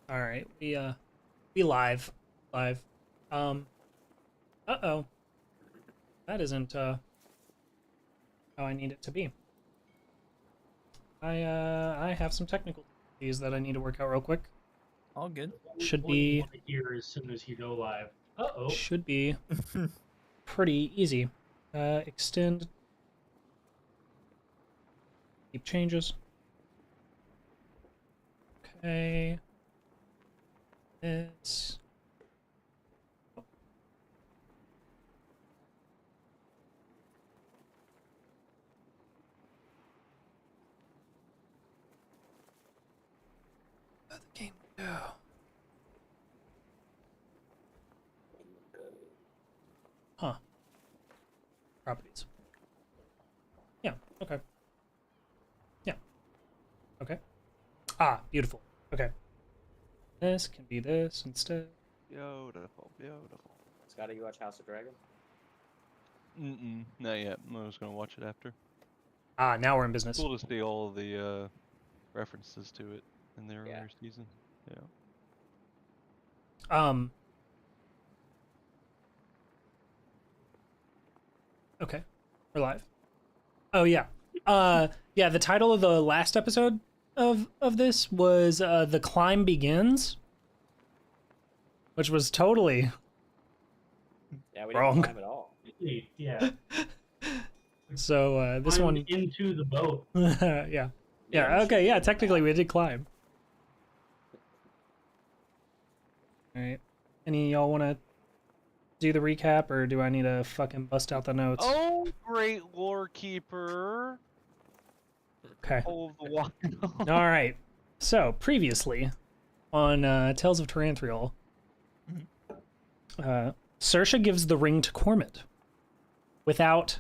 All right, we live. Uh-oh. That isn't how I need it to be. I have some technical issues that I need to work out real quick. All good. Should What you be want to hear as soon as you go live. Uh-oh. should be pretty easy. Extend. Keep changes. Okay. This. Let the game go. Huh. Properties. Yeah, okay. Yeah. Okay. Ah, beautiful. Okay. This can be this instead. Beautiful, beautiful. Scotty, you watch House of Dragon? Not yet. I was gonna watch it after. Ah, now we're in business. Cool to see all the references to it in the earlier season. Yeah. Okay. We're live. Oh yeah. Yeah, the title of the last episode of this was The Climb Begins, which was totally Yeah, we wrong. didn't climb at all. Yeah. So this one into the boat. yeah. Yeah, okay, yeah, technically we did climb. Alright. Any of y'all wanna do the recap, or do I need to fucking bust out the notes? Oh, great lore keeper! Okay. All of the water. Alright. So, previously, on Tales of Terranthrial, Saoirse gives the ring to Cormit without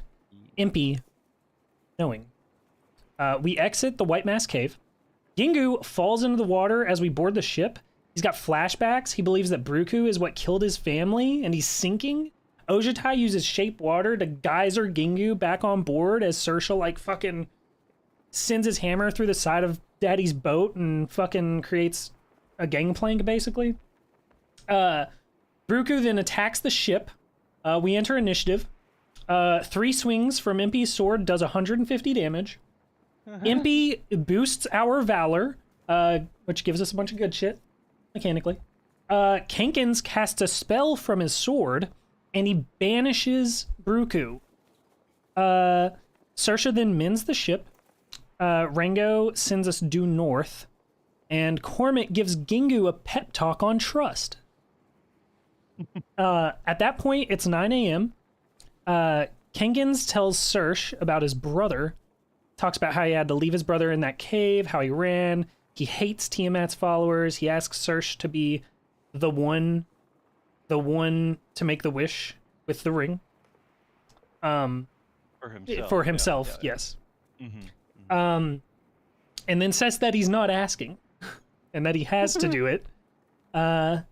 Impy knowing. We exit the White Mask Cave. Gingu falls into the water as we board the ship. He's got flashbacks. He believes that Bruku is what killed his family, and he's sinking. Ojutai uses shape water to geyser Gingu back on board as Saoirse, like, fucking sends his hammer through the side of Daddy's boat and fucking creates a gangplank, basically. Bruku then attacks the ship. We enter initiative. 3 swings from Impy's sword does 150 damage. Impy boosts our valor, which gives us a bunch of good shit, mechanically. Kenkins casts a spell from his sword, and he banishes Bruku. Saoirse then mends the ship. Rango sends us due north, and Cormit gives Gingu a pep talk on trust. At that point, it's 9 a.m. Kenkins tells Saoirse about his brother, talks about how he had to leave his brother in that cave, how he ran. He hates Tiamat's followers. He asks Saoirse to be the one to make the wish with the ring. For himself. Yeah. Yes. Mm-hmm. And then says that he's not asking, and that he has to do it. And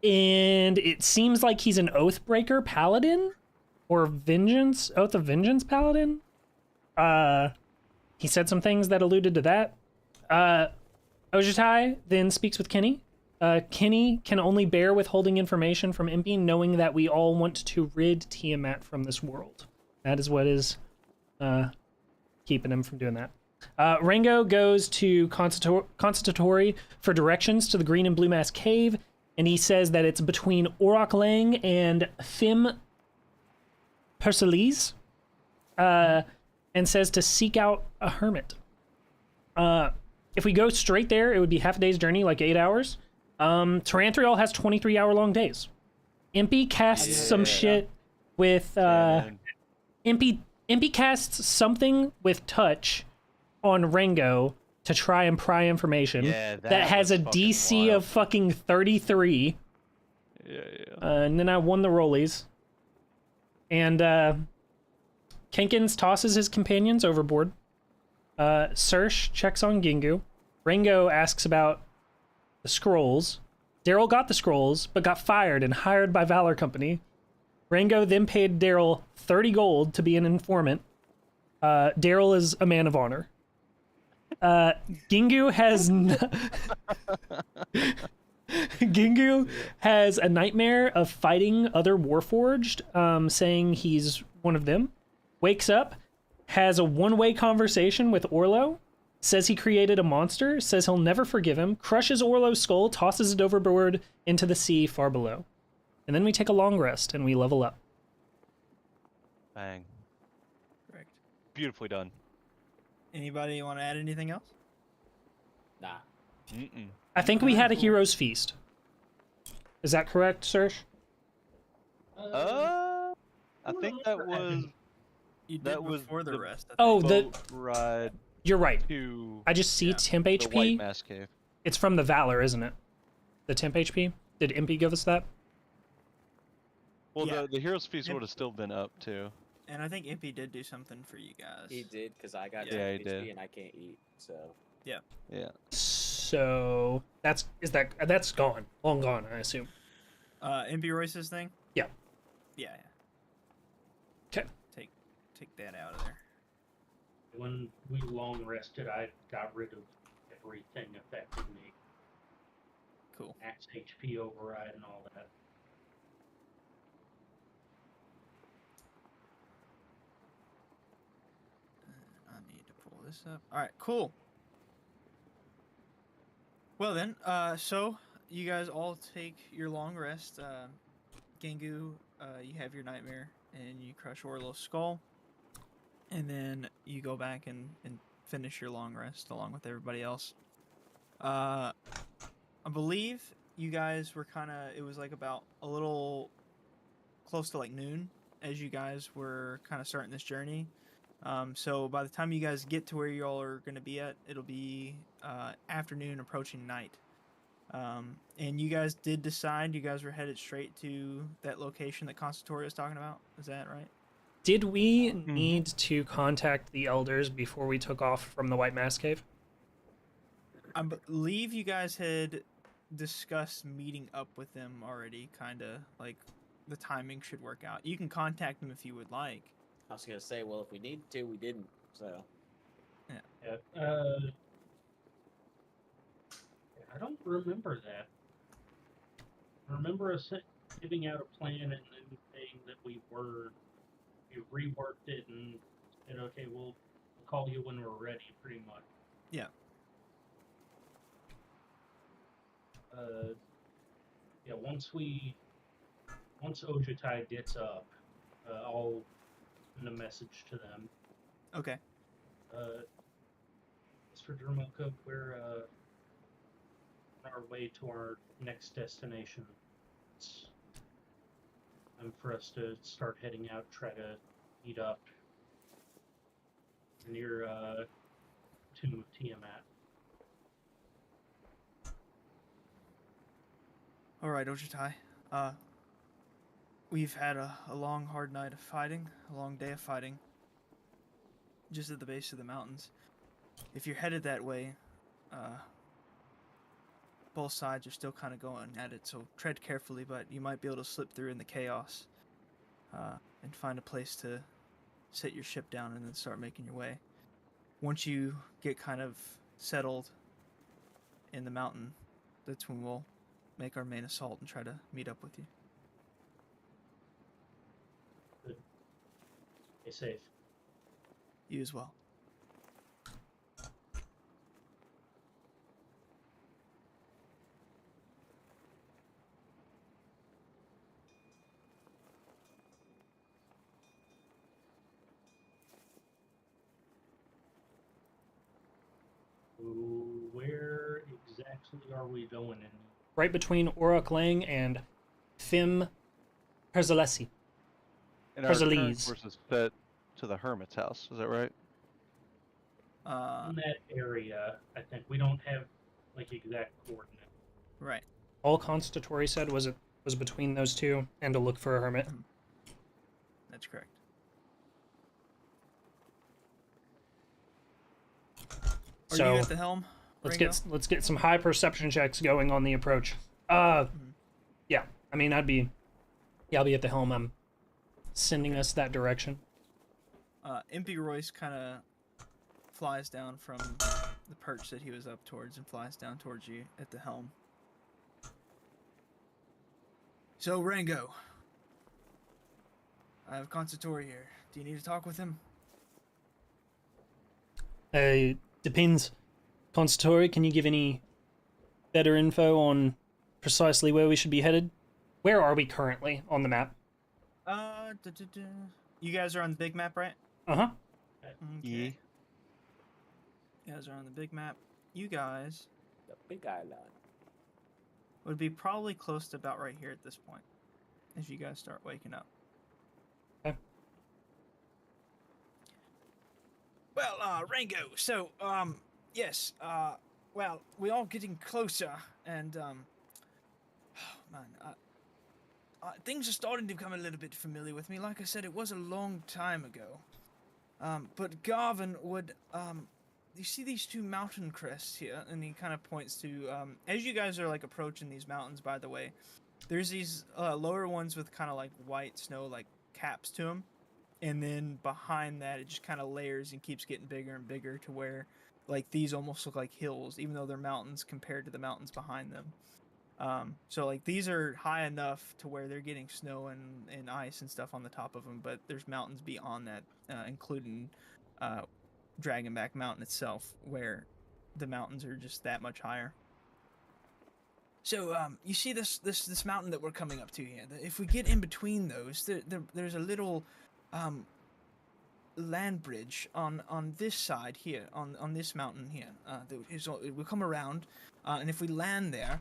it seems like he's an Oathbreaker paladin, or Oath of Vengeance paladin. He said some things that alluded to that. Ojutai then speaks with Kenny. Kenny can only bear withholding information from Impy, knowing that we all want to rid Tiamat from this world. That is what is keeping him from doing that. Rango goes to Constatory for directions to the Green and Blue Mask Cave, and he says that it's between Orok Lang and Thim Persiles, and says to seek out a hermit. If we go straight there, it would be half a day's journey, like 8 hours. Terranthrial has 23-hour-long days. Impy casts some shit with... Impy casts something with touch on Rango to try and pry information. Yeah, that has a was DC wild. of fucking 33. Yeah. And then I won the rollies. And Kenkins tosses his companions overboard. Saoirse checks on Gingu. Rango asks about the scrolls. Daryl got the scrolls, but got fired and hired by Valor Company. Rango then paid Daryl 30 gold to be an informant. Daryl is a man of honor. Gingu has Gingu Yeah. has a nightmare of fighting other Warforged, saying he's one of them. Wakes up, has a one-way conversation with Orlo, says he created a monster, says he'll never forgive him, crushes Orlo's skull, tosses it overboard into the sea far below. And then we take a long rest and we level up. Bang. Correct. Beautifully done. Anybody want to add anything else? Nah. Mm-mm. I think we Alright, had a cool. hero's feast. Is that correct, Serge? I think that was You did That was before the the rest. I Oh, think. the boat ride you're right. to I just see Yeah. temp the HP. White Mass Cave. It's from the Valor, isn't it? The temp HP? Did Impy give us that? Well, Yeah. the Hero's Feast Yep. would have still been up too. And I think Impy did do something for you guys. He did, because I got Yeah, he 10 did. HP and I can't eat, so... Yeah. So that's gone, long gone, I assume. Impy Royce's thing. Yeah. Yeah. 'Kay. Take that out of there. When we long rested, I got rid of everything affecting me. Cool. Max HP override and all that. I need to pull this up. All right, cool. Well then, so you guys all take your long rest. Gengu, you have your nightmare, and you crush Orlo's skull, and then you go back and finish your long rest along with everybody else. I believe you guys were it was like about a little close to like noon as you guys were kind of starting this journey. So by the time you guys get to where you all are going to be at, it'll be afternoon approaching night. And you guys did decide you guys were headed straight to that location that Constantore was talking about. Is that right? Did we need to contact the elders before we took off from the White Mass Cave? I believe you guys had discussed meeting up with them already, kind of like the timing should work out. You can contact them if you would like. I was gonna say, well, if we needed to, we didn't, so... Yeah. I don't remember that. I remember us giving out a plan and then saying that we reworked it and said, okay, we'll call you when we're ready, pretty much. Yeah. Yeah, once Ojutai gets up, I'll send a message to them. Okay. As for Dramoka, we're on our way to our next destination. It's time for us to start heading out, try to meet up near Tomb of Tiamat. All right, Ojutai. We've had a long, hard night of fighting, a long day of fighting, just at the base of the mountains. If you're headed that way, both sides are still kind of going at it, so tread carefully, but you might be able to slip through in the chaos and find a place to set your ship down and then start making your way. Once you get kind of settled in the mountain, that's when we'll make our main assault and try to meet up with you. Stay safe. You as well. Where exactly are we going in? Right between Orok Lang and Fim Perzalesi. And our current Persiles. course is set to the Hermit's house. Is that right? In that area, I think we don't have like exact coordinates. Right. All Constantore said was between those two, and to look for a hermit. That's correct. Are So you at the helm? Ringo? let's get some high perception checks going on the approach. Yeah. I mean, I'll be at the helm. I'm sending us that direction. Impy Royce kind of flies down from the perch that he was up towards and flies down towards you at the helm. So, Rango. I have Consitori here. Do you need to talk with him? Depends. Consistory, can you give any better info on precisely where we should be headed? Where are we currently on the map? You guys are on the big map, right? Uh-huh. Yeah. You guys are on the big map. You guys The big island. would be probably close to about right here at this point, as you guys start waking up. Okay. Well, Rango, so, yes, well, we're all getting closer, and, oh, man, things are starting to become a little bit familiar with me. Like I said, it was a long time ago. But Garvin would, you see these two mountain crests here? And he kind of points to, as you guys are, like, approaching these mountains, by the way, there's these, lower ones with kind of, like, white snow, like, caps to them. And then behind that, it just kind of layers and keeps getting bigger and bigger to where, like, these almost look like hills, even though they're mountains compared to the mountains behind them. So, like, these are high enough to where they're getting snow and ice and stuff on the top of them, but there's mountains beyond that, including Dragonback Mountain itself, where the mountains are just that much higher. So, you see this mountain that we're coming up to here. If we get in between those, there's a little land bridge on this side here, on this mountain here. We'll come around, and if we land there,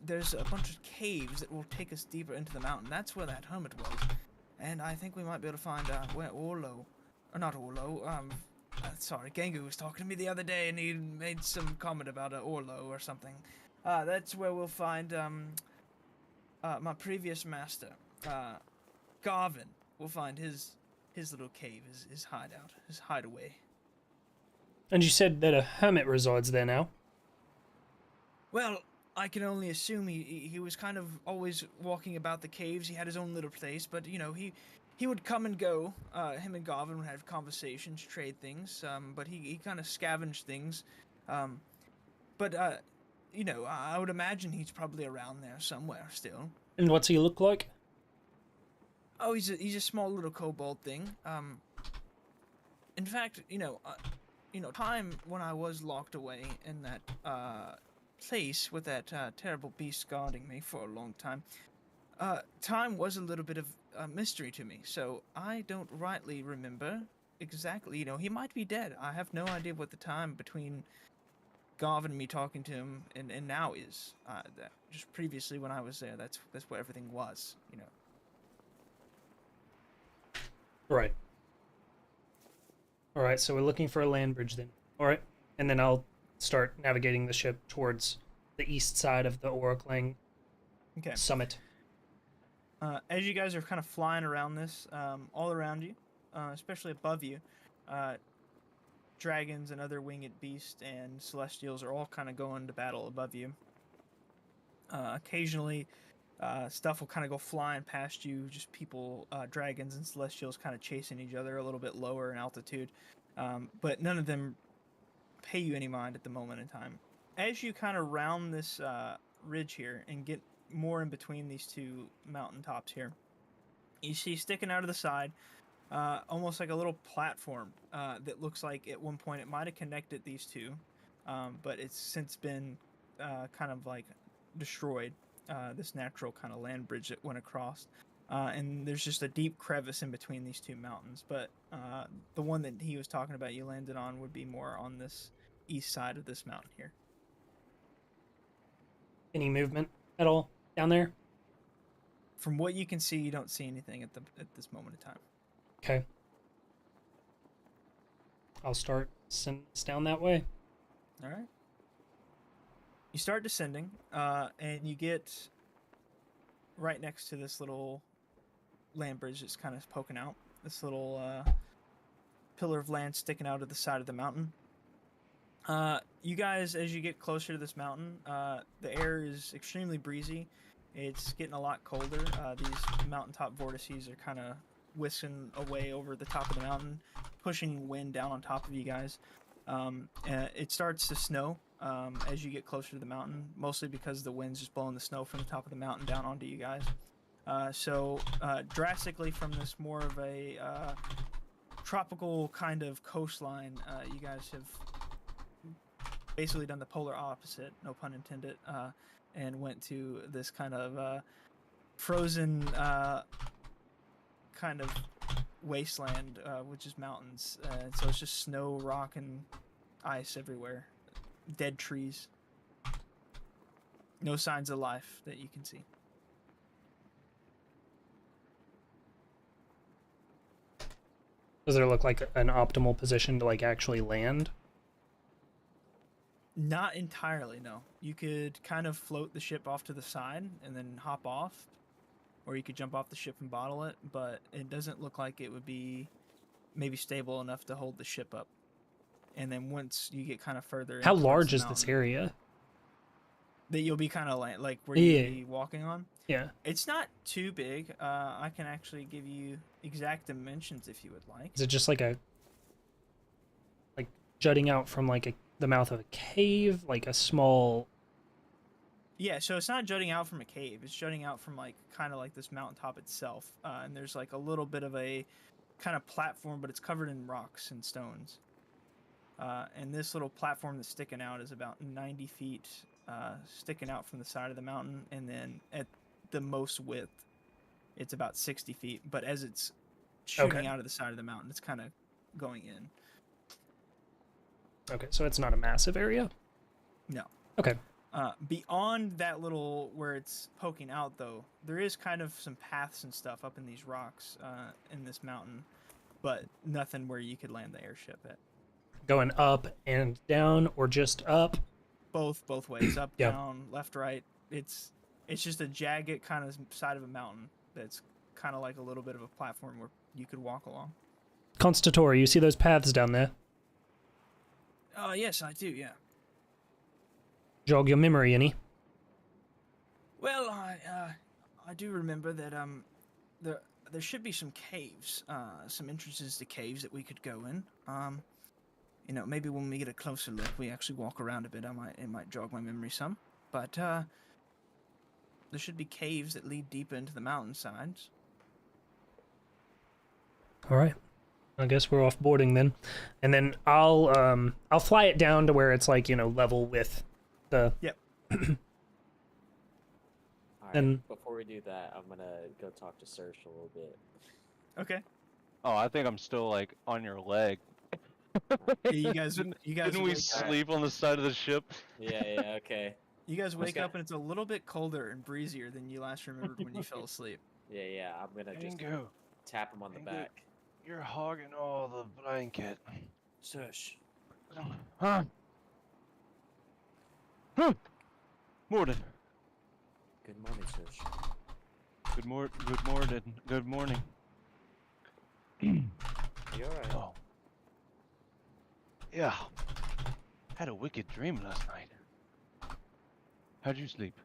there's a bunch of caves that will take us deeper into the mountain. That's where that hermit was, and I think we might be able to find where Orlo, or not Orlo. Sorry, Gengu was talking to me the other day, and he made some comment about Orlo or something. That's where we'll find my previous master, Garvin. We'll find his little cave, his hideout, his hideaway. And you said that a hermit resides there now? Well, I can only assume he was kind of always walking about the caves. He had his own little place, but, you know, he would come and go. Him and Garvin would have conversations, trade things, but he kind of scavenged things. But, you know, I would imagine he's probably around there somewhere still. And what's he look like? Oh, he's a small little kobold thing. In fact, you know, time when I was locked away in that place with that terrible beast guarding me for a long time, time was a little bit of a mystery to me. So I don't rightly remember exactly. You know, he might be dead. I have no idea what the time between Garvin and me talking to him and now is. That just previously when I was there, that's where everything was. You know. Right. Alright, so we're looking for a land bridge then. Alright, and then I'll start navigating the ship towards the east side of the Oraclang summit. As you guys are kind of flying around this, all around you, especially above you, dragons and other winged beasts and celestials are all kind of going to battle above you. Occasionally, stuff will kind of go flying past you, just people, dragons and celestials kind of chasing each other a little bit lower in altitude, but none of them pay you any mind at the moment in time. As you kind of round this ridge here and get more in between these two mountaintops here, you see sticking out of the side almost like a little platform that looks like at one point it might have connected these two, but it's since been kind of like destroyed. This natural kind of land bridge that went across, and there's just a deep crevice in between these two mountains, but the one that he was talking about you landed on would be more on this east side of this mountain here. Any movement at all down there? From what you can see, you don't see anything at this moment in time. Okay. I'll start sending us down that way. All right. You start descending, and you get right next to this little land bridge that's kind of poking out. This little pillar of land sticking out of the side of the mountain. You guys, as you get closer to this mountain, the air is extremely breezy. It's getting a lot colder. These mountaintop vortices are kind of whisking away over the top of the mountain, pushing wind down on top of you guys. It starts to snow. as you get closer to the mountain, mostly because the wind's just blowing the snow from the top of the mountain down onto you guys. So drastically from this more of a tropical kind of coastline, you guys have basically done the polar opposite, no pun intended, and went to this kind of frozen kind of wasteland, which is mountains. So it's just snow, rock, and ice everywhere. Dead trees. No signs of life that you can see. Does there look like an optimal position to like actually land? Not entirely, no. You could kind of float the ship off to the side and then hop off, or you could jump off the ship and bottle it, but it doesn't look like it would be maybe stable enough to hold the ship up. And then once you get kind of further in How towards large the is this mountain, area? that you'll be kind of like where Yeah. you'll be walking on. Yeah. It's not too big. I can actually give you exact dimensions if you would like. Is it just like jutting out from like the mouth of a cave, like a small? Yeah, so it's not jutting out from a cave. It's jutting out from like kind of like this mountaintop itself. And there's like a little bit of a kind of platform, but it's covered in rocks and stones. And this little platform that's sticking out is about 90 feet sticking out from the side of the mountain. And then at the most width, it's about 60 feet. But as it's shooting Okay. out of the side of the mountain, it's kind of going in. Okay, so it's not a massive area. No. Okay. Beyond that little where it's poking out, though, there is kind of some paths and stuff up in these rocks in this mountain, but nothing where you could land the airship at. Going up and down, or just up? Both ways, up, Yeah. down, left, right. It's just a jagged kind of side of a mountain that's kind of like a little bit of a platform where you could walk along. Constatori, you see those paths down there? Yes, I do. Yeah. Jog your memory, any? Well, I do remember that there should be some caves, some entrances to caves that we could go in. You know, maybe when we get a closer look, we actually walk around a bit. It might jog my memory some, but there should be caves that lead deeper into the mountainsides. All right. I guess we're off boarding then, and then I'll fly it down to where it's like, you know, level with the. Yep. All right. And- Before we do that, I'm gonna go talk to Serge a little bit. Okay. Oh, I think I'm still like on your leg. Yeah, you guys Didn't wake we up. sleep on the side of the ship? Yeah, okay. You guys wake gonna- up and it's a little bit colder and breezier than you last remembered when you fell asleep. Yeah, I'm gonna just Dingo, tap him on the Dingo. back. you're hogging all the blanket. Serge. Huh? Huh? Morning. Good morning, Serge. Good morning. Good morning. You alright? Oh. Yeah. Had a wicked dream last night. How'd you sleep?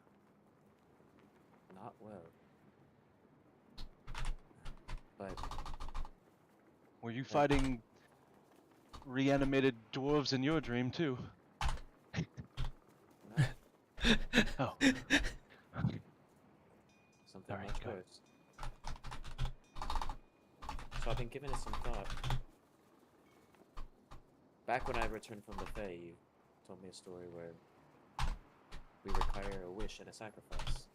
Not well. But Were you fighting reanimated dwarves in your dream too? no, Oh. something Alright, much go. worse. So I've been giving it some thought. Back when I returned from the Fae, you told me a story where we require a wish and a sacrifice.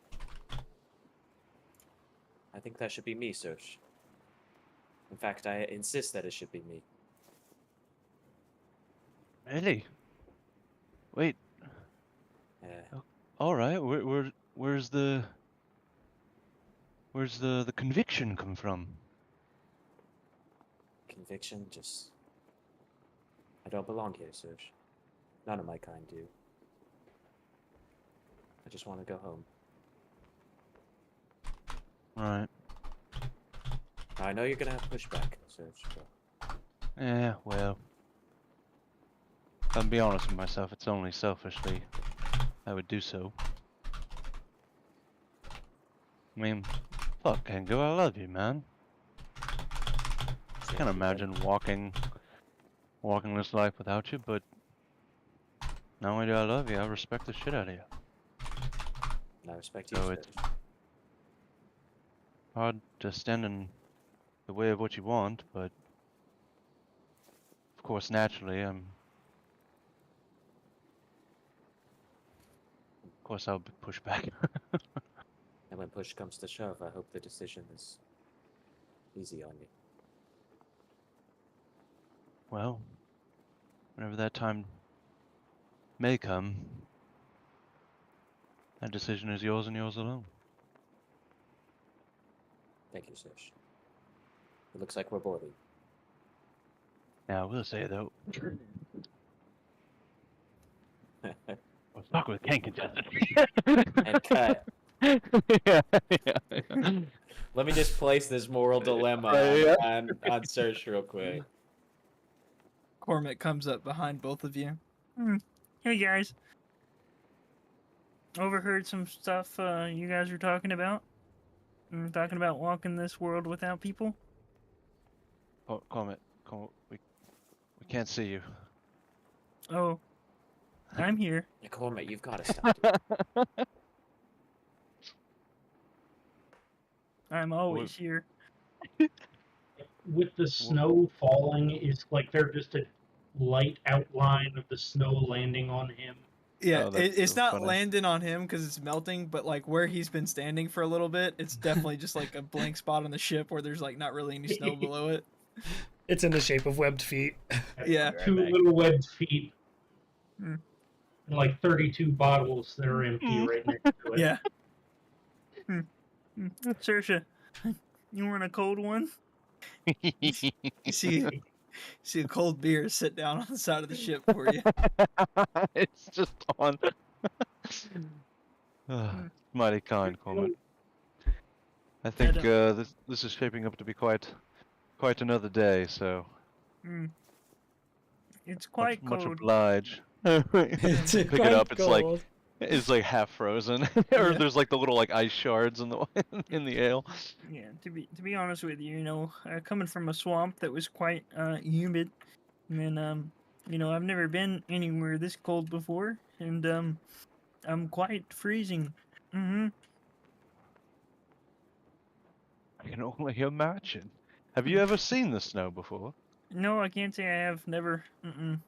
I think that should be me, Serge. In fact, I insist that it should be me. Really? Wait. Yeah. All right. Where's the conviction come from? Conviction, just... I don't belong here, Serge. None of my kind do. I just want to go home. All right. I know you're gonna have pushback, Serge, but Yeah. Well. I'll be honest with myself. It's only selfishly I would do so. I mean, fuck, Kengo, I love you, man. Can't imagine walking this life without you, but Not only do I love you, I respect the shit out of you. And I respect you, So sir. it's hard to stand in the way of what you want, but of course, naturally, of course, I'll push back. And when push comes to shove, I hope the decision is easy on you. Well, whenever that time may come, that decision is yours and yours alone. Thank you, Serge. It looks like we're boarding. Now, I will say though, we're stuck with Ken contestant. And cut. yeah. Let me just place this moral dilemma Yeah. on Serge real quick. Cormac comes up behind both of you. Hey guys. Overheard some stuff you guys were talking about. Talking about walking this world without people. Oh, Comet, we can't see you. Oh, I'm here. Cormac, you've got to stop it. I'm always here. With the snow falling, it's like they're just a light outline of the snow landing on him. Yeah, Oh, that's it's so not funny. landing on him because it's melting, but like where he's been standing for a little bit, it's definitely just like a blank spot on the ship where there's like not really any snow below it. It's in the shape of webbed feet. Yeah. Right Two back. little webbed feet. Hmm. And like 32 bottles that are empty right next to it. Yeah. Saoirse, you want a cold one? You see a cold beer sit down on the side of the ship for you. It's just on. Mighty kind, Comet. I think this is shaping up to be quite another day. So It's quite much cold. obliged. It's Pick quite it up. cold. It's like half frozen, or Yeah. there's like the little like ice shards in the ale. Yeah, to be honest with you, coming from a swamp that was quite humid, and I've never been anywhere this cold before, and I'm quite freezing. Mm-hmm. I can only imagine. Have you ever seen the snow before? No, I can't say I have. Never. Mm-mm.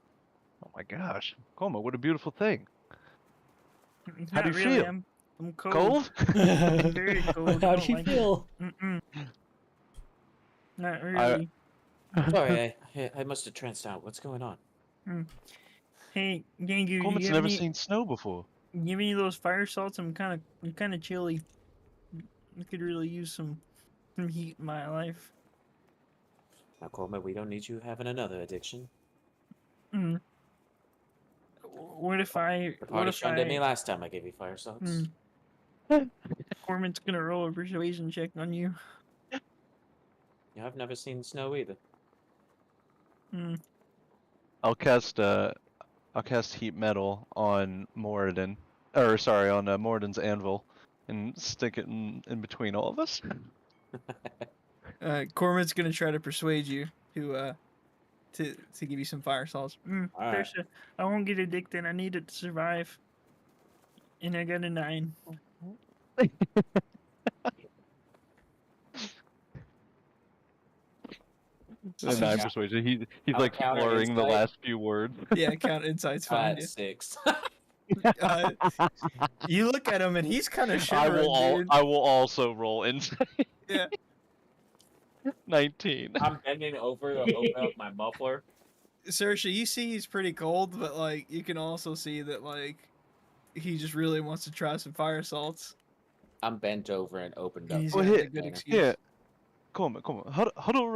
Oh my gosh, Comet, what a beautiful thing. It's How do not you really. feel? I'm cold. Cold? I'm very cold. How I do don't you like feel? it. Mm-mm. Not really. Sorry, I must have tranced out. What's going on? Hey, Gangu, do Comet's you have never any? seen snow before. You have any of those fire salts? I'm kind of chilly. I could really use some heat in my life. Now, Cormac, we don't need you having another addiction. Mm. What if I? The What party if shunned at me I? last time I gave you fire salts. Corman's gonna roll a persuasion check on you. Yeah, I've never seen snow either. I'll cast heat metal on Moradin, or sorry, on Moradin's anvil, and stick it in between all of us. Corman's gonna try to persuade you to give you some fire salts. Alright. I won't get addicted. I need it to survive. And I got a 9. And I'm I'm ca- persuaded. He's I'm like counter slurring the insight. last few words. Yeah, count insight's fine. Yeah. 6. You look at him and he's kind of shivering, dude. I will also roll insight. Yeah. 19. I'm bending over to open up my muffler. Saoirse, you see he's pretty cold, but like you can also see that like he just really wants to try some fire salts. I'm bent over and opened up. He's Well, got here- a good container. excuse. Here, come on. Huddle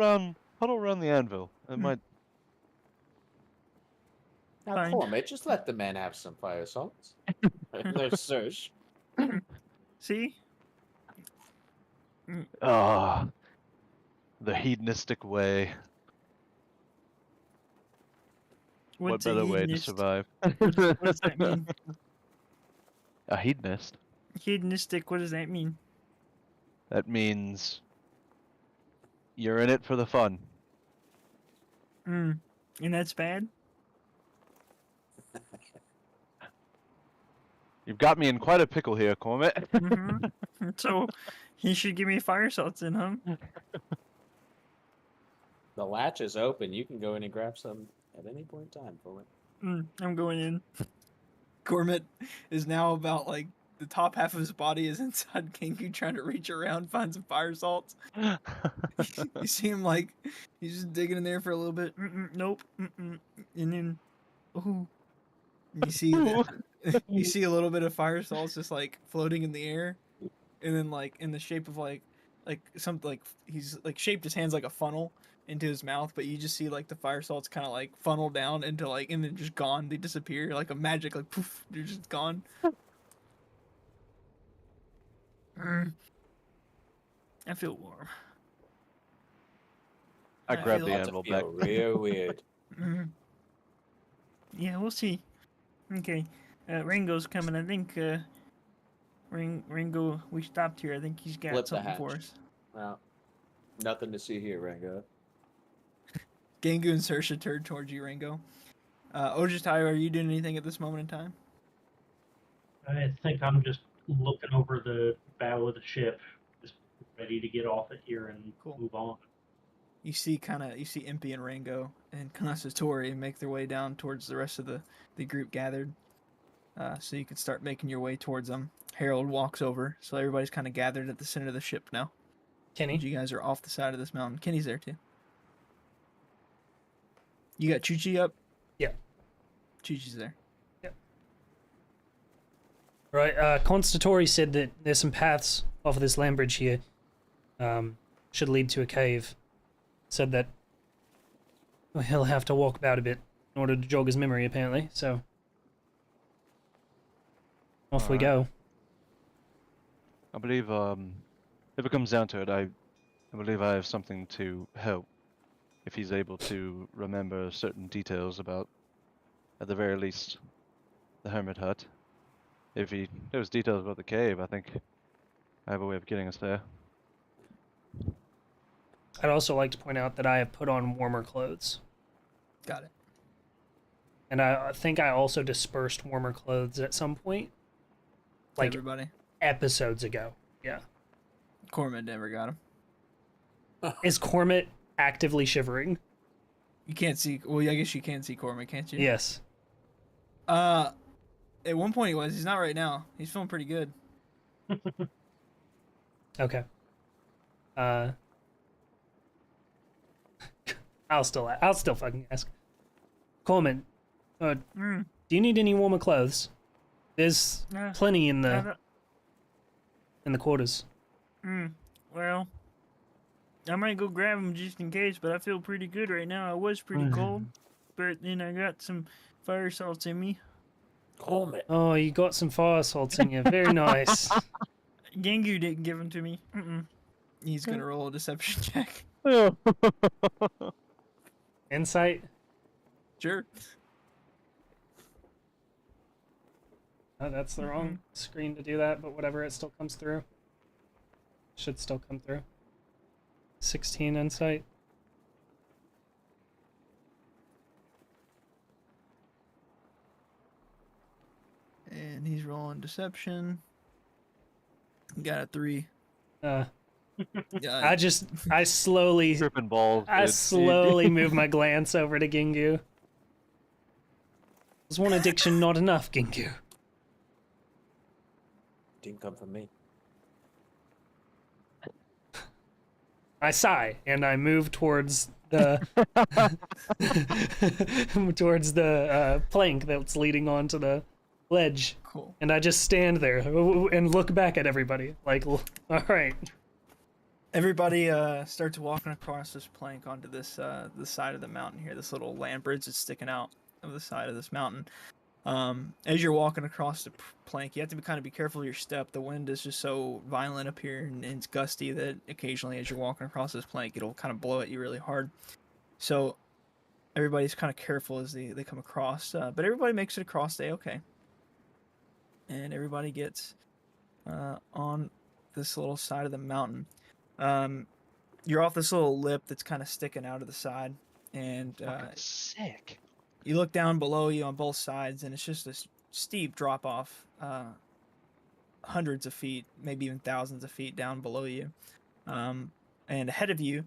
around the anvil. It might. Now, Fine. Cormac, just let the man have some fire salts. There's Serge. See? Ah, the hedonistic way. What's What a better way to hedonist? survive? What does that mean? A hedonist. Hedonistic, what does that mean? That means you're in it for the fun. And that's bad? You've got me in quite a pickle here, Cormit. Mm-hmm. So, he should give me fire salts in, huh? The latch is open. You can go in and grab some at any point in time for it. I'm going in. Gormit is now about like the top half of his body is inside Kenku trying to reach around, find some fire salts. You see him like he's just digging in there for a little bit. Nope. And then, ooh. And you see you see a little bit of fire salts just like floating in the air, and then like in the shape of like something like he's like shaped his hands like a funnel into his mouth, but you just see like the fire salts kind of like funnel down into like and then just gone. They disappear like a magic like poof. They're just gone. I feel warm. I grabbed the About to anvil feel back. real weird. Yeah, we'll see. Okay, Ringo's coming. I think Ringo. We stopped here. I think he's got Flip the something for hatch. us. Well, nothing to see here, Rango. Gangu and Saoirse turned towards you, Ringo. Ojitai, are you doing anything at this moment in time? I think I'm just looking over the bow of the ship, just ready to get off it here and Cool. move on. You see Impy and Rango and Kanasatori make their way down towards the rest of the group gathered. So you can start making your way towards them. Harold walks over, so everybody's kind of gathered at the center of the ship now. Kenny? You guys are off the side of this mountain. Kenny's there too. You got Chuchi up? Yeah. Chuchi's there. Right, Constatori said that there's some paths off of this land bridge here. Should lead to a cave. Said that he'll have to walk about a bit in order to jog his memory, apparently, so... Off we Alright. go. I believe, if it comes down to it, I believe I have something to help. If he's able to remember certain details about, at the very least, the hermit hut. If he knows details about the cave, I think I have a way of getting us there. I'd also like to point out that I have put on warmer clothes. Got it. And I think I also dispersed warmer clothes at some point. Like Everybody. episodes ago. Yeah. Cormid never got him. Is Cormit actively shivering? You can't see. Well, I guess you can see Cormid, can't you? Yes. At one point he was. He's not right now. He's feeling pretty good. Okay. I'll still fucking ask. Coleman, do you need any warmer clothes? There's plenty in the quarters. Well, I might go grab them just in case, but I feel pretty good right now. I was pretty cold, but then I got some fire salts in me. Coleman. Oh, you got some fire salts in you. Very nice. Gangu didn't give them to me. He's gonna roll a deception check. Insight? Sure. Oh, that's the wrong screen to do that, but whatever, it still comes through. Should still come through. 16 insight. And he's rolling deception. Got a 3. I Yeah, slowly Tripping balls. I dude. slowly move my glance over to Gingu. Was one addiction not enough, Gingu? Didn't come from me. I sigh and I move towards the plank that's leading onto the ledge, cool. and I just stand there and look back at everybody like, all right. Everybody starts walking across this plank onto this the side of the mountain here. This little land bridge that's sticking out of the side of this mountain. As you're walking across the plank, you have to kind of be careful of your step. The wind is just so violent up here, and it's gusty that occasionally, as you're walking across this plank, it'll kind of blow at you really hard. So everybody's kind of careful as they come across. But everybody makes it across okay. And everybody gets on this little side of the mountain. You're off this little lip that's kind of sticking out of the side, and Fucking sick. you look down below you on both sides, and it's just this steep drop off, hundreds of feet, maybe even thousands of feet down below you. And ahead of you,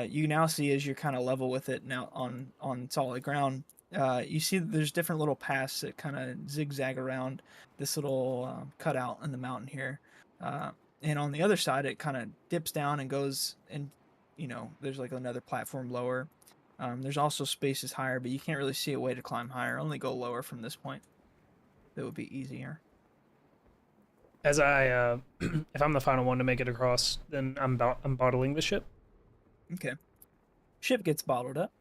you now see as you're kind of level with it now on solid ground. You see that there's different little paths that kind of zigzag around this little cutout in the mountain here. And on the other side, it kind of dips down and goes, and there's like another platform lower. There's also spaces higher, but you can't really see a way to climb higher. Only go lower from this point. That would be easier. As I, if I'm the final one to make it across, then I'm bottling the ship. Okay. Ship gets bottled up.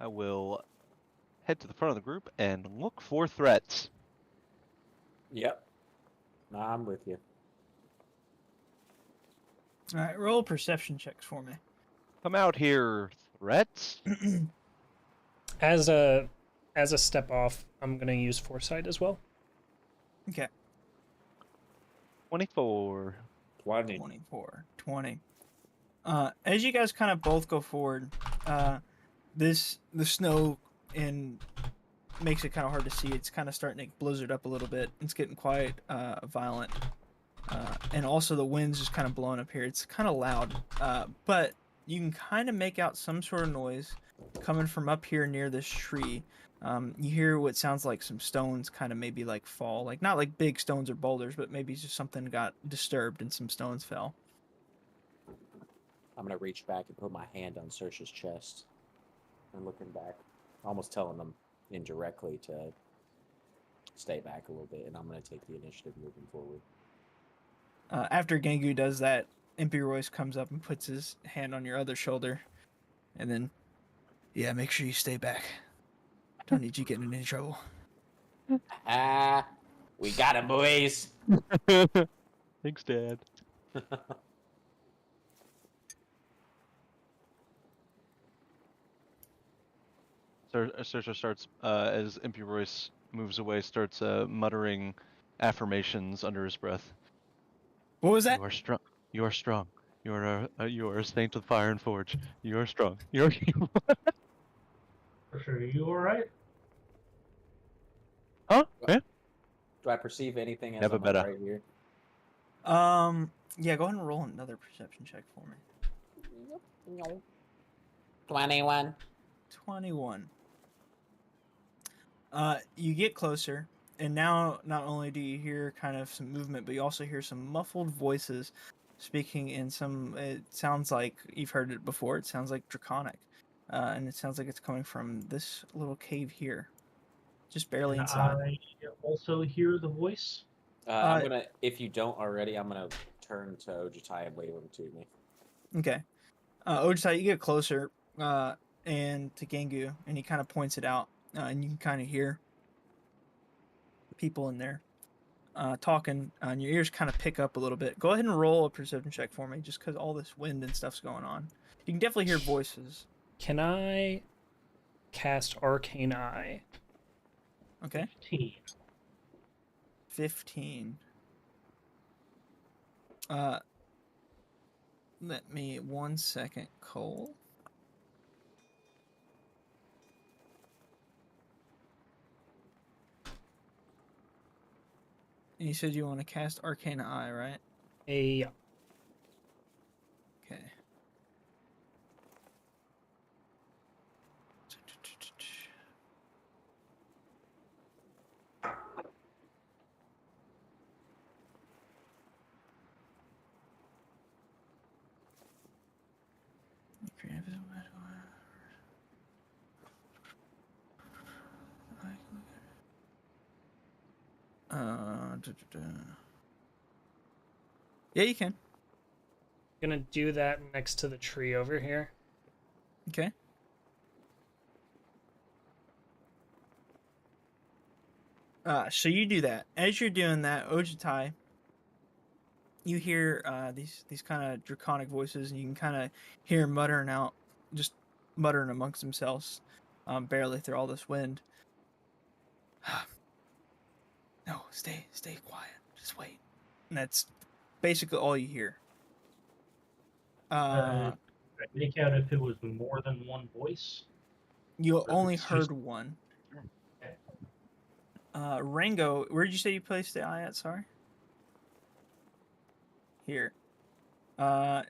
I will head to the front of the group and look for threats. Yep. Nah, I'm with you. All right, roll perception checks for me. Come out here, threats. As a step off, I'm gonna use foresight as well. Okay. 24. 20. 24, 20. As you guys kind of both go forward, the snow makes it kind of hard to see. It's kind of starting to blizzard up a little bit. It's getting quite violent. And also the wind's just kind of blowing up here. It's kind of loud, but you can kind of make out some sort of noise coming from up here near this tree. You hear what sounds like some stones kind of maybe like fall, like not like big stones or boulders, but maybe just something got disturbed and some stones fell. I'm gonna reach back and put my hand on Saoirse's chest and looking back, almost telling them indirectly to stay back a little bit, and I'm gonna take the initiative moving forward. After Gengu does that, Impy Royce comes up and puts his hand on your other shoulder, and then, yeah, make sure you stay back. Don't need you getting in any trouble. Ah, we got him, boys. Thanks, Dad. Saoirse starts, as Impy Royce moves away, starts muttering affirmations under his breath. What was that? You are strong. You are strong. You are a saint of fire and forge. You are strong. You are. For sure, you all right? Huh? Yeah. Do I perceive anything as Never I'm like, better. right here? Yeah, go ahead and roll another perception check for me. 21. 21. You get closer, and now not only do you hear kind of some movement, but you also hear some muffled voices speaking in some. It sounds like you've heard it before. It sounds like draconic, and it sounds like it's coming from this little cave here, just barely And inside. I also hear the voice. I'm gonna, if you don't already, I'm gonna turn to Ojitai and wave him to me. Okay. Ojitai, you get closer, and to Gengu, and he kind of points it out, and you can kind of hear people in there talking, and your ears kind of pick up a little bit. Go ahead and roll a perception check for me, just because all this wind and stuff's going on. You can definitely hear voices. Can I cast Arcane Eye? Okay. 15. 15. Let me 1 second, Cole. And you said you want to cast Arcana Eye, right? Yeah. Okay. Yeah, you can. Gonna do that next to the tree over here. Okay. So you do that. As you're doing that, Ojitai, you hear these kind of draconic voices, and you can kind of hear 'em muttering out, just muttering amongst themselves, barely through all this wind. No, stay quiet. Just wait. And that's basically all you hear. I I make out if it was more than one voice. You Or only it's heard just- one. Okay. Rango, where did you say you placed the eye at? Sorry. Here. So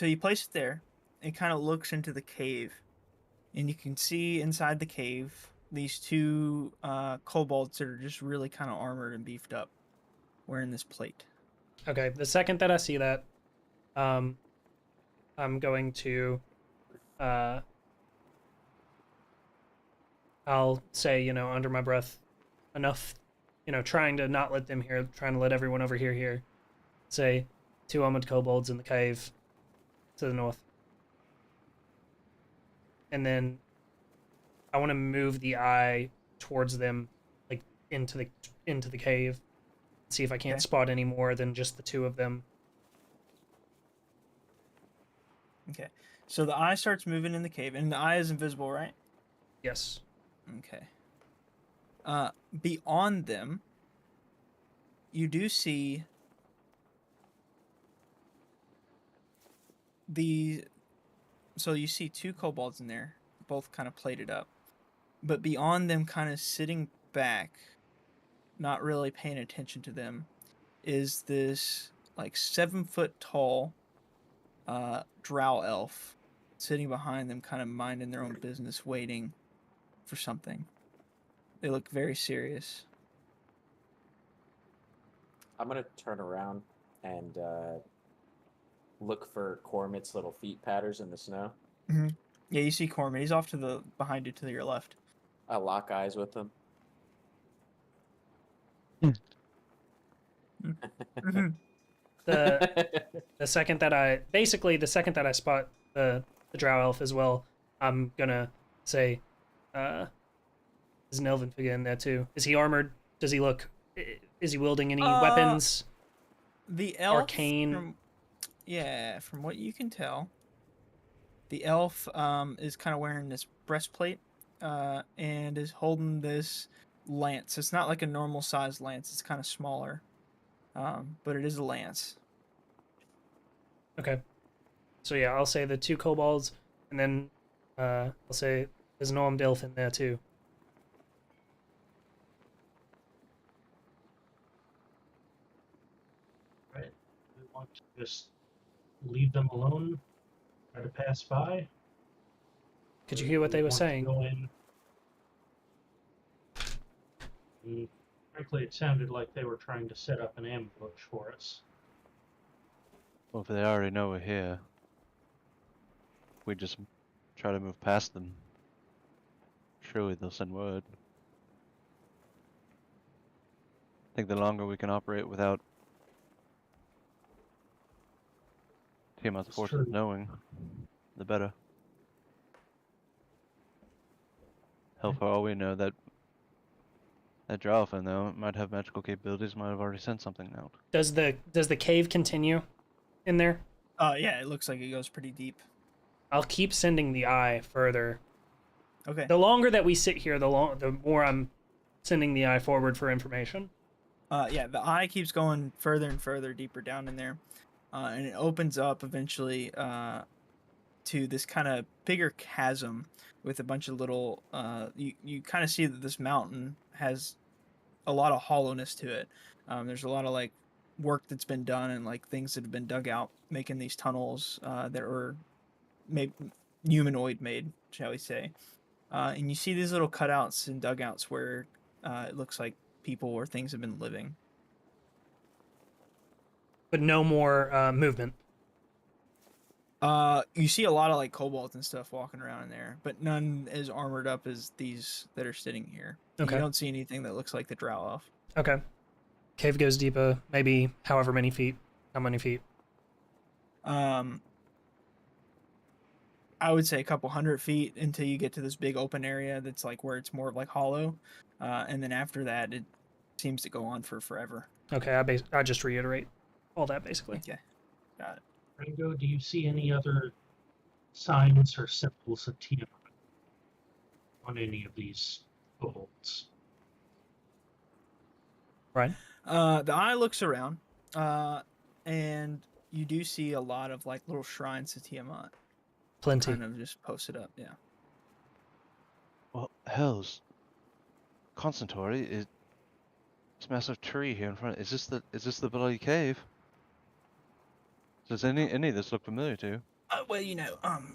you place it there. It kind of looks into the cave, and you can see inside the cave these two kobolds that are just really kind of armored and beefed up, wearing this plate. Okay, the second that I see that, I'm going to, I'll say, you know, under my breath, enough, you know, trying to not let them hear, trying to let everyone over here hear. Say, 2 armored kobolds in the cave to the north. And then I want to move the eye towards them, like into the cave. See if I can't Okay. spot any more than just the 2 of them. Okay. So the eye starts moving in the cave, and the eye is invisible, right? Yes. Okay. Beyond them, you do see so you see 2 kobolds in there, both kind of plated up. But beyond them, kind of sitting back, not really paying attention to them, is this like 7-foot tall drow elf sitting behind them, kind of minding their own business, waiting for something. They look very serious. I'm gonna turn around and look for Cormit's little feet patterns in the snow. Yeah, you see Corman. He's off to the behind you to your left. I lock eyes with him. The second that I spot the drow elf as well, I'm gonna say, is an elven figure in there too? Is he armored? Does he look? Is he wielding any weapons? The elf, Arcane. from what you can tell, the elf is kind of wearing this breastplate and is holding this lance. It's not like a normal sized lance. It's kind of smaller, but it is a lance. Okay. So yeah, I'll say the 2 kobolds, and then I'll say there's an armed elf in there too. Right. We want to just leave them alone, try to pass by. Could Or you hear what do we they were want to saying? Go in. And frankly, it sounded like they were trying to set up an ambush for us. Well, if they already know we're here, we just try to move past them. Surely they'll send word. I think the longer we can operate without Tiamat's It's forces true. knowing, the better. Hell, for all we know, that Dralfin, though, might have magical capabilities, might have already sent something out. Does the cave continue in there? Yeah, it looks like it goes pretty deep. I'll keep sending the eye further. Okay. The longer that we sit here, the more I'm sending the eye forward for information. Yeah, the eye keeps going further and further deeper down in there, and it opens up eventually to this kind of bigger chasm with a bunch of little. You kind of see that this mountain has a lot of hollowness to it. There's a lot of like work that's been done and like things that have been dug out, making these tunnels that are made humanoid made, shall we say? And you see these little cutouts and dugouts where it looks like people or things have been living. But no more movement. You see a lot of like kobolds and stuff walking around in there, but none as armored up as these that are sitting here. Okay. You don't see anything that looks like the drow elf. Okay. Cave goes deeper, maybe however many feet. How many feet? I would say a couple 100 feet until you get to this big open area that's like where it's more of like hollow, and then after that it seems to go on for forever. Okay, I just reiterate all that basically. Okay, got it. Rango, do you see any other signs or symbols of Tiamat on any of these kobolds? Right. The eye looks around, and you do see a lot of like little shrines to Tiamat, Plenty. kind of just posted up. Yeah. Well, hells. Concentory is this massive tree here in front. Is this the bloody cave? Does any of this look familiar to you? Well,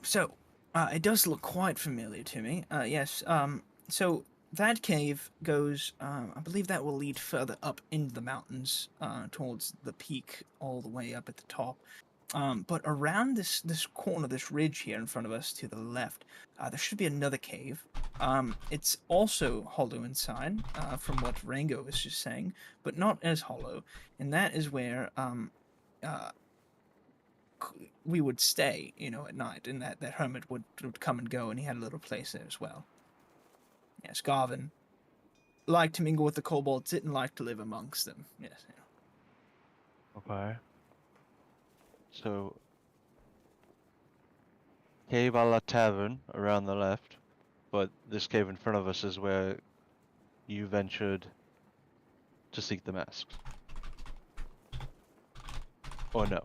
so it does look quite familiar to me. Yes. So that cave goes. I believe that will lead further up into the mountains, towards the peak, all the way up at the top. But around this corner, this ridge here in front of us to the left, there should be another cave. It's also hollow inside, from what Rango was just saying, but not as hollow. And that is where uh, we would stay, at night, and that hermit would come and go, and he had a little place there as well. Yes, Garvin liked to mingle with the kobolds, didn't like to live amongst them. Yes. Okay. So, cave a la tavern around the left, but this cave in front of us is where you ventured to seek the masks. Or no?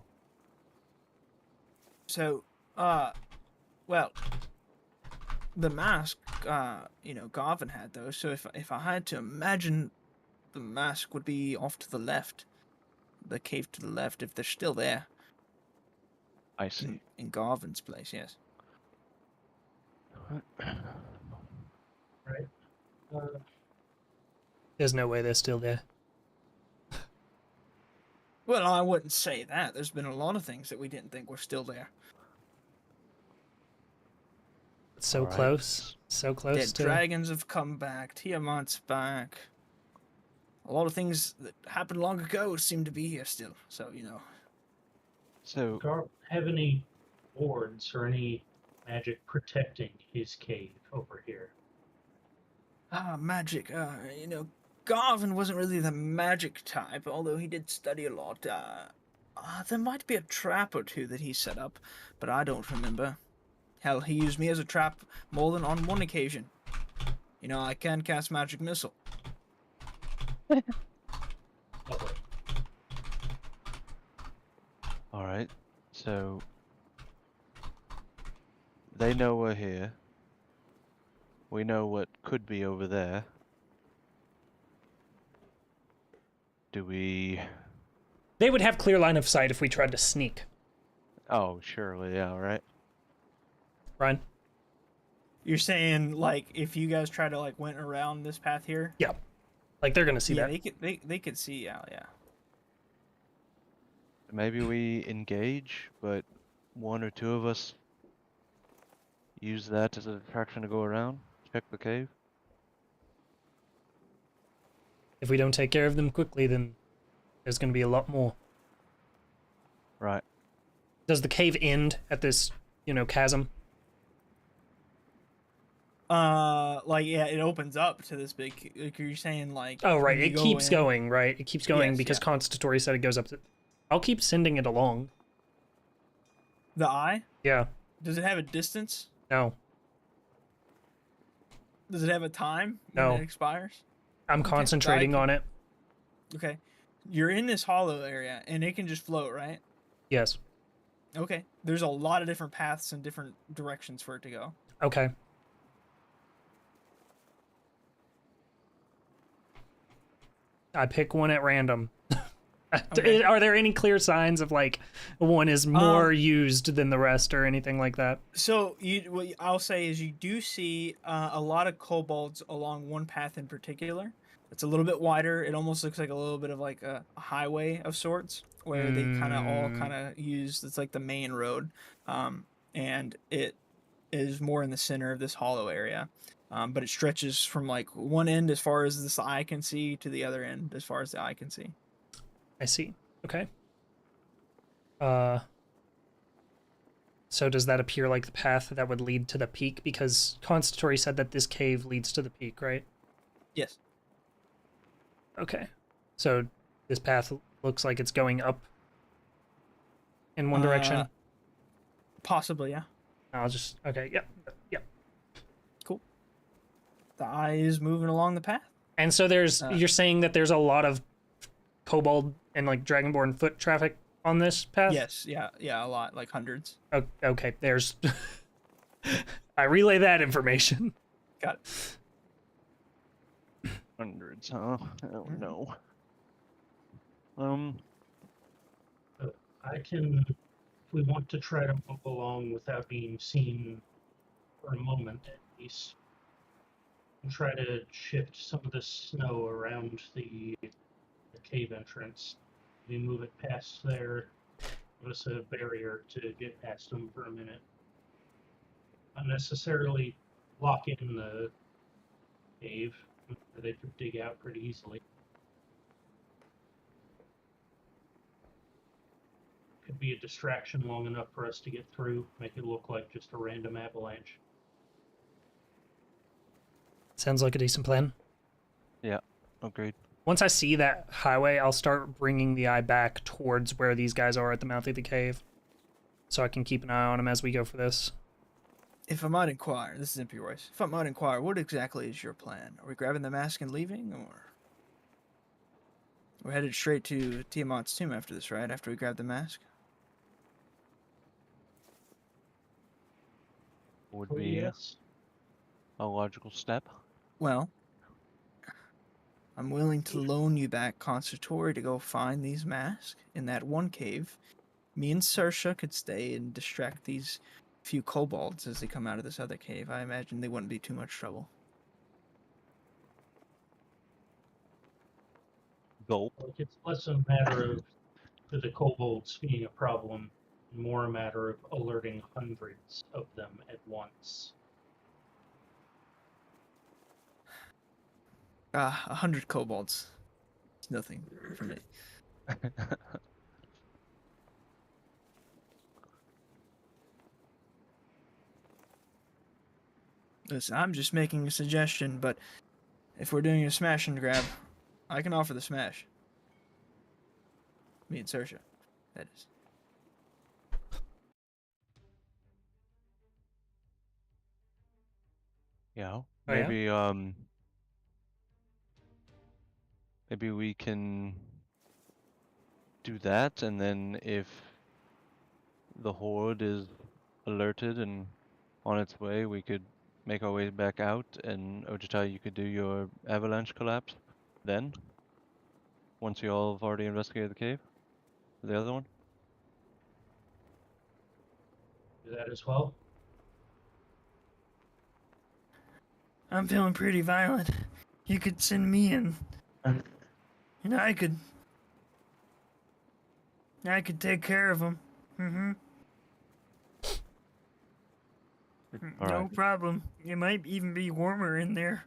So, well, the mask, Garvin had those. So if I had to imagine, the mask would be off to the left, the cave to the left, if they're still there I see. in Garvin's place. Yes. Right. There's no way they're still there. Well, I wouldn't say that. There's been a lot of things that we didn't think were still there. So Alright. close. So close Dead to... dragons have come back. Tiamat's back. A lot of things that happened long ago seem to be here still. So, So, Garb have any wards or any magic protecting his cave over here? Magic. Garvin wasn't really the magic type, although he did study a lot. There might be a trap or two that he set up, but I don't remember. Hell, he used me as a trap more than on one occasion. I can cast magic missile. Lovely. alright. So, they know we're here. We know what could be over there. Do we... They would have clear line of sight if we tried to sneak. Oh, surely, yeah, right? Ryan? You're saying, like, if you guys try to, like, went around this path here? Yeah. Like, they're gonna see Yeah, that. they could see, yeah. Maybe we engage, but one or two of us use that as a attraction to go around, check the cave. If we don't take care of them quickly, then there's gonna be a lot more. Right. Does the cave end at this, chasm? It opens up to this big. Like, you're saying, like. Oh, right. when you It go keeps in- going, right? It keeps going Yes, because yeah. Constatory said it goes up to... I'll keep sending it along. The eye. Yeah. Does it have a distance? No. Does it have a time when No. it expires? I'm Okay, concentrating I- on it. Okay. You're in this hollow area, and it can just float, right? Yes. Okay. There's a lot of different paths and different directions for it to go. Okay. I pick one at random. Okay. Are there any clear signs of, like, one is more used than the rest or anything like that? So what I'll say is you do see a lot of kobolds along one path in particular. It's a little bit wider. It almost looks like a little bit of like a highway of sorts, where they kind of all kind of use. It's like the main road, and it is more in the center of this hollow area. But it stretches from like one end as far as this eye can see to the other end as far as the eye can see. I see. Okay. So does that appear like the path that would lead to the peak? Because Constatory said that this cave leads to the peak, right? Yes. Okay. So this path looks like it's going up in one direction. Possibly, yeah. I'll just... Okay, yep. Yep. The eye is moving along the path. And so there's... You're saying that there's a lot of kobold and, like, dragonborn foot traffic on this path? Yes, yeah, a lot, like hundreds. Okay, there's. I relay that information. Got it. Hundreds, huh? Oh Mhm. no. I can, if we want to try to move along without being seen for a moment at least, and try to shift some of the snow around the cave entrance. We move it past there, give us a barrier to get past them for a minute. Not necessarily lock in the cave, where they could dig out pretty easily. Could be a distraction long enough for us to get through, make it look like just a random avalanche. Sounds like a decent plan. Yeah, agreed. Once I see that highway, I'll start bringing the eye back towards where these guys are at the mouth of the cave, so I can keep an eye on them as we go for this. If I might inquire, this is MP Royce. If I might inquire, what exactly is your plan? Are we grabbing the mask and leaving, or we're headed straight to Tiamat's tomb after this, right? After we grab the mask. Would Oh, be yes. a logical step. Well, I'm willing to loan you back Conservatory to go find these masks in that one cave. Me and Saoirse could stay and distract these few kobolds as they come out of this other cave. I imagine they wouldn't be too much trouble. Gulp. Like, it's less a matter of the kobolds being a problem, and more a matter of alerting hundreds of them at once. 100 kobolds. It's nothing for me. Listen, I'm just making a suggestion, but if we're doing a smash and grab, I can offer the smash. Me and Saoirse, that is. Yeah. Oh, yeah? Maybe we can do that, and then if the horde is alerted and on its way, we could make our way back out, and Ojitai, you could do your avalanche collapse then, once you all have already investigated the cave. The other one? Do that as well. I'm feeling pretty violent. You could send me in, and I could take care of them. Mm-hmm. All No right. problem. It might even be warmer in there.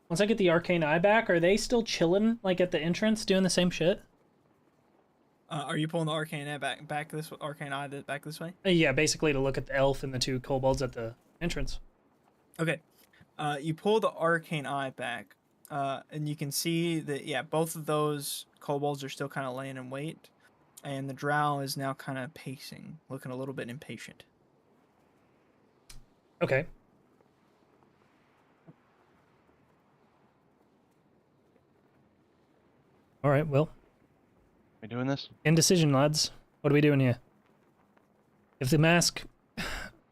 Once I get the arcane eye back, are they still chilling, like at the entrance, doing the same shit? Are you pulling the arcane eye back back this way? Yeah, basically to look at the elf and the two kobolds at the entrance. Okay. You pull the arcane eye back, and you can see that both of those kobolds are still kind of laying in wait, and the drow is now kind of pacing, looking a little bit impatient. Okay. All right, well, We doing this? indecision, lads. What are we doing here? If the mask...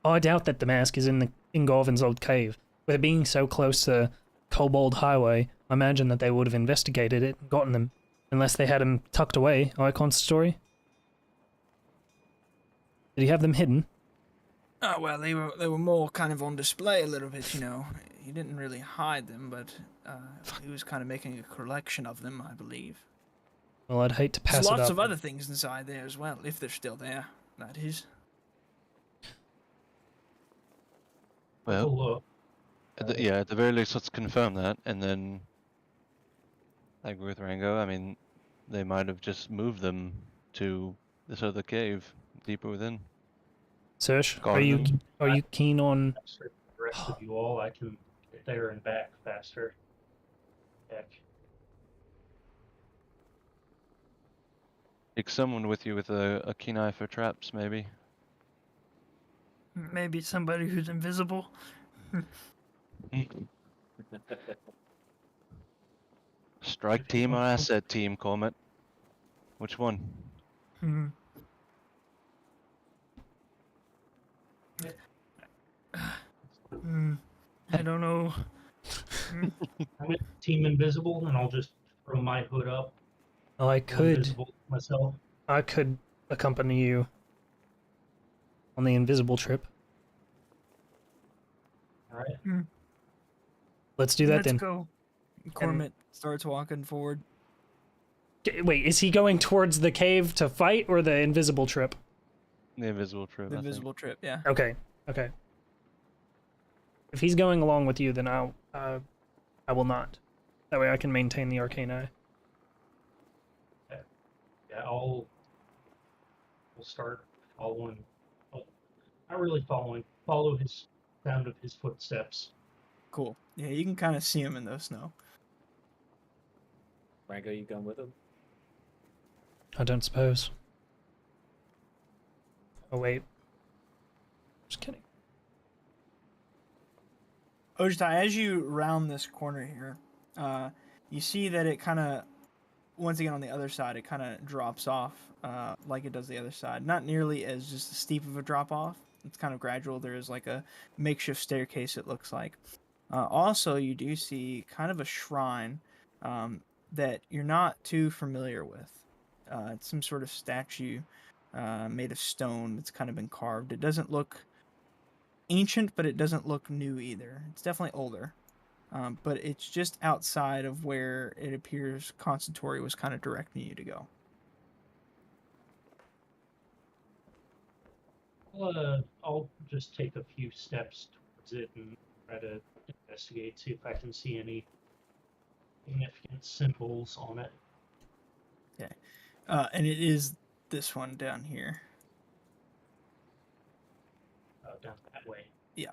Oh, I doubt that the mask is in Gorvin's old cave. With it being so close to Kobold Highway, I imagine that they would have investigated it and gotten them. Unless they had them tucked away, Icon's story. Did he have them hidden? Oh well, they were more kind of on display a little bit, you know. He didn't really hide them, but he was kind of making a collection of them, I believe. Well, I'd hate to pass There's it lots up. of other things inside there as well, if they're still there. That is. Take a Well, look. yeah, at the very least, let's confirm that, and then, I agree with Rango. I mean, they might have just moved them to this other cave deeper within. Serge, Gone them. are you keen on... Faster than the rest of you all, I can get there and back faster. Heck. Take someone with you with a keen eye for traps, maybe. Maybe somebody who's invisible. Strike team or asset team, Cormet? Which one? Hmm. I don't know. I'm at Team Invisible, and I'll just throw my hood up. Well, I Go could invisible myself. accompany you on the invisible trip. All right. Let's do that Let's then. go. Cormit starts walking forward. Wait, is he going towards the cave to fight or the invisible trip? The invisible trip. The I think. invisible trip, yeah. Okay, okay. If he's going along with you, then I will not. That way I can maintain the arcane eye. Yeah, we'll start following. Oh, not really following. Follow his sound of his footsteps. Cool. Yeah, you can kind of see him in the snow. Rango, you going with him? I don't suppose. Oh wait. Just kidding. Ojita, as you round this corner here, you see that it kind of, once again on the other side, it kind of drops off like it does the other side. Not nearly as just steep of a drop off. It's kind of gradual. There is like a makeshift staircase, it looks like. Also, you do see kind of a shrine that you're not too familiar with. It's some sort of statue made of stone that's kind of been carved. It doesn't look ancient, but it doesn't look new either. It's definitely older. But it's just outside of where it appears Constantori was kind of directing you to go. I'll just take a few steps towards it and try to investigate, see if I can see any significant symbols on it. Okay. And it is this one down here. Down that way. Yeah.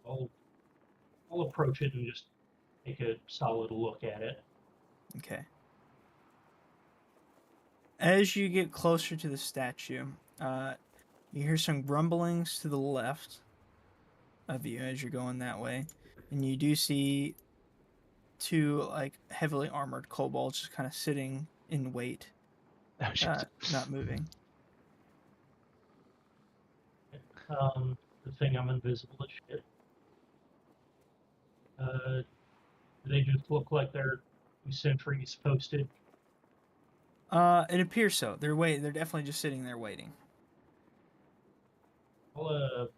I'll approach it and just take a solid look at it. Okay. As you get closer to the statue, you hear some grumblings to the left of you as you're going that way, and you do see two like heavily armored kobolds just kind of sitting in wait, Oh, shit. not moving. The thing I'm invisible as shit. They just look like they're sentries posted. It appears so. They're definitely just sitting there waiting. I'll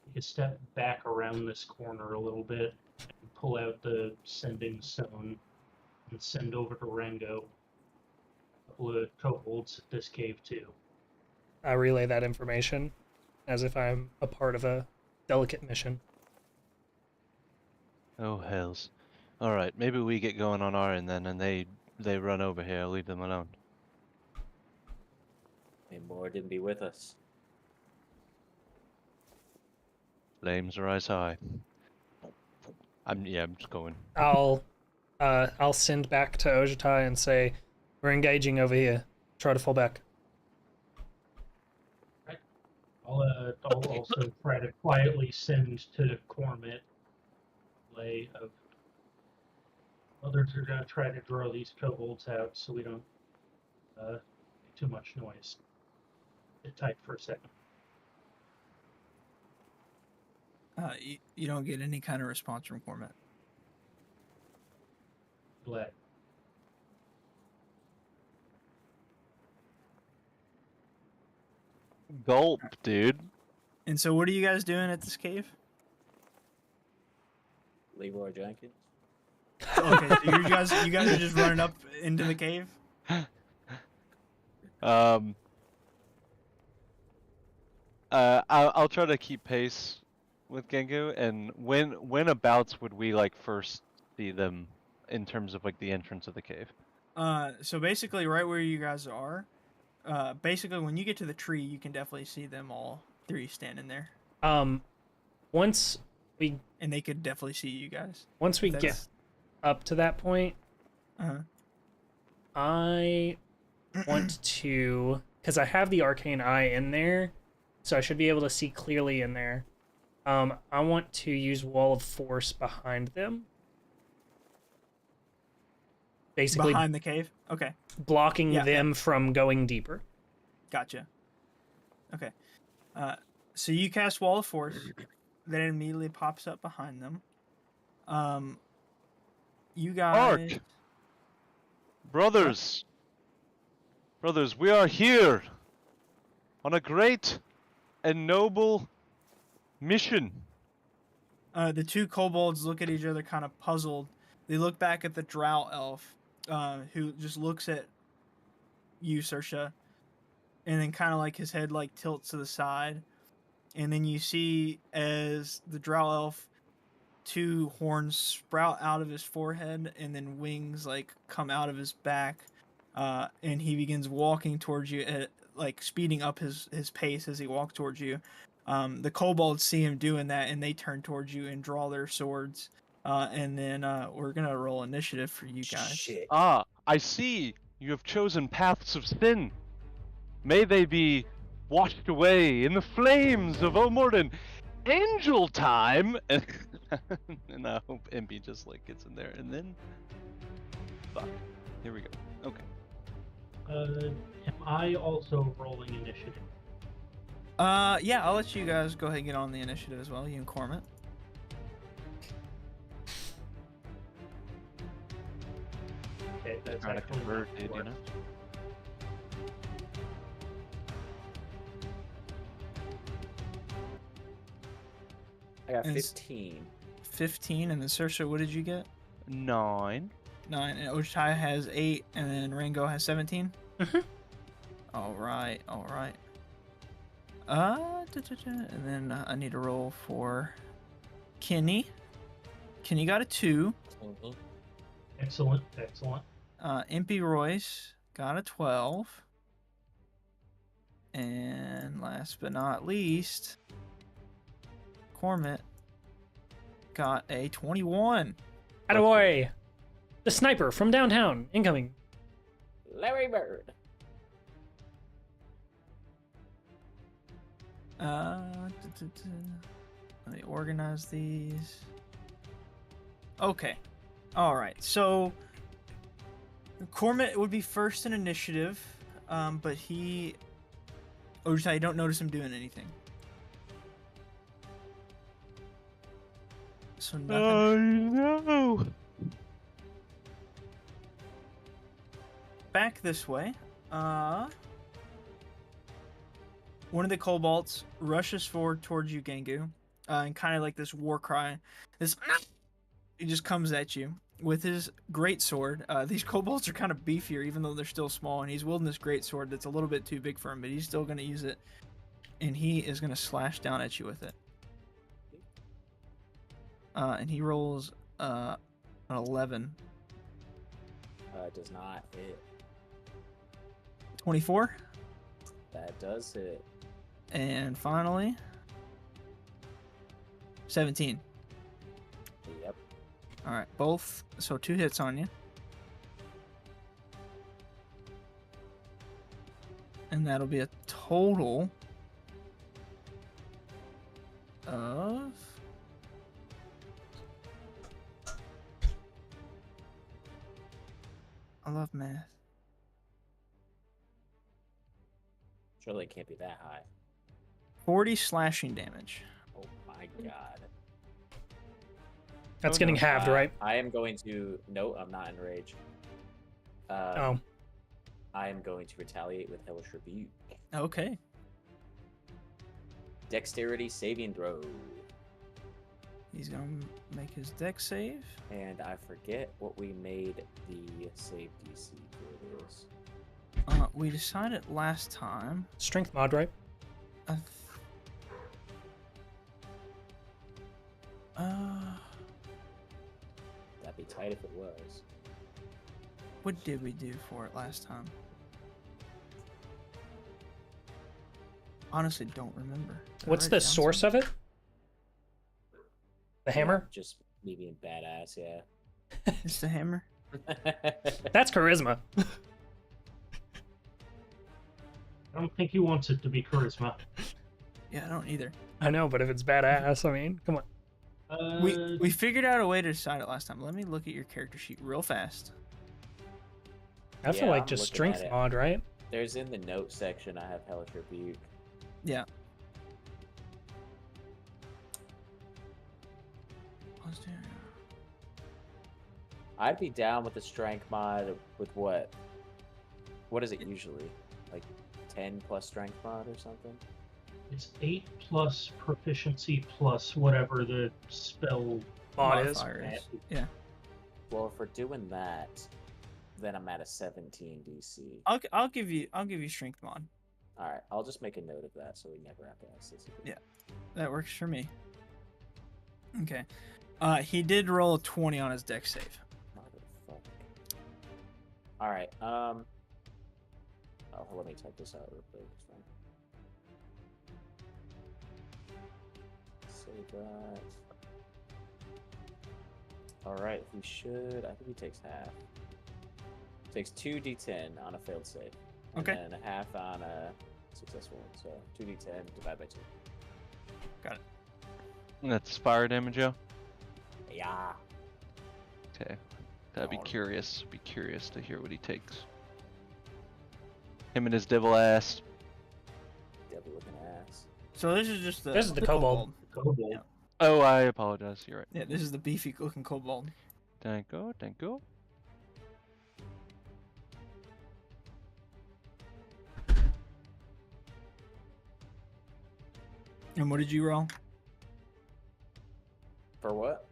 take a step back around this corner a little bit and pull out the sending stone and send over to Rango a couple of kobolds at this cave too. I relay that information as if I'm a part of a delicate mission. Oh hells. Alright, maybe we get going on our end then and they run over here, I'll leave them alone. And more didn't be with us. Flames rise high. I'm just going. I'll send back to Ojitai and say, we're engaging over here. Try to fall back. I'll also try to quietly send to Cormit lay of others are going to try to draw these kobolds out so we don't make too much noise. Get tight for a second. You don't get any kind of response from Cormit. Glad. Gulp, dude. And so, what are you guys doing at this cave? Leroy Jenkins. Okay, so you guys are just running up into the cave. I'll try to keep pace with Gengu, and when abouts would we like first see them in terms of like the entrance of the cave? So basically, right where you guys are, basically when you get to the tree, you can definitely see them all three standing there, Once we and they could definitely see you guys. get That's- up to that point, Uh-huh. I want to, because I have the arcane eye in there, so I should be able to see clearly in there. I want to use Wall of Force behind them. Basically, Behind the cave. Okay, blocking Yeah, them from going deeper. gotcha. Okay, so you cast Wall of Force, then it immediately pops up behind them. You guys. Ark! Brothers! Brothers, we are here on a great and noble mission. The two kobolds look at each other, kind of puzzled. They look back at the drow elf, who just looks at you, Saoirse, and then kind of like his head like tilts to the side, and then you see as the drow elf, two horns sprout out of his forehead, and then wings like come out of his back, and he begins walking towards you at like speeding up his pace as he walks towards you. The kobolds see him doing that, and they turn towards you and draw their swords. And then we're gonna roll initiative for you guys. Shit. Ah, I see. You have chosen paths of sin. May they be washed away in the flames of Omorden. Angel time! And I hope Impy just like gets in there, and then... Fuck. Here we go. Okay. Am I also rolling initiative? Yeah, I'll let you guys go ahead and get on the initiative as well. You and Cormit. Okay, that's Trying to actually convert not it, you work. know? I got And it's- 15. 15, and then Saoirse, what did you get? 9. 9, and Ochitai has 8, and then Rango has 17. Mhm. All right. And then I need to roll for Kenny. Kenny got a 2. Mhm. Excellent. Impy Royce got a 12. And last but not least, Cormit got a 21. Attaboy! The sniper from downtown, incoming. Larry Bird. Let me organize these. Okay. All right. So Cormit would be first in initiative, but you don't notice him doing anything. So nothing. no! Back this way. One of the kobolds rushes forward towards you, Gangu, and kind of like this war cry. He just comes at you with his great sword. These kobolds are kind of beefier, even though they're still small, and he's wielding this great sword that's a little bit too big for him, but he's still going to use it, and he is going to slash down at you with it. And he rolls an 11. Does not hit. 24. That does hit. And finally, 17. Yep. All right, both. So 2 hits on you. And that'll be a total of... I love math. Surely it can't be that high. 40 slashing damage. Oh my god. That's Oh, getting no. halved, right? I am going to. No, I'm not enraged. Oh. I am going to retaliate with Hellish Rebuke. Okay. Dexterity saving throw. He's going to make his deck save. And I forget what we made the save DC for this. We decided last time. Strength mod, right? That'd be tight if it was. What did we do for it last time? Honestly, don't remember. Did I What's write the it down source of it? The hammer? Yeah, just me being badass, yeah. somewhere? It's the hammer. That's charisma. I don't think he wants it to be charisma. Yeah, I don't either. I know, but if it's badass, I mean, come on. We figured out a way to decide it last time. Let me look at your character sheet real fast. I feel Yeah, like I'm just looking strength at it. mod, right? There's in the notes section. I have Hellish Rebuke. Yeah. Let's do. I'd be down with the strength mod with what? What is it usually? Like 10 plus strength mod or something? It's 8 plus proficiency plus whatever the spell. Mod is. Modifier is. Yeah. Well, if we're doing that, then I'm at a 17 DC. I'll give you strength mod. All right, I'll just make a note of that so we never have to ask this again. Yeah. That works for me. Okay. He did roll a 20 on his dex save. Motherfucker. All right. Oh, let me type this out real quick. Save that. All right. He should. I think he takes half. Takes 2d10 on a failed save. Okay. And then a half on a successful one. So 2d10 divided by 2. Got it. And that's fire damage, Joe? Yeah. Okay. I'd be Alright. curious. Be curious to hear what he takes. Him and his devil ass. Devil looking ass. So this is just the. This is the kobold. Kobold. Yeah. Oh, I apologize. You're right. Yeah, this is the beefy looking kobold. Thank you. Thank you. And what did you roll? For what?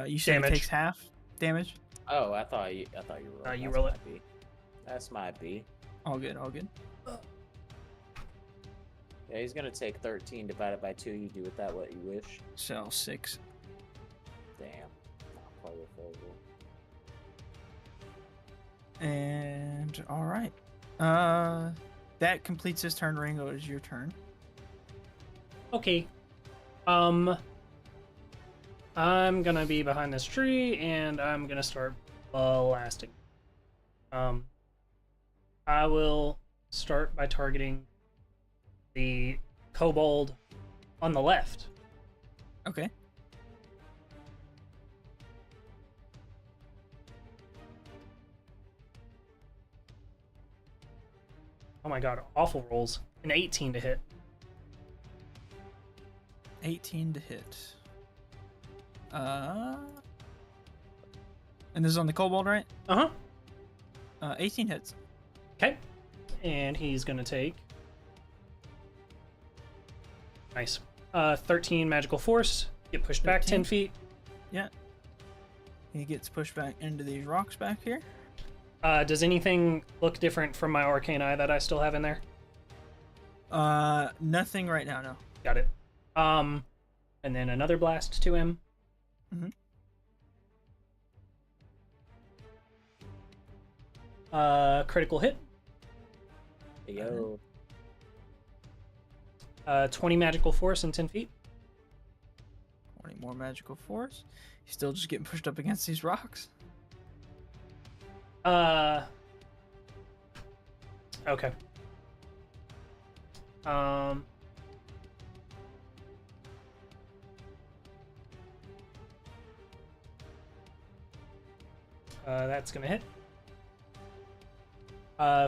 You said Damage. it takes half damage. Oh, I thought you rolled. You That's roll my it. B. That's my B. All good. All good. Yeah, he's gonna take 13 divided by 2. You do with that what you wish. So 6. Damn. Not quite favorable. And all right. That completes his turn. Ringo, it is your turn. Okay. I'm gonna be behind this tree and I'm gonna start blasting. I will start by targeting the kobold on the left. Okay. Oh my god, awful rolls. An 18 to hit. 18 to hit. And this is on the kobold, right? Uh-huh. 18 hits. Okay. And he's gonna take... Nice. 13 magical force. Get pushed back 10 13. feet. Yeah. He gets pushed back into these rocks back here. Does anything look different from my arcane eye that I still have in there? Nothing right now, no. Got it. And then another blast to him. Mhm. Critical hit. Yo. 20 magical force in 10 feet. 20 more magical force. He's still just getting pushed up against these rocks. Okay. That's gonna hit.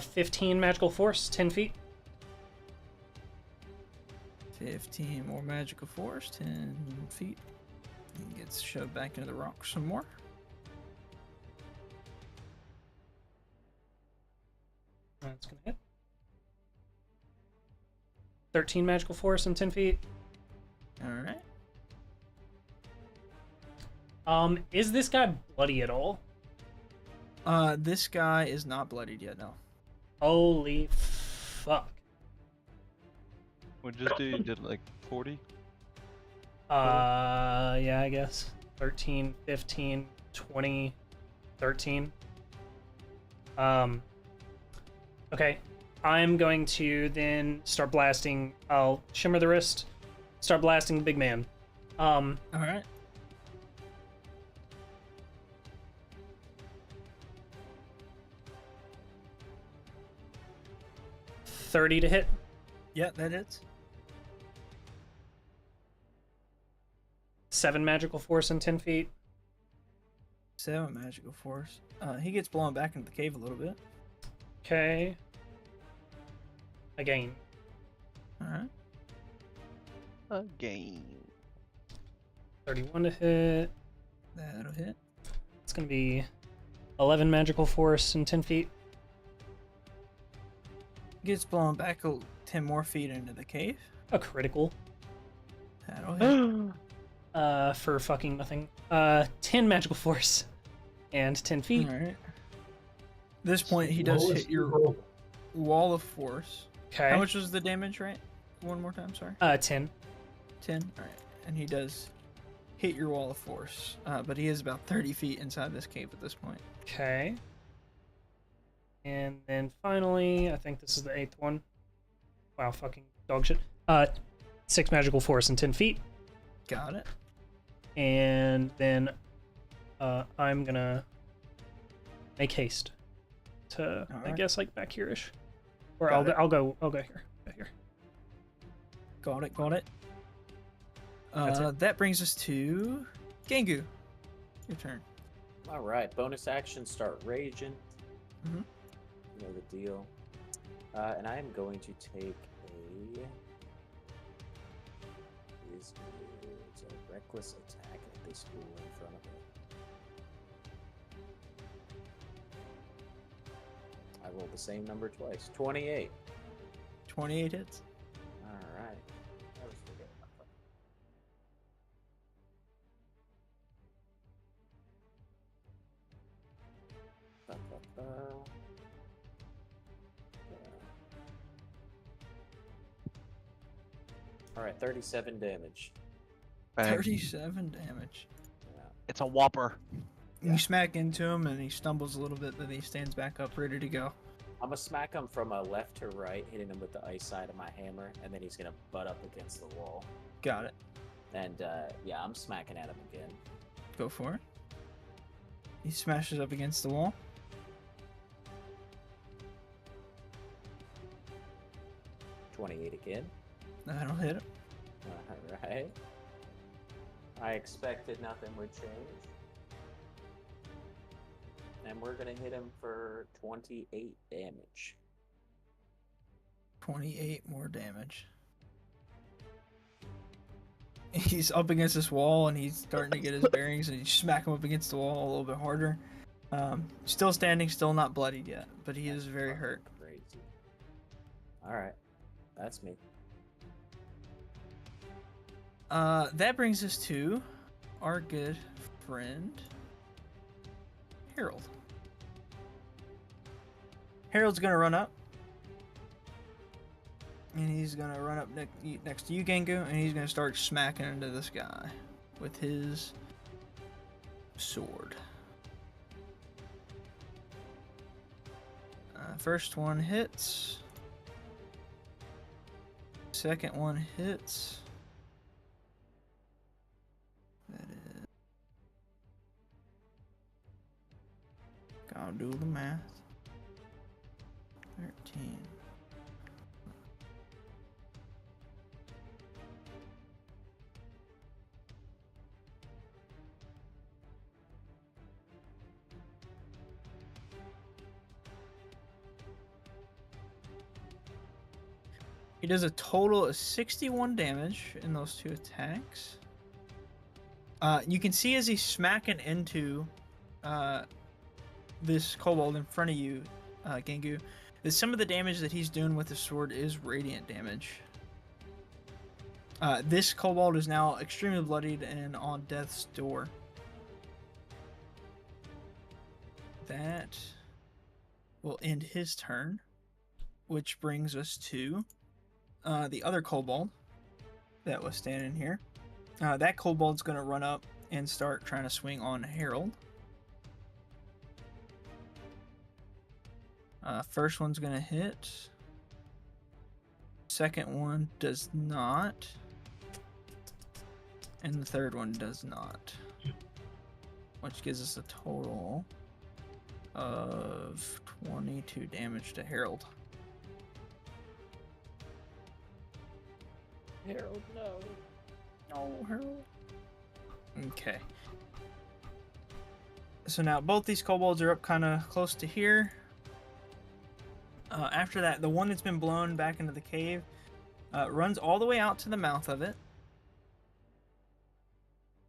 15 magical force, 10 feet. 15 more magical force, 10 feet. He gets shoved back into the rocks some more. That's gonna hit. 13 magical force and 10 feet. Alright. Is this guy bloody at all? This guy is not bloodied yet, no. Holy fuck. What did you just do? You did like 40? Yeah, I guess. 13, 15, 20, 13. Okay. I'm going to then start blasting. I'll shimmer the wrist, start blasting the big man. Alright. .30 to hit. Yeah, that hits. 7 magical force and 10 feet. 7 magical force. He gets blown back into the cave a little bit. Okay. Again. All right. Again. 31 to hit. That'll hit. It's going to be 11 magical force and 10 feet. Gets blown back 10 more feet into the cave. A critical. That'll hit. For fucking nothing. 10 magical force and 10 feet. All right. This point, he does hit your wall of force. Okay. How much was the damage, right? One more time, sorry. 10. 10. All right. And he does hit your wall of force, but he is about 30 feet inside this cave at this point. Okay. And then finally, I think this is the 8th one. Wow, fucking dog shit. 6 magical force and 10 feet. Got it. And then I'm gonna make haste to, I Alright. guess, like back here-ish. Or Got it. I'll go here. Go here. Got it. Got it. That's it. That brings us to Gangu. Your turn. All right, bonus action, start raging. Mhm. You know the deal. And I am going to take a. It's a reckless attack at this fool in front of me. I rolled the same number twice. 28. 28 hits. All right. I was forgetting about that. Ba-ba-ba. All right, 37 damage. Bang. 37 damage. Yeah. It's a whopper. Yeah. You smack into him and he stumbles a little bit, then he stands back up, ready to go. I'm gonna smack him from a left to right, hitting him with the ice side of my hammer, and then he's gonna butt up against the wall. Got it. And yeah, I'm smacking at him again. Go for it. He smashes up against the wall. $28 again. That'll hit him. All right. I expected nothing would change. And we're gonna hit him for 28 damage. 28 more damage. He's up against this wall and he's starting to get his bearings, and you smack him up against the wall a little bit harder. Still standing, still not bloodied yet, but he is very Fucking hurt. Crazy. All right, that's me. That brings us to our good friend Harold. Harold's gonna run up, and he's gonna run up next to you, Gangu, and he's gonna start smacking into this guy with his sword. First one hits. Second one hits. That is. Gotta do the math. 13. He does a total of 61 damage in those two attacks. You can see as he's smacking into this kobold in front of you, Gangu, that some of the damage that he's doing with the sword is radiant damage. This kobold is now extremely bloodied and on death's door. That will end his turn, which brings us to the other kobold that was standing here. That kobold's going to run up and start trying to swing on Harold. First one's going to hit. Second one does not. And the third one does not. Which gives us a total of 22 damage to Harold. Harold, no. No, Harold. Okay. So now both these kobolds are up kind of close to here. After that, the one that's been blown back into the cave runs all the way out to the mouth of it.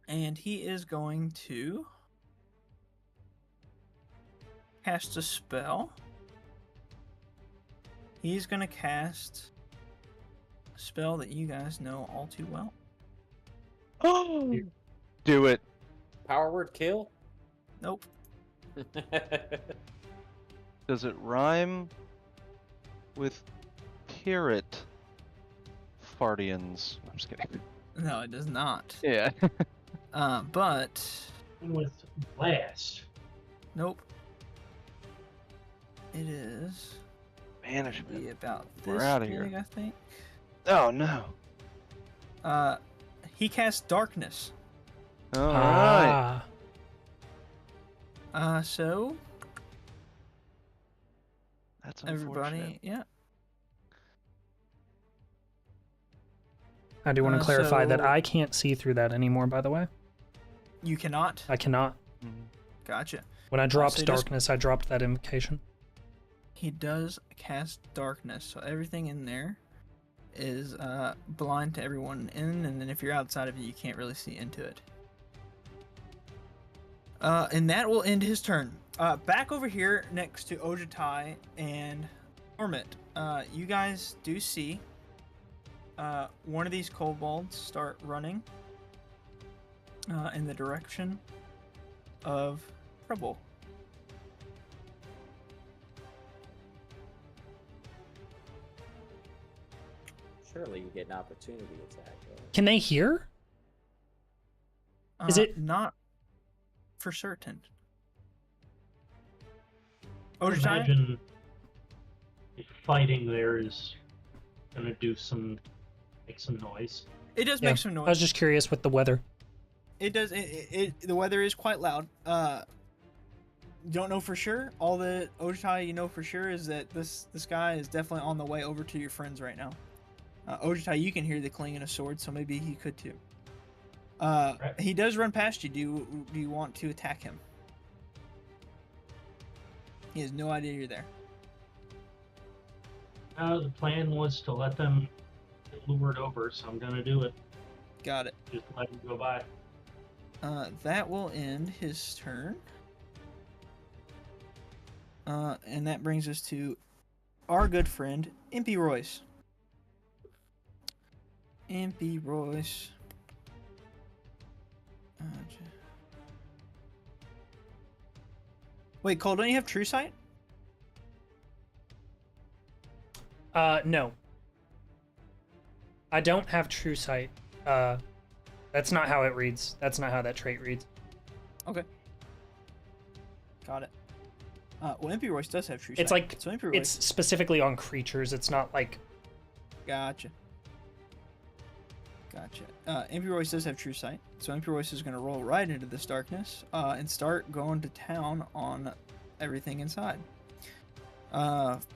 And he is going to cast a spell. He's going to cast a spell that you guys know all too well. Oh, do it. Power word kill? Nope. Does it rhyme with Pirate Fartians? I'm just kidding. No, it does not. Yeah. But With blast. nope. It is Banishment. be about We're this outta big, here. I think. Oh no. He casts darkness. All right. So That's unfortunate. everybody, yeah. I do want to clarify that so- I can't see through that anymore, by the way. You cannot. I cannot. Mhm. Gotcha. When I dropped so he does- darkness, I dropped that invocation. He does cast darkness, so everything in there is blind to everyone in, and then if you're outside of it, you can't really see into it. And that will end his turn. Back over here next to Ojitai and Ormit, you guys do see one of these kobolds start running in the direction of Trouble. Surely you get an opportunity attack. Right? Can they hear? Is it- not for certain? Ojitai? Imagine if fighting there is gonna make some noise. It does Yeah, make some noise. I was just curious with the weather. It does. The weather is quite loud. Don't know for sure. All the Ojitai you know for sure is that this guy is definitely on the way over to your friends right now. Ojitai, you can hear the clanging of swords, so maybe he could too. Right. He does run past you. Do you want to attack him? He has no idea you're there. The plan was to let them get lured over, so I'm gonna do it. Got it. Just let him go by. That will end his turn. And that brings us to our good friend, Impy Royce. Impy Royce. Wait, Cole, don't you have True Sight? No. I don't have true sight. That's not how it reads. That's not how that trait reads. Okay. Got it. Well, Impy Royce does have True Sight. It's like so Impy Royce. it's specifically on creatures. It's not like Gotcha. Impy Royce does have True Sight, so Impy Royce is going to roll right into this darkness and start going to town on everything inside.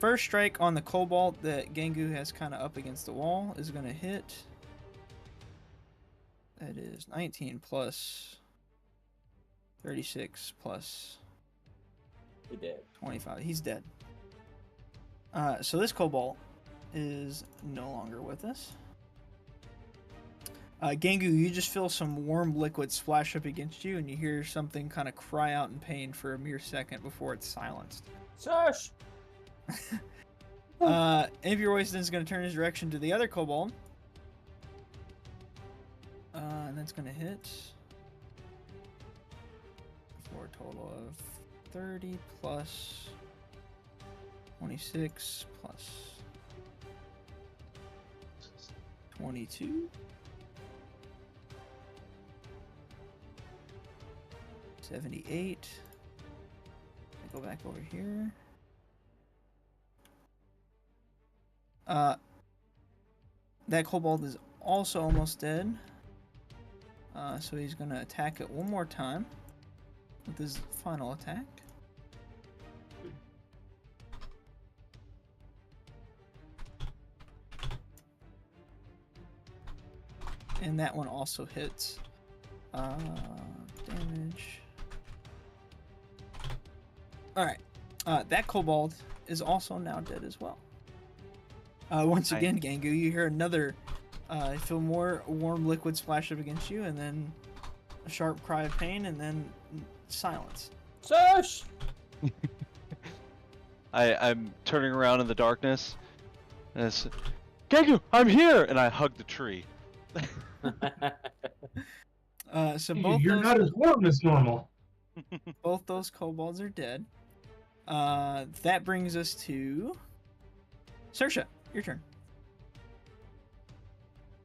First strike on the Cobalt that Gengu has kind of up against the wall is going to hit. That is 19 plus 36 plus He did. 25. He's dead. So this Cobalt is no longer with us. Gengu, you just feel some warm liquid splash up against you, and you hear something kind of cry out in pain for a mere second before it's silenced. Sush! Impy Royce then is going to turn his direction to the other kobold. And that's going to hit for a total of 30 plus 26 plus 22. 78. Go back over here. That kobold is also almost dead. So he's going to attack it one more time with his final attack. And that one also hits. Damage. Alright. That kobold is also now dead as well. Once again, Gangu, you hear another, feel more warm liquid splash up against you, and then a sharp cry of pain, and then silence. Search! I'm turning around in the darkness, and it's, Gengu, I'm here! And I hug the tree. So Hey, both you're those, not as warm as normal. both those kobolds are dead. That brings us to Saoirse. Your turn.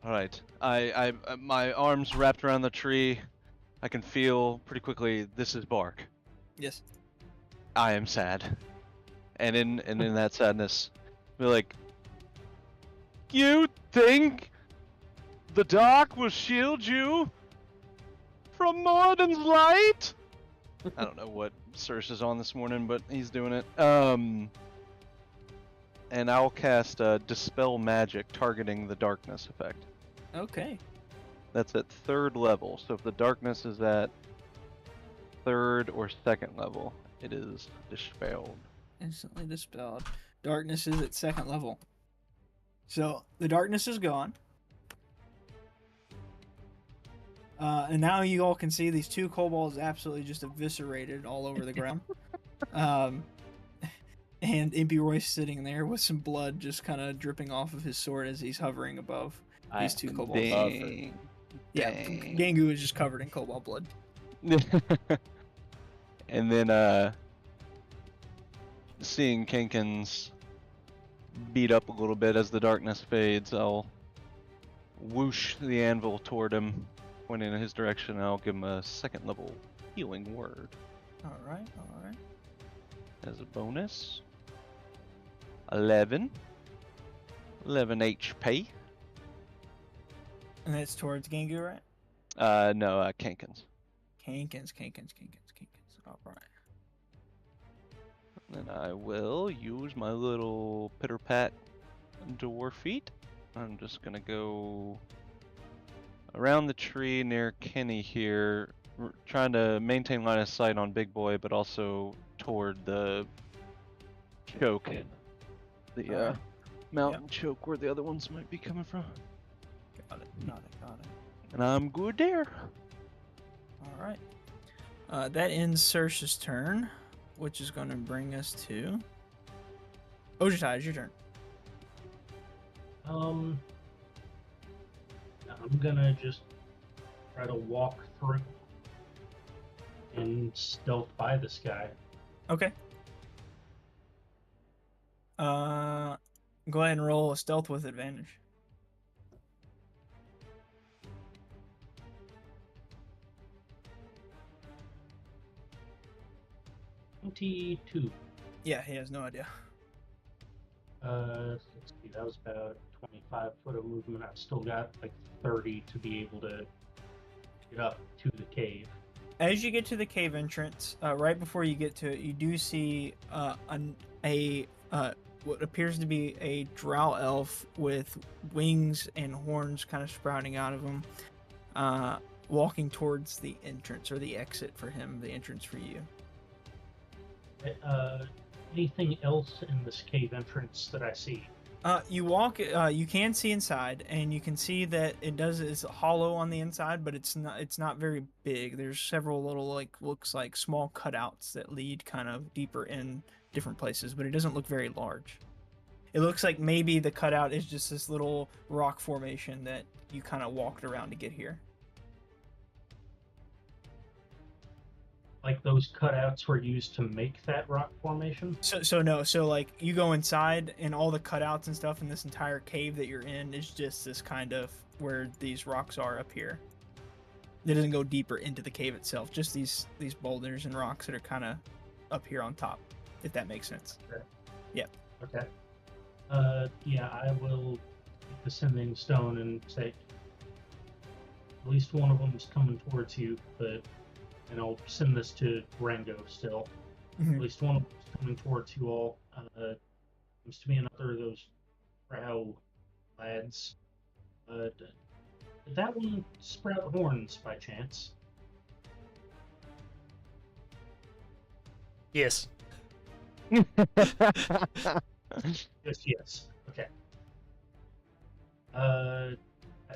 All right, I my arms wrapped around the tree. I can feel pretty quickly this is bark. Yes. I am sad, and in that sadness, we're like, you think the dark will shield you from Moradin's light? I don't know what Saoirse's on this morning, but he's doing it. And I'll cast Dispel Magic, targeting the darkness effect. Okay. That's at 3rd level, so if the darkness is at 3rd or 2nd level, it is dispelled. Instantly dispelled. Darkness is at 2nd level. So the darkness is gone. And now you all can see these 2 kobolds absolutely just eviscerated all over the ground. And Impy Roy's sitting there with some blood just kind of dripping off of his sword as he's hovering above these 2 kobolds. Dang. Yeah, Dang. Gangu is just covered in cobalt blood. And then seeing Kenkins beat up a little bit as the darkness fades, I'll whoosh the anvil toward him, pointing in his direction, and I'll give him a 2nd level healing word Alright. as a bonus. 11 HP. And that's towards Gangu, right? No, Kenkins. Kankins. Alright. Then I will use my little pitter pat dwarf feet. I'm just gonna go around the tree near Kenny here, trying to maintain line of sight on Big Boy, but also toward the choke, the Alright. mountain choke where the other ones might be coming from. Got it. And I'm good there. Alright. That ends Saoirse's turn, which is going to bring us to Ojitai. It's your turn. I'm gonna just try to walk through and stealth by this guy. Okay. Go ahead and roll a stealth with advantage. 22. Yeah, he has no idea. Let's see, that was about 25 foot of movement. I've still got like 30 to be able to get up to the cave. As you get to the cave entrance, right before you get to it, you do see what appears to be a drow elf with wings and horns kind of sprouting out of him, walking towards the entrance, or the exit for him, the entrance for you. Anything else in this cave entrance that I see? You walk. You can see inside, and you can see that it's hollow on the inside, but it's not very big. There's several little looks like small cutouts that lead kind of deeper in different places, but it doesn't look very large. It looks like maybe the cutout is just this little rock formation that you kind of walked around to get here. Like those cutouts were used to make that rock formation? So like you go inside, and all the cutouts and stuff in this entire cave that you're in is just this kind of where these rocks are up here. It doesn't go deeper into the cave itself, just these boulders and rocks that are kind of up here on top, if that makes sense. Okay. Yep. Okay. Yeah, I will take the sending stone and say, at least one of them is coming towards you, and I'll send this to Rango still. At least one of them is coming towards you all. Seems to be another of those drow lads. Did that one sprout horns by chance? Yes. Just yes. Okay.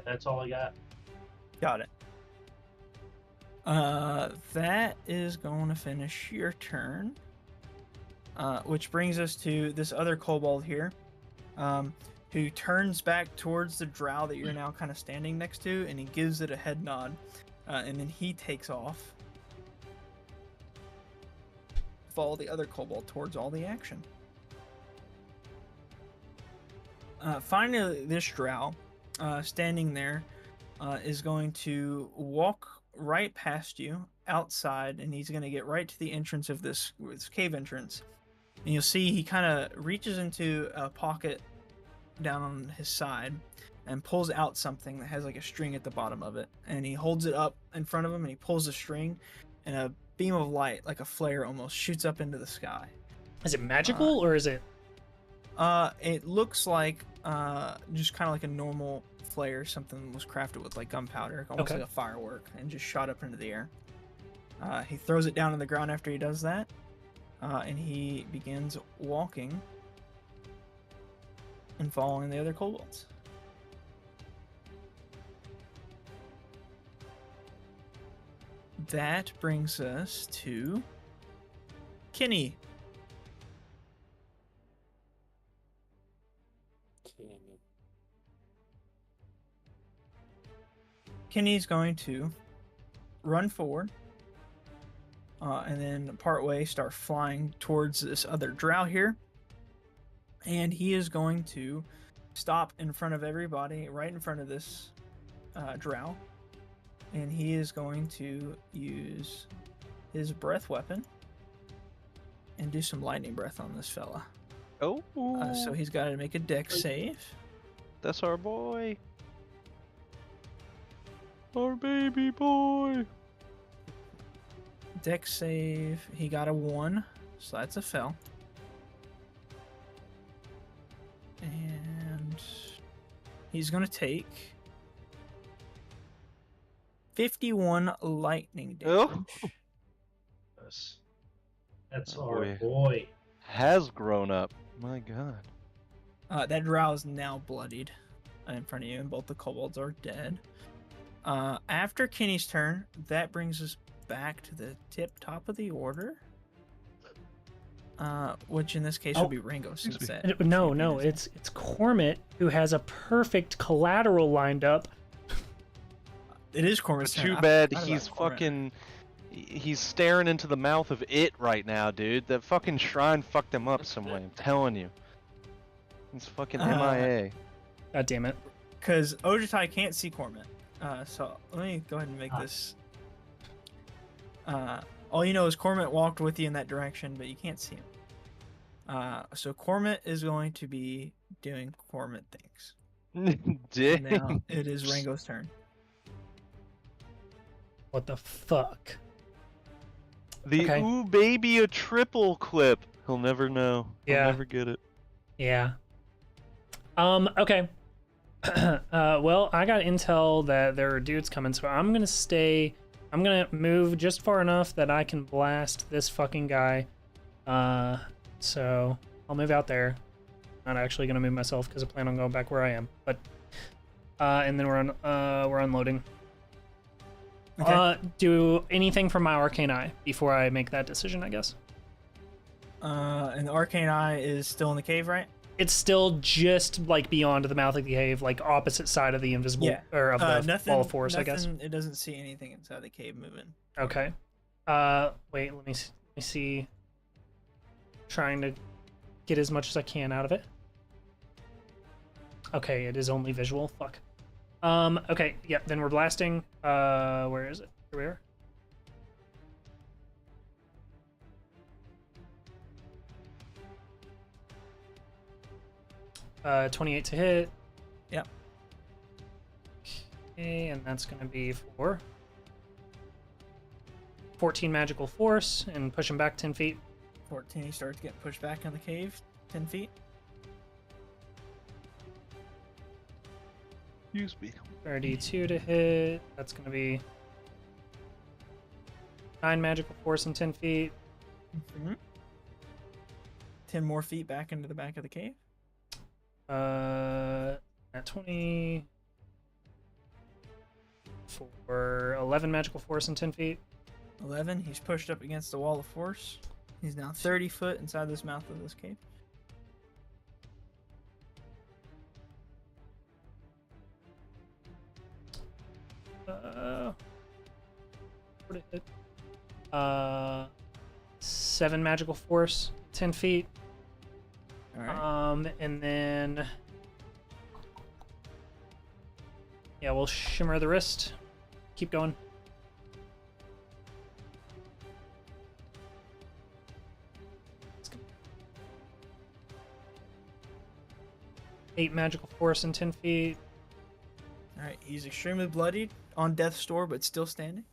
That's all I got. Got it. That is going to finish your turn. Which brings us to this other kobold here, who turns back towards the drow that you're now kind of standing next to, and he gives it a head nod, and then he takes off. Follow the other kobold towards all the action. Finally, this drow, standing there, is going to walk right past you outside, and he's going to get right to the entrance of this cave entrance. And you'll see he kind of reaches into a pocket down on his side and pulls out something that has like a string at the bottom of it. And he holds it up in front of him, and he pulls the string, and a beam of light, like a flare almost, shoots up into the sky. Is it magical or is it? It looks like just kind of like a normal flare. Something was crafted with like gunpowder, almost Okay. like a firework, and just shot up into the air. He throws it down on the ground after he does that, and he begins walking and following the other kobolds. That brings us to Kenny. Kenny's going to run forward, and then partway start flying towards this other drow here. And he is going to stop in front of everybody, right in front of this drow. And he is going to use his breath weapon and do some lightning breath on this fella. Oh, So he's got to make a dex save. that's our boy. Our baby boy. Dex save, he got a 1, so that's a fail. And he's going to take 51 lightning damage. Oh. Yes. That's Oh, our boy. boy. Has grown up. My God. That drow is now bloodied in front of you, and both the kobolds are dead. After Kenny's turn, that brings us back to the top of the order. Which in this case Oh. would be Ringo, since Excuse me. that No, champion no, is- it's Cormit who has a perfect collateral lined up. It is Cormit's But turn. too I bad forgot he's about Cormit. fucking. He's staring into the mouth of it right now, dude. That fucking shrine fucked him up some way. I'm telling you. He's fucking MIA. God damn it. Because Ojitai can't see Cormit. So let me go ahead and make Ah. this. All you know is Cormit walked with you in that direction, but you can't see him. So Cormit is going to be doing Cormit things. And Dang. now it is Rango's turn. What the fuck? The Okay. ooh baby a triple clip. He'll never know. He'll Yeah. never get it. Yeah. Okay. Well, I got intel that there are dudes coming, so I'm gonna stay. I'm gonna move just far enough that I can blast this fucking guy. So I'll move out there. Not actually gonna move myself because I plan on going back where I am. But and then we're unloading. Okay. Do anything from my arcane eye before I make that decision, I guess. And the Arcane Eye is still in the cave, right? It's still just like beyond the mouth of the cave, like opposite side of the invisible or of the Nothing, wall of force, I guess. It doesn't see anything inside the cave moving. Okay. Wait, let me see. Trying to get as much as I can out of it. Okay, it is only visual. Fuck. Okay, yeah, then we're blasting. Where is it? Here we are. 28 to hit. Yep. Okay, and that's going to be for 14 magical force and push him back 10 feet. 14, he starts getting pushed back in the cave, 10 feet. Excuse me. 32 to hit. That's going to be 9 magical force and 10 feet. Mhm. 10 more feet back into the back of the cave. At 20 for 11 magical force and 10 feet. 11. He's pushed up against the wall of force. He's now 30 foot inside this mouth of this cave. What did it hit? 7 magical force, 10 feet. All right. And then yeah, we'll shimmer the wrist. Keep going. Let's go. 8 magical force and 10 feet. All right. He's extremely bloodied, on death's door, but still standing.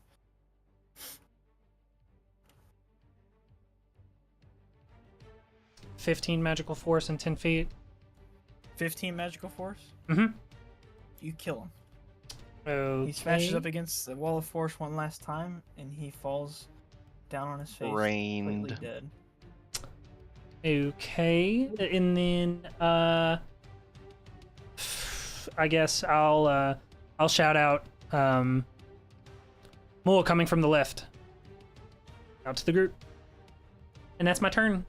$15 magical force and 10 feet. 15 magical force. Mm-hmm. You kill him. Okay. He smashes up against the wall of force one last time, and he falls down on his face, Brained. completely dead. Okay, and then I guess I'll shout out Mule coming from the left out to the group, and that's my turn.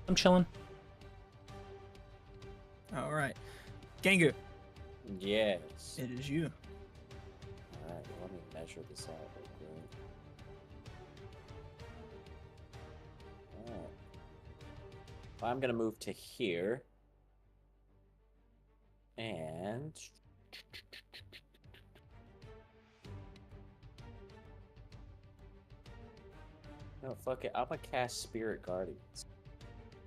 I'm chilling. All right. Gangu, Yes. it is you. Alright, let me measure this out real quick. Alright. I'm gonna move to here. And no, fuck it. I'm gonna cast Spirit Guardians.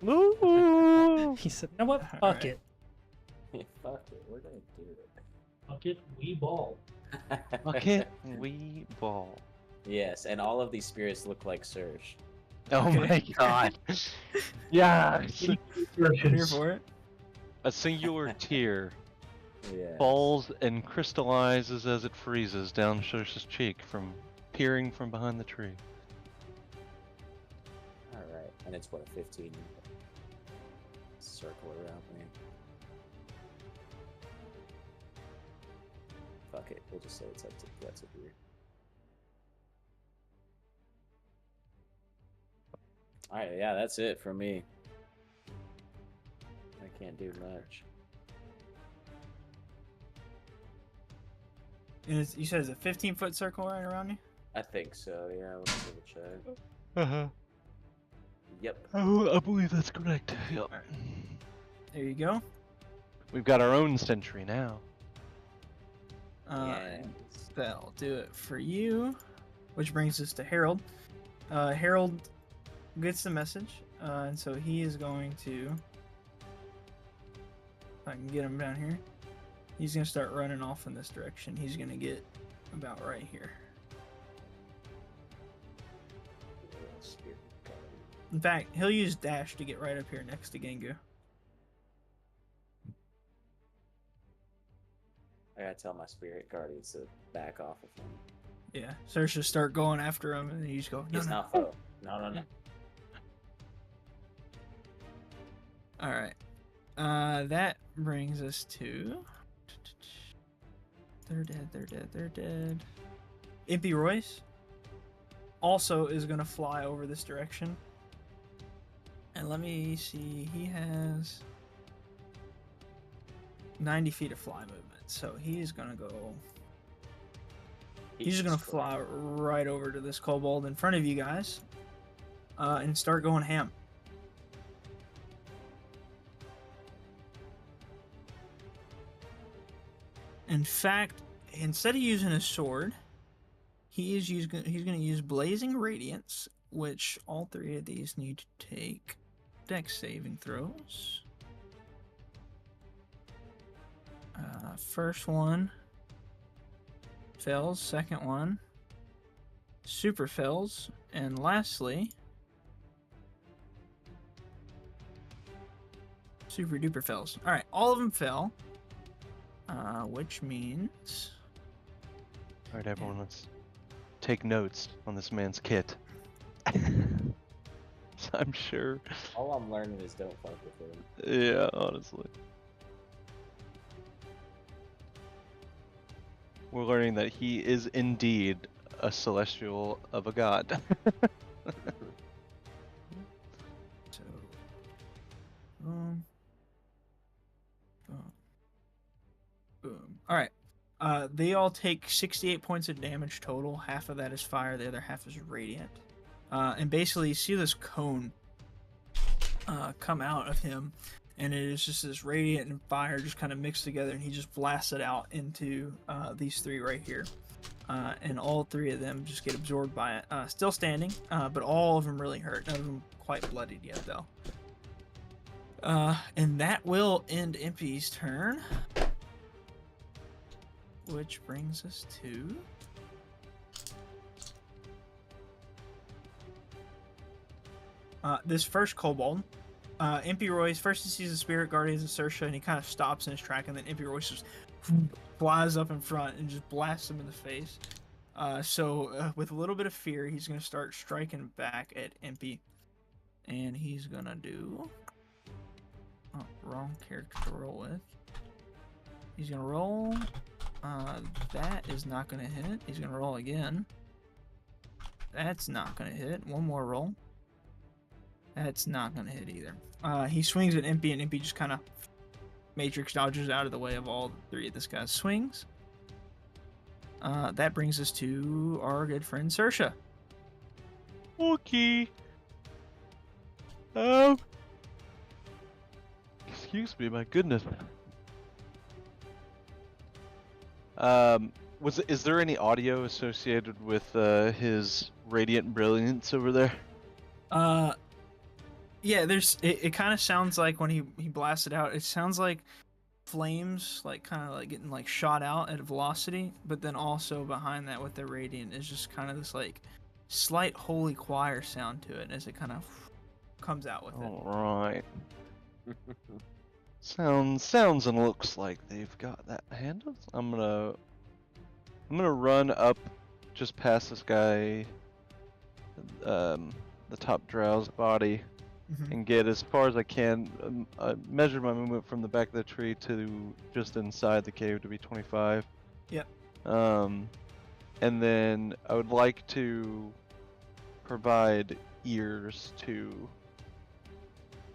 Ooh. He said, "You know what? Fuck Alright. it." Fuck it, we're gonna do Fuck it, we ball. it. Okay, we ball. Yes, and all of these spirits look like Surge. Oh my god. Yes. I'm here for it. A singular tear Yeah. falls and crystallizes as it freezes down Shosha's cheek from peering from behind the tree. Alright, and it's what, a 15 circle around me. Fuck it, we'll just say it's up to that's a here. Alright, yeah, that's it for me. I can't do much. And you said it's a 15-foot circle right around you? I think so, yeah, let's double check. Uh-huh. Yep. Oh, I believe that's correct. Yep. There you go. We've got our own sentry now. Yes. That'll do it for you. Which brings us to Harold. Harold gets the message, and so he is going to... If I can get him down here. He's going to start running off in this direction. He's going to get about right here. In fact, he'll use dash to get right up here next to Gangu. I gotta tell my spirit guardians to back off of him. Yeah, so let's just start going after him, and then you just go, no, He's no. not foe. No. Alright. That brings us to... They're dead. Impy Royce also is going to fly over this direction. And let me see, he has 90 feet of fly movement. So he's going to go... He's just going to fly right over to this kobold in front of you guys. And start going ham. In fact, instead of using a sword, he's going to use Blazing Radiance, which all three of these need to take dex saving throws. First one fails, second one super fails, and lastly super duper fails. All right, all of them fell. Which means... Alright, everyone, let's take notes on this man's kit. So I'm sure. All I'm learning is don't fuck with him. Yeah, honestly. We're learning that he is indeed a celestial of a god. So, boom, boom, boom. All right. They all take 68 points of damage total. Half of that is fire. The other half is radiant. And basically, you see this cone come out of him, and it is just this radiant and fire just kind of mixed together, and he just blasts it out into these three right here. And all three of them just get absorbed by it. Still standing, but all of them really hurt. None of them quite bloodied yet, though. And that will end Impy's turn. Which brings us to... this first kobold. Impy Royce, first he sees the spirit guardians of Sersha, and he kind of stops in his track, and then Impy Royce just flies up in front and just blasts him in the face. So with a little bit of fear, he's going to start striking back at Impy. And he's going to do... Oh, wrong character to roll with. He's going to roll... that is not going to hit. He's going to roll again. That's not going to hit. One more roll. That's not going to hit either. He swings at Impy, and Impy just kind of matrix dodges out of the way of all three of this guy's swings. That brings us to our good friend Sersha. Okay. Excuse me, my goodness. Is there any audio associated with his radiant brilliance over there? Yeah, it kind of sounds like when he blasts it out, it sounds like flames like kind of like getting like shot out at a velocity, but then also behind that with the radiant is just kind of this like slight holy choir sound to it as it kind of comes out with it. Alright. Sounds and looks like they've got that handled. I'm gonna run up just past this guy, the top drow's body, and get as far as I can. Measure my movement from the back of the tree to just inside the cave to be 25. Yep. And then I would like to provide ears to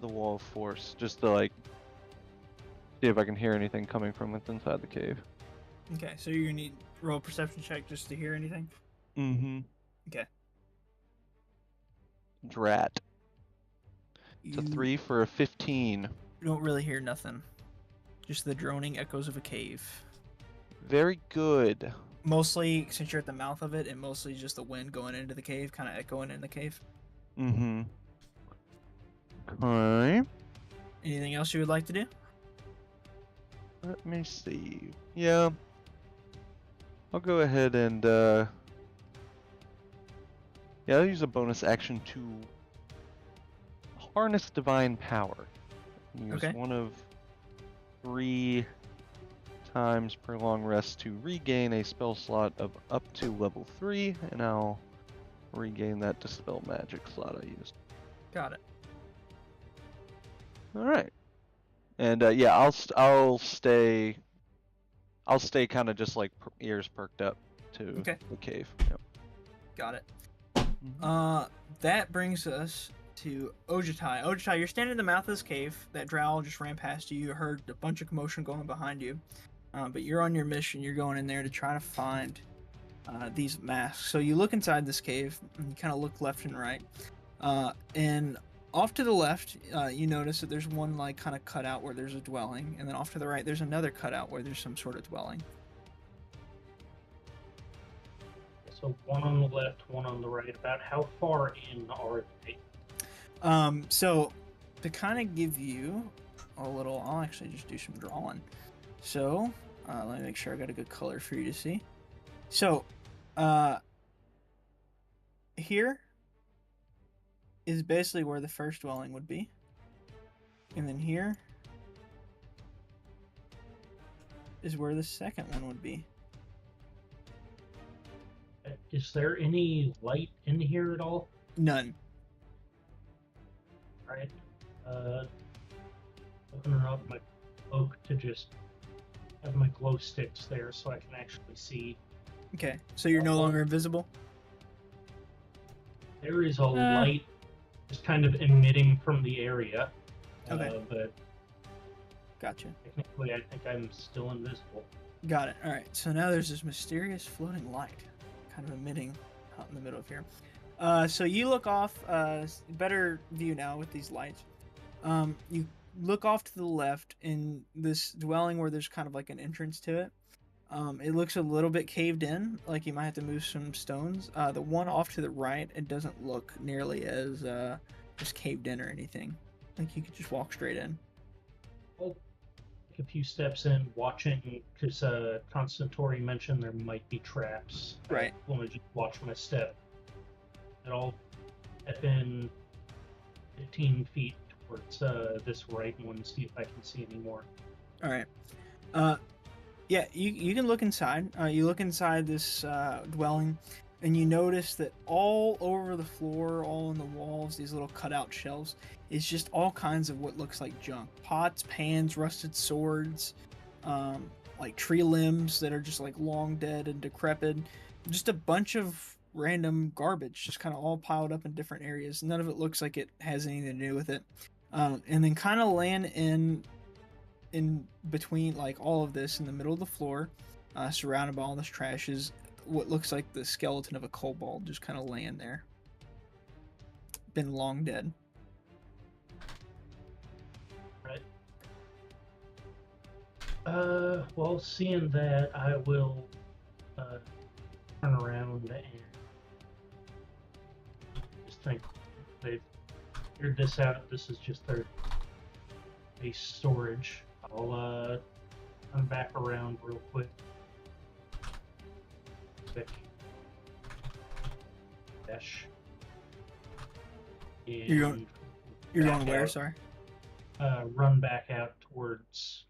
the wall of force, just to like see if I can hear anything coming from within inside the cave. Okay, so you're gonna need roll a perception check just to hear anything. Mm-hmm. Okay. Drat. It's a 3 for a 15. You don't really hear nothing. Just the droning echoes of a cave. Very good. Mostly, since you're at the mouth of it, and mostly just the wind going into the cave, kind of echoing in the cave. Mm-hmm. Okay. Anything else you would like to do? Let me see. Yeah. I'll go ahead and, yeah, I'll use a bonus action to harness divine power. Use one of 3 times per long rest to regain a spell slot of up to level 3, and I'll regain that dispel magic slot I used. Got it. All right. And yeah, I'll stay kind of just like ears perked up to the cave. Yep. Got it. Mm-hmm. That brings us to Ojitai. Ojitai, you're standing in the mouth of this cave. That drow just ran past you. You heard a bunch of commotion going behind you. But you're on your mission. You're going in there to try to find these masks. So you look inside this cave, and you kind of look left and right. And off to the left, you notice that there's one like kind of cutout where there's a dwelling. And then off to the right, there's another cutout where there's some sort of dwelling. So one on the left, one on the right. About how far in are they? So to kind of give you a little, I'll actually just do some drawing. So let me make sure I got a good color for you to see. So here is basically where the first dwelling would be, and then here is where the second one would be. Is there any light in here at all? None. Right. Opening up my cloak to just have my glow sticks there so I can actually see. Okay, so you're no longer invisible? There is a light just kind of emitting from the area. Okay. But Gotcha. technically, I think I'm still invisible. Got it. All right. So now there's this mysterious floating light kind of emitting out in the middle of here. So you look off, better view now with these lights. You look off to the left in this dwelling where there's kind of like an entrance to it. It looks a little bit caved in, like you might have to move some stones. The one off to the right, it doesn't look nearly as just caved in or anything. Like you could just walk straight in. I'll take a few steps in, watching, because Constantori mentioned there might be traps. Right. I want to just watch my step. And I'll step in 15 feet towards this right one, see if I can see any more. All right. Yeah, you can look inside. You look inside this dwelling, and you notice that all over the floor, all in the walls, these little cutout shelves, is just all kinds of what looks like junk. Pots, pans, rusted swords, like tree limbs that are just like long dead and decrepit. Just a bunch of random garbage, just kind of all piled up in different areas. None of it looks like it has anything to do with it. And then kind of laying in between like all of this in the middle of the floor, surrounded by all this trash, is what looks like the skeleton of a kobold just kind of laying there. Been long dead. Right. Well, seeing that, I will turn around and just think they've figured this out. This is just their base storage. I'll come back around real quick. Dash. You're going where? out. Sorry. Run back out towards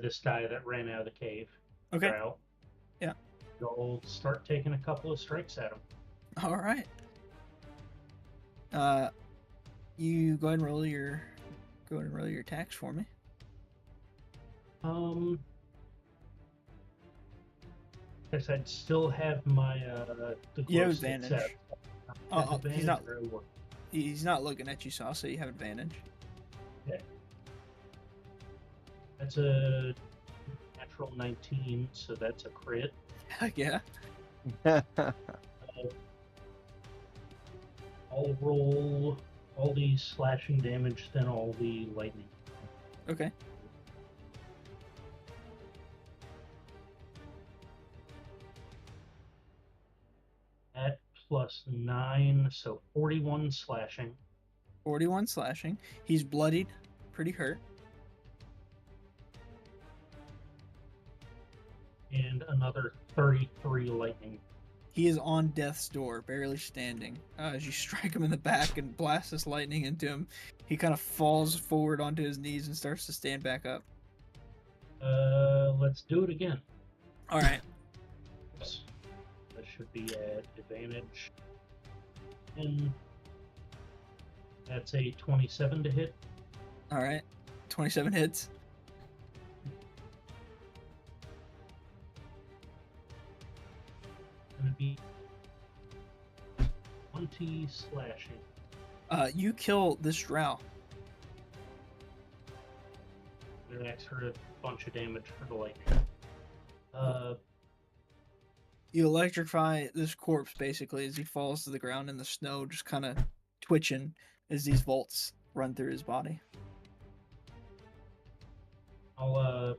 this guy that ran out of the cave. Okay. Drow. Yeah. I'll start taking a couple of strikes at him. All right. You go ahead and roll your attacks for me. Guess I'd still have my the You have glow sticks advantage. out. Oh, he's not. Or what? He's not looking at you, so I'll say you have advantage. That's a natural 19, so that's a crit. Heck yeah. I'll roll all the slashing damage, then all the lightning. Okay. At plus 9, so 41 slashing. 41 slashing. He's bloodied, pretty hurt. And another 33 lightning. He is on death's door, barely standing. As you strike him in the back and blast this lightning into him, he kind of falls forward onto his knees and starts to stand back up. Let's do it again. All right. That should be at advantage. And that's a 27 to hit. All right. 27 hits. Gonna be 20 slashing. You kill this drow. An extra bunch of damage for the lightning. You electrify this corpse basically as he falls to the ground in the snow, just kind of twitching as these bolts run through his body. I'll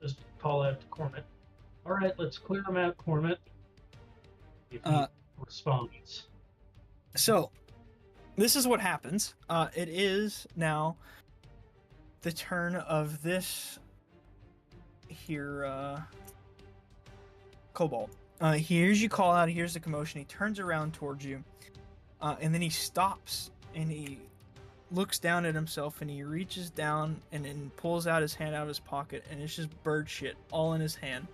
just call out to Cormit. All right, let's clear him out, Cormit. If he responds. So, this is what happens. It is now the turn of this here kobold. He hears you call out, he hears the commotion, he turns around towards you, and then he stops and he looks down at himself and he reaches down and then pulls out his hand out of his pocket, and it's just bird shit all in his hand.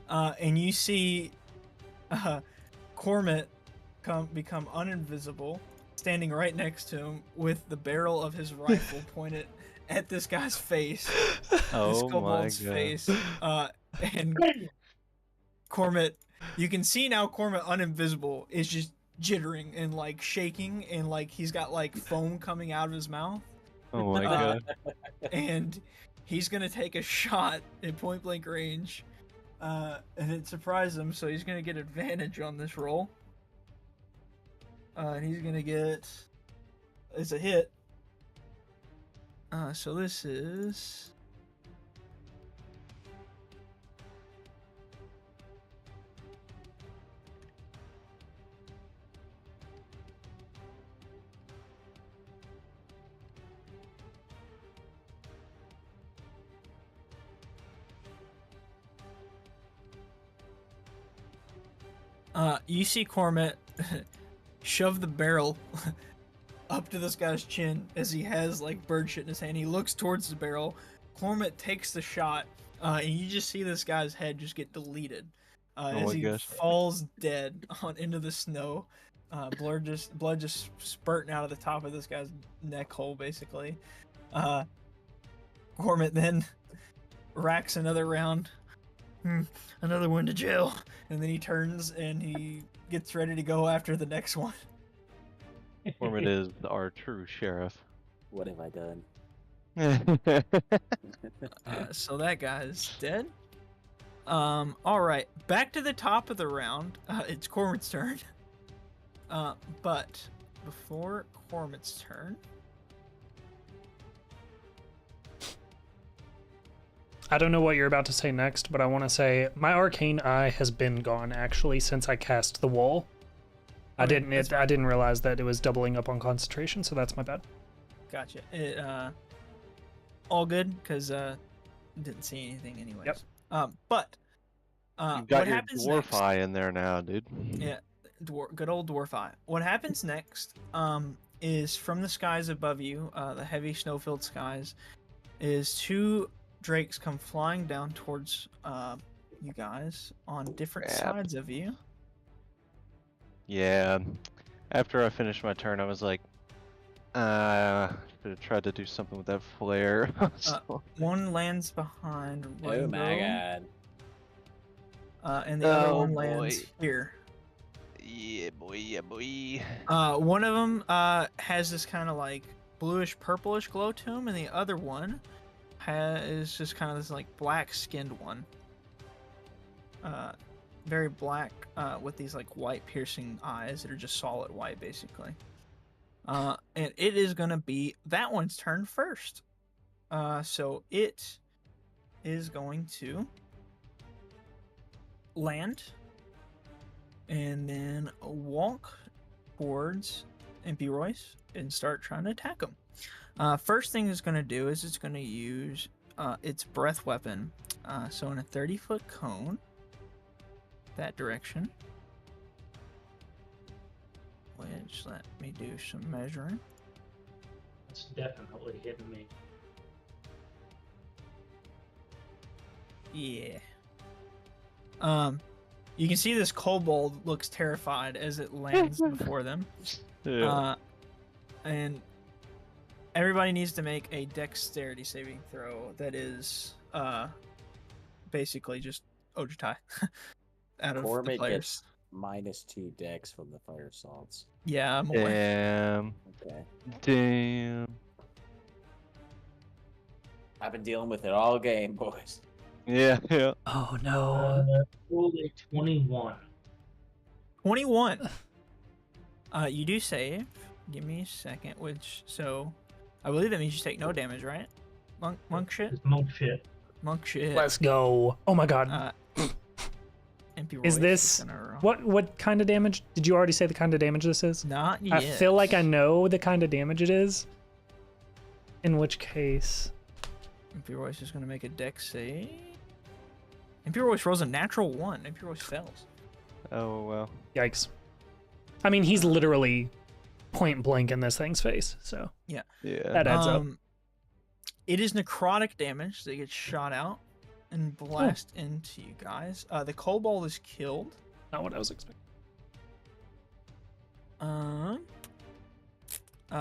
And you see Cormit become uninvisible, standing right next to him with the barrel of his rifle pointed at this guy's face. This Oh my kobold's god. face. And Cormit, you can see now Cormit uninvisible is just jittering and like shaking and like he's got like foam coming out of his mouth. Oh my god. And he's gonna take a shot at point blank range. And it surprised him, so he's gonna get advantage on this roll. And he's gonna get it's a hit. So this is you see Cormit shove the barrel up to this guy's chin as he has like bird shit in his hand. He looks towards the barrel. Cormit takes the shot, and you just see this guy's head just get deleted as my he gosh. falls dead on into the snow. Blood just spurting out of the top of this guy's neck hole, basically. Cormit then racks another round. Another one to jail, and then he turns and he gets ready to go after the next one. Cormit is our true sheriff. What have I done? So that guy's dead. All right, back to the top of the round. It's Cormit's turn. But before Cormit's turn, I don't know what you're about to say next, but I want to say my arcane eye has been gone actually since I cast the wall. I Okay, didn't. that's I didn't realize that it was doubling up on concentration, so that's my bad. gotcha. It all good because didn't see anything anyways. Yep. But You've got what your happens dwarf next? eye in there now, dude. Yeah, good old dwarf eye. What happens next is from the skies above you, the heavy snow-filled skies, is two drakes come flying down towards you guys on different Crap. sides of you. Yeah. After I finished my turn, I was like, should have tried to do something with that flare. So- One lands behind Oh Ringo, my god. and the other Oh, one lands boy. here. Yeah, boy, yeah, boy. One of them has this kind of like bluish purplish glow to him, and the other one is just kind of this like black skinned one. Very black with these like white piercing eyes that are just solid white basically. And it is gonna be that one's turn first. So it is going to land and then walk towards MP Royce and start trying to attack him. First thing it's going to do is it's going to use its breath weapon. So in a 30-foot cone, that direction. Which, let me do some measuring. It's definitely hitting me. Yeah. You can see this kobold looks terrified as it lands before them. Yeah. And everybody needs to make a dexterity saving throw that is basically just Ojutai out of the Cormit players. gets -2 dex from the fire assaults. Yeah, I'm aware. Damn. Okay. Damn. I've been dealing with it all game, boys. Yeah, yeah. Oh no. Rolled a 21. 21. You do save. Give me a second. So I believe that means you take no damage, right? Monk shit. It's monk shit. Monk shit. Let's go. Oh my god. MP Is Royce this gonna roll. what kind of damage? Did you already say the kind of damage this is? Not yet. I feel like I know the kind of damage it is. In which case, MP Royce is gonna make a dex save. MP Royce rolls a natural 1. MP Royce fails. Oh, well. yikes. I mean, he's literally point blank in this thing's face, so Yeah. that adds up. It is necrotic damage that gets shot out and blast into you guys. The kobold is killed. Not what I was expecting.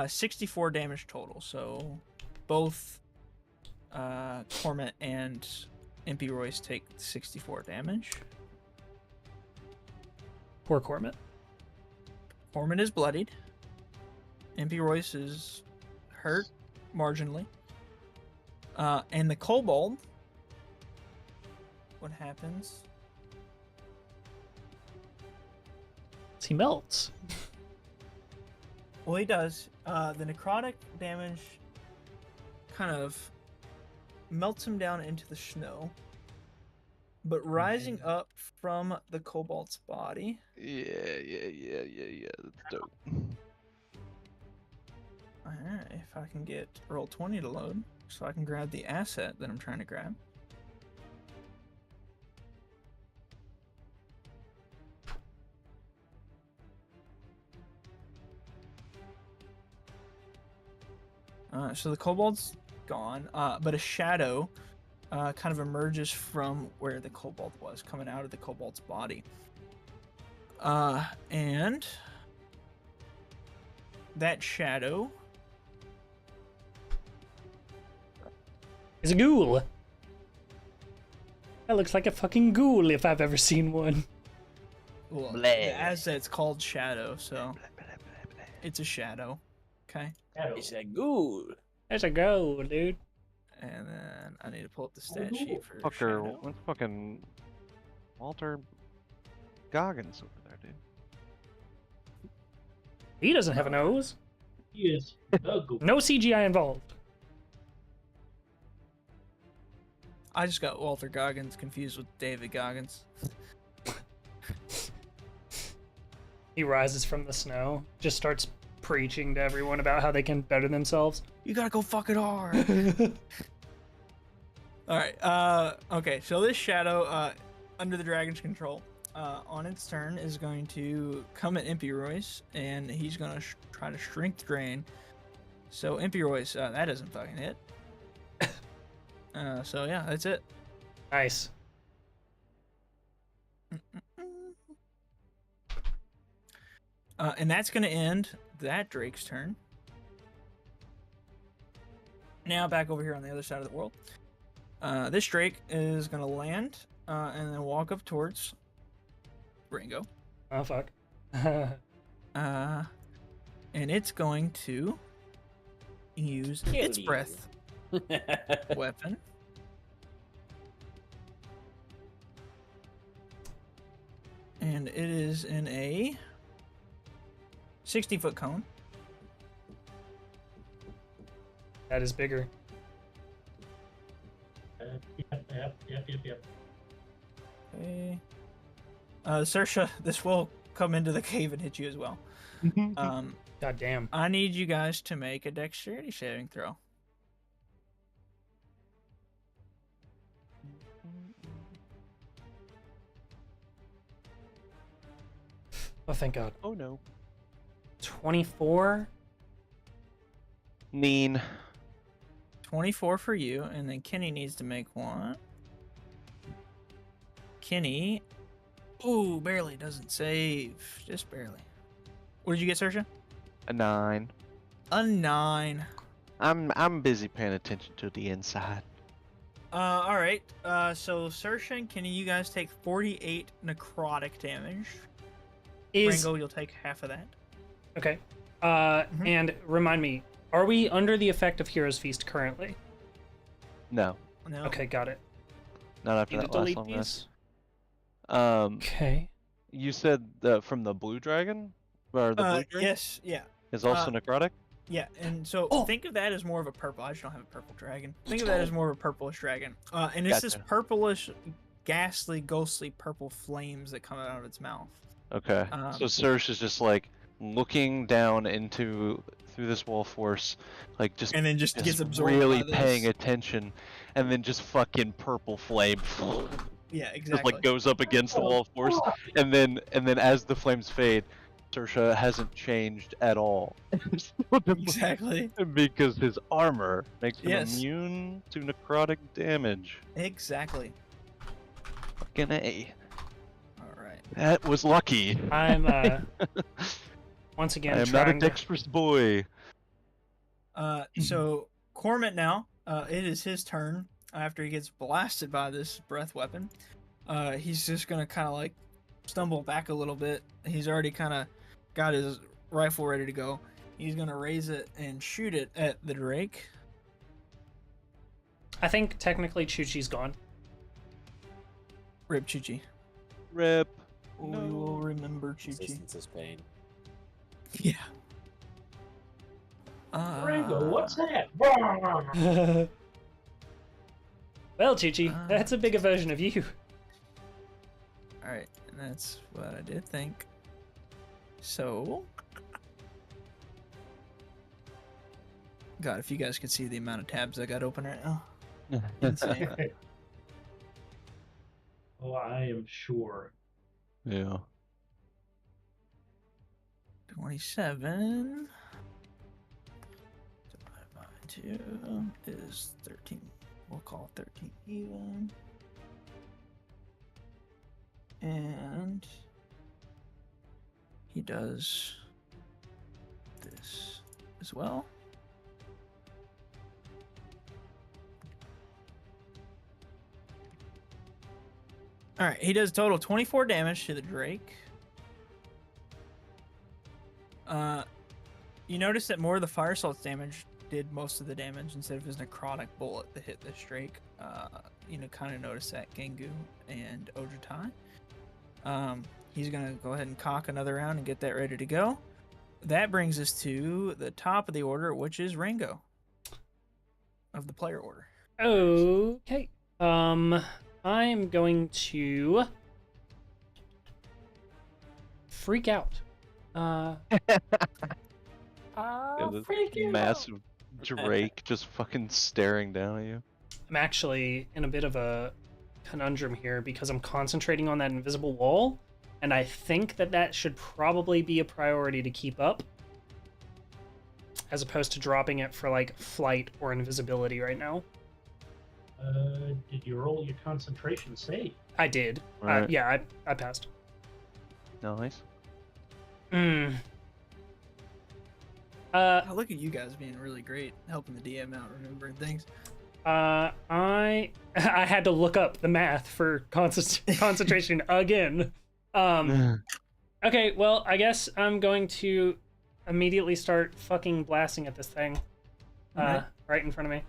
64 damage total. So both Cormit and Impy Royce take 64 damage. Poor Cormit. Cormit is bloodied. Impy Royce is hurt marginally. And the kobold, what happens? He melts. Well, he does. The necrotic damage kind of melts him down into the snow. But rising up from the kobold's body. Yeah. That's dope. Alright, if I can get roll 20 to load, so I can grab the asset that I'm trying to grab. So the kobold's gone, but a shadow kind of emerges from where the kobold was, coming out of the kobold's body. And that shadow Is a ghoul. That looks like a fucking ghoul if I've ever seen one. Well, Bleh. the asset's called Shadow, so it's a shadow. Okay. Shadow. It's a ghoul. There's a ghoul, dude. And then I need to pull up the stat sheet for Fucker, Shadow. what's fucking Walter Goggins over there, dude? He doesn't have a nose. He is the ghoul. No CGI involved. I just got Walter Goggins confused with David Goggins. He rises from the snow, just starts preaching to everyone about how they can better themselves. You gotta go fucking hard. Alright, okay, so this shadow, under the dragon's control, on its turn is going to come at Impy Royce, and he's gonna try to strength drain. So Impy Royce, that doesn't fucking hit. So yeah, that's it. Nice. And that's gonna end that Drake's turn. Now back over here on the other side of the world. This Drake is gonna land and then walk up towards Ringo. Oh, fuck. And it's going to use Kill its you. breath weapon. And it is in a 60-foot cone. That is bigger. Yep. Okay. Saoirse, this will come into the cave and hit you as well. God damn. I need you guys to make a dexterity saving throw. Oh, thank God. Oh no. 24. Mean. 24 for you, and then Kenny needs to make one. Kenny, ooh, barely doesn't save. Just barely. What did you get, Saoirse? A 9. A 9. I'm busy paying attention to the inside. All right. So Saoirse and Kenny, you guys take 48 necrotic damage. Is Rango, you'll take half of that. okay. Mhm. And remind me, are we under the effect of Hero's Feast currently? No, No. Okay, got it. not after Need to that last delete long these? rest. Okay. You said from the blue dragon, or the blue dragon Yes. Yeah. is also necrotic. Yeah, and so Oh. think of that as more of a purple. I just don't have a purple dragon. Think of that as more of a purplish dragon. And it's this Gotcha. purplish, ghastly, ghostly purple flames that come out of its mouth. Okay, Um, so Saoirse is just like looking down through this wall force, like just And then just gets just absorbed really by this. paying attention, and then just fucking purple flame Yeah, just exactly. like goes up against the wall force, and then as the flames fade, Saoirse hasn't changed at all. Exactly. Because his armor makes him Yes. immune to necrotic damage. Exactly. Fucking A. All right. That was lucky. I'm once again, I am not a trying to... dexterous boy. So Cormit now, it is his turn after he gets blasted by this breath weapon. He's just gonna kind of like stumble back a little bit. He's already kind of got his rifle ready to go. He's gonna raise it and shoot it at the Drake. I think technically Chuchi's gone. Rip Chuchi. Rip. We No. will remember Chuchi. Resistance is pain. Yeah. Rango, what's that? Well, Chuchi, that's a bigger version of you. All right, and that's what I did think. So, God, if you guys could see the amount of tabs I got open right now, insane. Oh, I am sure. Yeah. 27 divided by 2 is 13. We'll call it 13 even. And he does this as well. All right, he does total 24 damage to the Drake. You notice that more of the fire salt's damage did most of the damage instead of his necrotic bullet that hit this Drake. You know, kind of notice that Gengu and Ojutai. He's gonna go ahead and cock another round and get that ready to go. That brings us to the top of the order, which is Rango of the player order. Okay. I'm going to freak out. This massive Drake just fucking staring down at you. I'm actually in a bit of a conundrum here because I'm concentrating on that invisible wall, and I think that should probably be a priority to keep up, as opposed to dropping it for like flight or invisibility right now. Did you roll your concentration save? I did. Right. Yeah, I passed. Nice. Oh, look at you guys being really great, helping the DM out, remembering things. I had to look up the math for concentration again. Okay, well, I guess I'm going to immediately start fucking blasting at this thing. Alright. Right in front of me.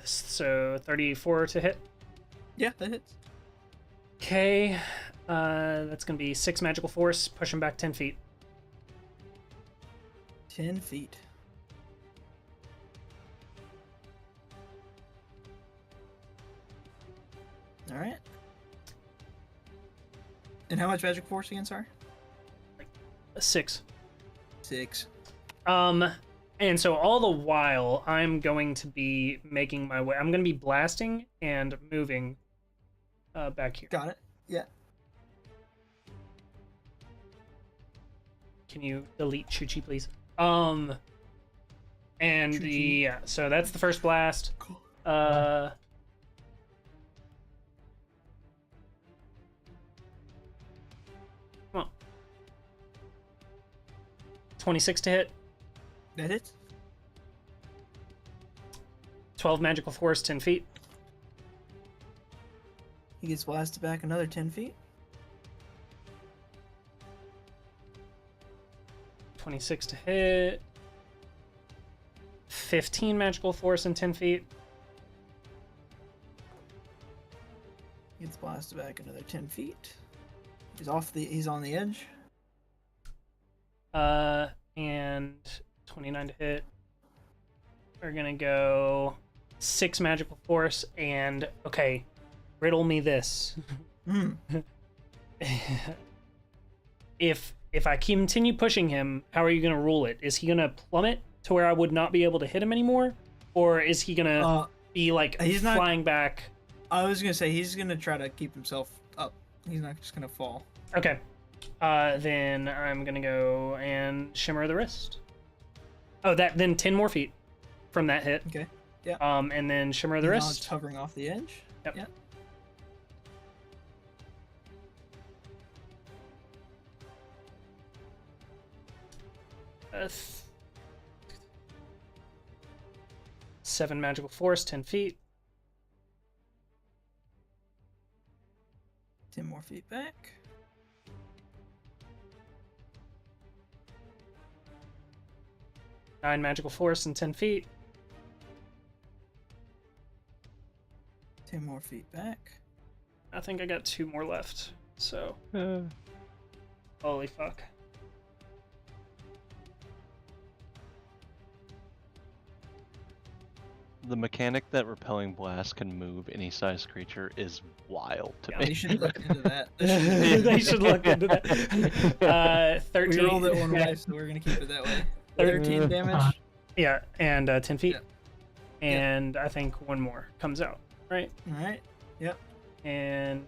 So 34 to hit. Yeah, that hits. Okay, that's gonna be 6 magical force, push him back 10 feet. 10 feet. All right. And how much magic force again? Sorry. 6. 6. And so all the while, I'm going to be making my way. I'm going to be blasting and moving back here. Got it. Yeah. Can you delete Chuchi, please? And Chuchi. yeah, so that's the first blast. Cool. Come on. 26 to hit. That hits. 12 magical force, 10 feet. He gets blasted back another 10 feet. 26 to hit. 15 magical force and 10 feet. He gets blasted back another 10 feet. He's on the edge. And 29 to hit. We're gonna go 6 magical force and okay, riddle me this. If I continue pushing him, how are you gonna rule it? Is he gonna plummet to where I would not be able to hit him anymore, or is he gonna be like he's not flying back? I was gonna say he's gonna try to keep himself up. He's not just gonna fall. Okay. Then I'm gonna go and shimmer the wrist. Oh, then 10 more feet from that hit. Okay. Yeah. And then Shimmer of the Now it's Wrist. hovering off the edge. Yep. Yeah. Uh, 7 Magical Force, 10 feet. 10 more feet back. Nine Magical Force and 10 feet. 10 more feet back. I think I got 2 more left. So, Uh, holy fuck. the mechanic that repelling blast can move any size creature is wild to Yeah, me. They should look into that. They should look into that. 13. We rolled it one way, so we're gonna keep it that way. 13 damage. Yeah, and 10 feet. Yeah. And I think one more comes out, right? All right. Yep. And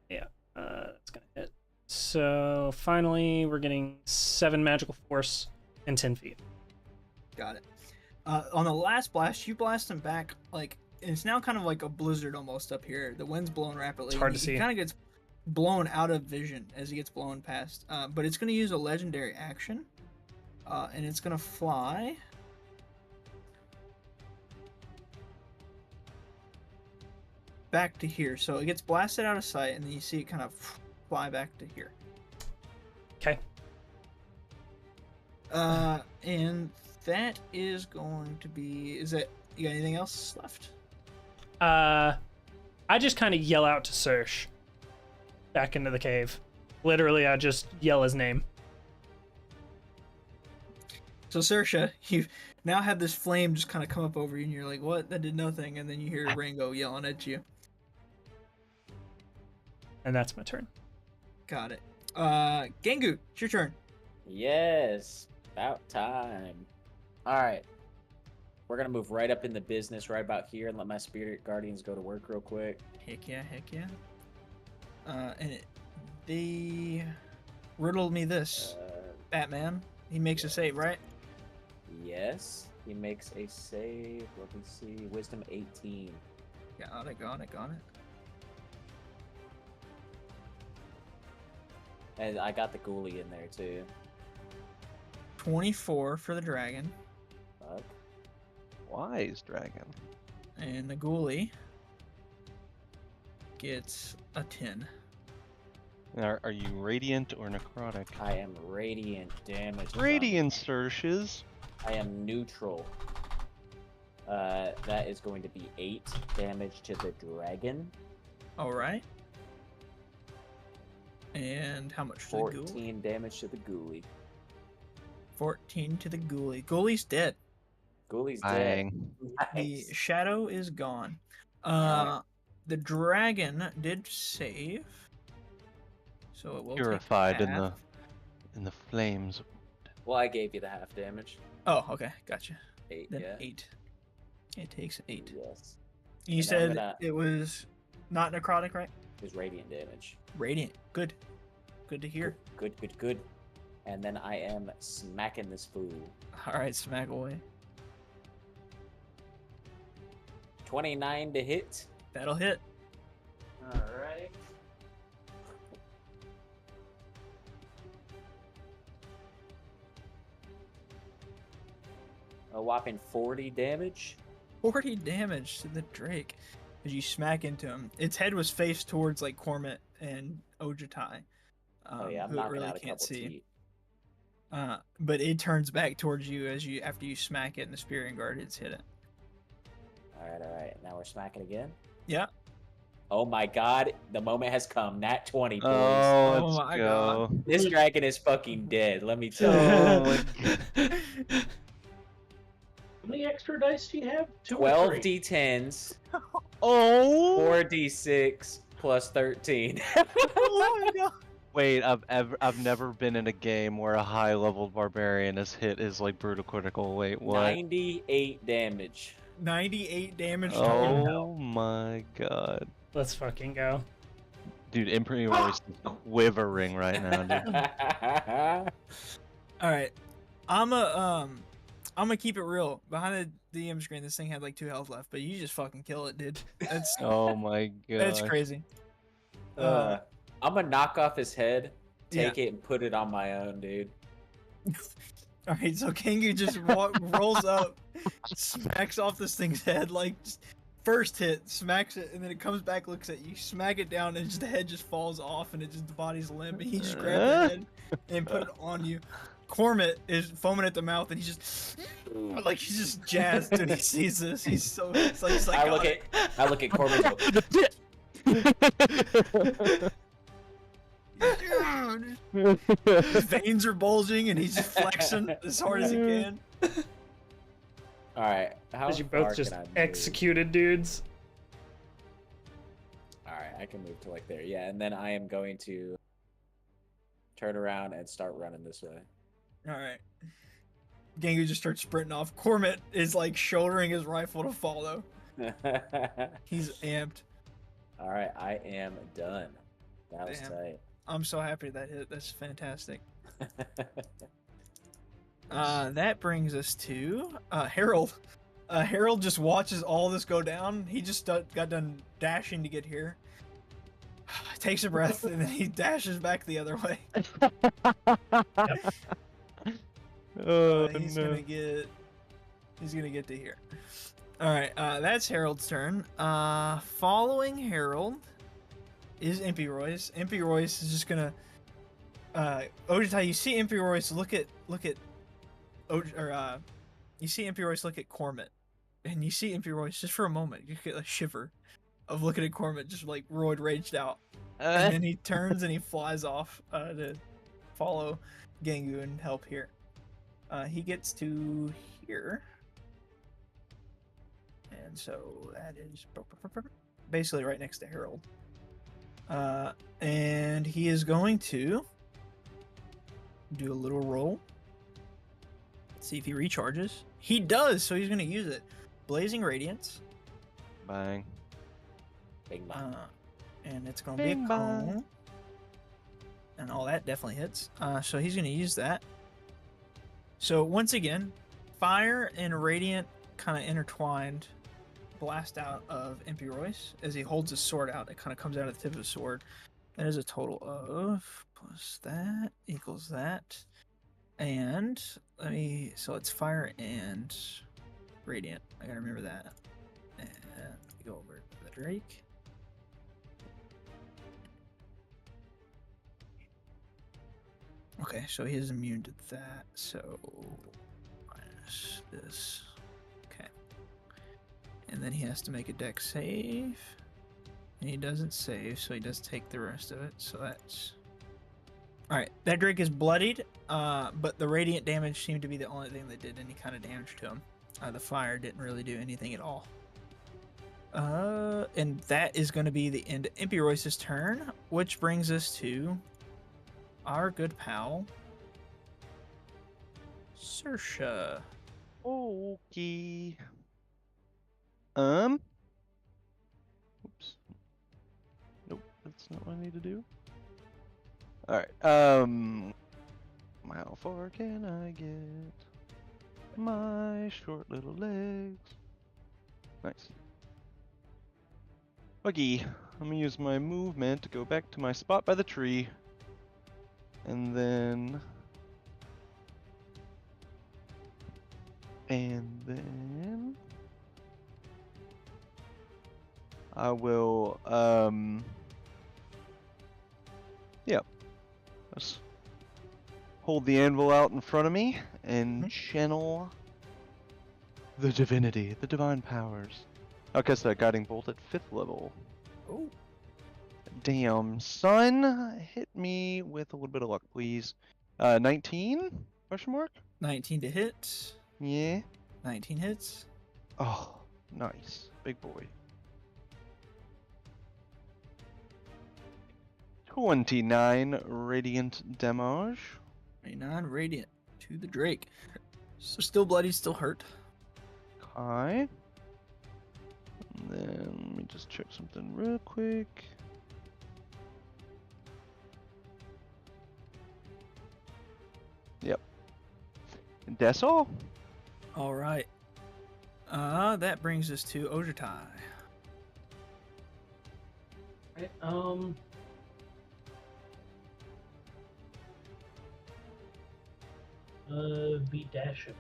yeah, it's gonna hit. So finally, we're getting 7 Magical Force and 10 feet. Got it. On the last blast, you blast him back like it's now kind of like a blizzard almost up here. The wind's blowing rapidly. It's hard and to see. He kind of gets blown out of vision as he gets blown past. But it's going to use a legendary action, and it's going to fly. Back to here. So it gets blasted out of sight, and then you see it kind of fly back to here. Okay. And that is going to be. Is that you got anything else left? I just kind of yell out to Sersh back into the cave. Literally, I just yell his name. So Saoirse, you now have this flame just kind of come up over you, and you're like, "What? That did nothing." And then you hear Rango yelling at you. And that's my turn. Got it. Gengu, it's your turn. Yes, about time. All right, we're gonna move right up in the business right about here and let my spirit guardians go to work real quick. Heck yeah, heck yeah. They riddled me this. Batman, he makes a save, right? Yes, he makes a save. Let me see, Wisdom 18. Got it. And I got the ghoulie in there too. 24 for the dragon, Fuck. Wise dragon. and the ghoulie gets a 10. Are you radiant or necrotic? I am radiant damage. Radiant searches. I am neutral. That is going to be 8 damage to the dragon. All right. And how much to the ghoul? 14 damage to the ghoulie. 14 to the ghoulie. Ghoulie's dead. Ghoulie's dead. Dang. The Nice. shadow is gone. The dragon did save, so it will Purified take in half. the flames. Well, I gave you the half damage. Oh, okay, gotcha. 8, Then yeah. 8. It takes 8. Yes. You And I'm said gonna- it was not necrotic, right? It was radiant damage. Radiant. Good. Good to hear. Good. And then I am smacking this fool. All right, smack away. 29 to hit. That'll hit. Alright. A whopping 40 damage. 40 damage to the Drake as you smack into him. Its head was faced towards like Cormit and Ojatai. Oh yeah, I'm who it knocking really out a can't couple see. teeth. But it turns back towards you after you smack it, and the Spear and Guard hit it. Alright. Now we're smacking again. Yeah. Oh my god, the moment has come. Nat 20, boys. Oh, Oh let's my go. This dragon is fucking dead, let me tell you. Oh my god. How many extra dice do you have? 2 or 12 3? d10s, Oh. 4d6 plus 13. Oh my god. Wait, I've never been in a game where a high leveled barbarian has hit his like brutal critical. Wait, what? 98 damage. 98 damage total. Oh my god. Let's fucking go. Dude, Imperial is quivering right now, dude. All right, I'm gonna keep it real. Behind the DM screen, this thing had like 2 health left, but you just fucking kill it, dude. That's Oh my that's god. crazy. I'm gonna knock off his head, Yeah. take it, and put it on my own, dude. All right, so Kingu just rolls up, smacks off this thing's head, like just first hit, smacks it, and then it comes back, looks at you, smack it down, and just the head just falls off, and it just the body's limp, and he just grabbed the head and put it on you. Cormit is foaming at the mouth, and he's just like he's just jazzed when he sees this. He's so it's like he's like I look at Corbin. And go, his veins are bulging, and he's just flexing as hard as he can. all right, how As you far both just can I move? executed dudes. All right, I can move to like there. Yeah, and then I am going to turn around and start running this way. All right. Gangu just starts sprinting off. Cormit is like shouldering his rifle to follow. He's amped. All right, I am done. That was Damn. tight. I'm so happy that hit. That's fantastic. That brings us to Harold. Harold just watches all this go down. He just got done dashing to get here. Takes a breath and then he dashes back the other way. Oh He's no. gonna get to here. All right, that's Harold's turn. Following Harold is Impy Royce. Impy Royce is just gonna. Ojitai, you see Impy Royce look at you see Impy Royce look at Cormit, and you see Impy Royce just for a moment. You get a shiver of looking at Cormit, just like roid raged out, and then he turns and he flies off to follow Gangu and help here. He gets to here. And so that is basically right next to Harold. And he is going to do a little roll. See if he recharges. He does, so he's going to use it. Blazing Radiance. Bang. Big man. And it's going to be a Bing bong. cone. And all that definitely hits. So he's going to use that. So once again, fire and radiant kind of intertwined blast out of Impy Royce as he holds his sword out. It kind of comes out of the tip of his sword. That is a total of plus that equals that. And so it's fire and radiant. I gotta remember that. And go over to the Drake. Okay, so he is immune to that. So minus this. Okay. And then he has to make a dex save. And he doesn't save, so he does take the rest of it. So that's... Alright, that Drake is bloodied, but the radiant damage seemed to be the only thing that did any kind of damage to him. The fire didn't really do anything at all. And that is going to be the end of Impy Royce's turn, which brings us to our good pal, Saoirse. Okay. Oops. Nope, that's not what I need to do. Alright, how far can I get? My short little legs. Nice. Okay, I'm gonna use my movement to go back to my spot by the tree. And then I will let's hold the anvil out in front of me and channel the divinity, the divine powers. I'll cast that guiding bolt at 5th level. Oh. Damn, son, hit me with a little bit of luck, please. 19? Question mark? 19 to hit. Yeah. 19 hits. Oh, nice. Big boy. 29 radiant damage. 29 radiant to the Drake. So still bloody, still hurt. Okay. And then let me just check something real quick. That's all. All right. That brings us to Ojutai. Right, be dashing.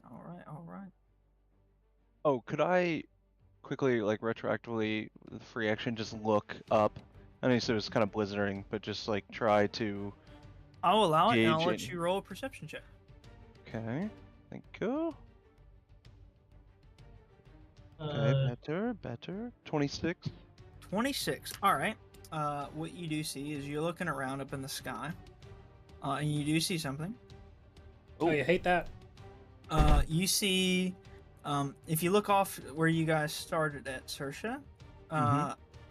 All right, all right. Oh, could I quickly, like, retroactively, with free action, just look up? I know you said it was kind of blizzarding, but just, like, try to I'll allow it, and I'll gauge let it. you roll a perception check. Okay, thank you. Okay, better. 26. 26. All right. What you do see is you're looking around up in the sky, and you do see something. Oh, you hate that. You see, if you look off where you guys started at Sersha,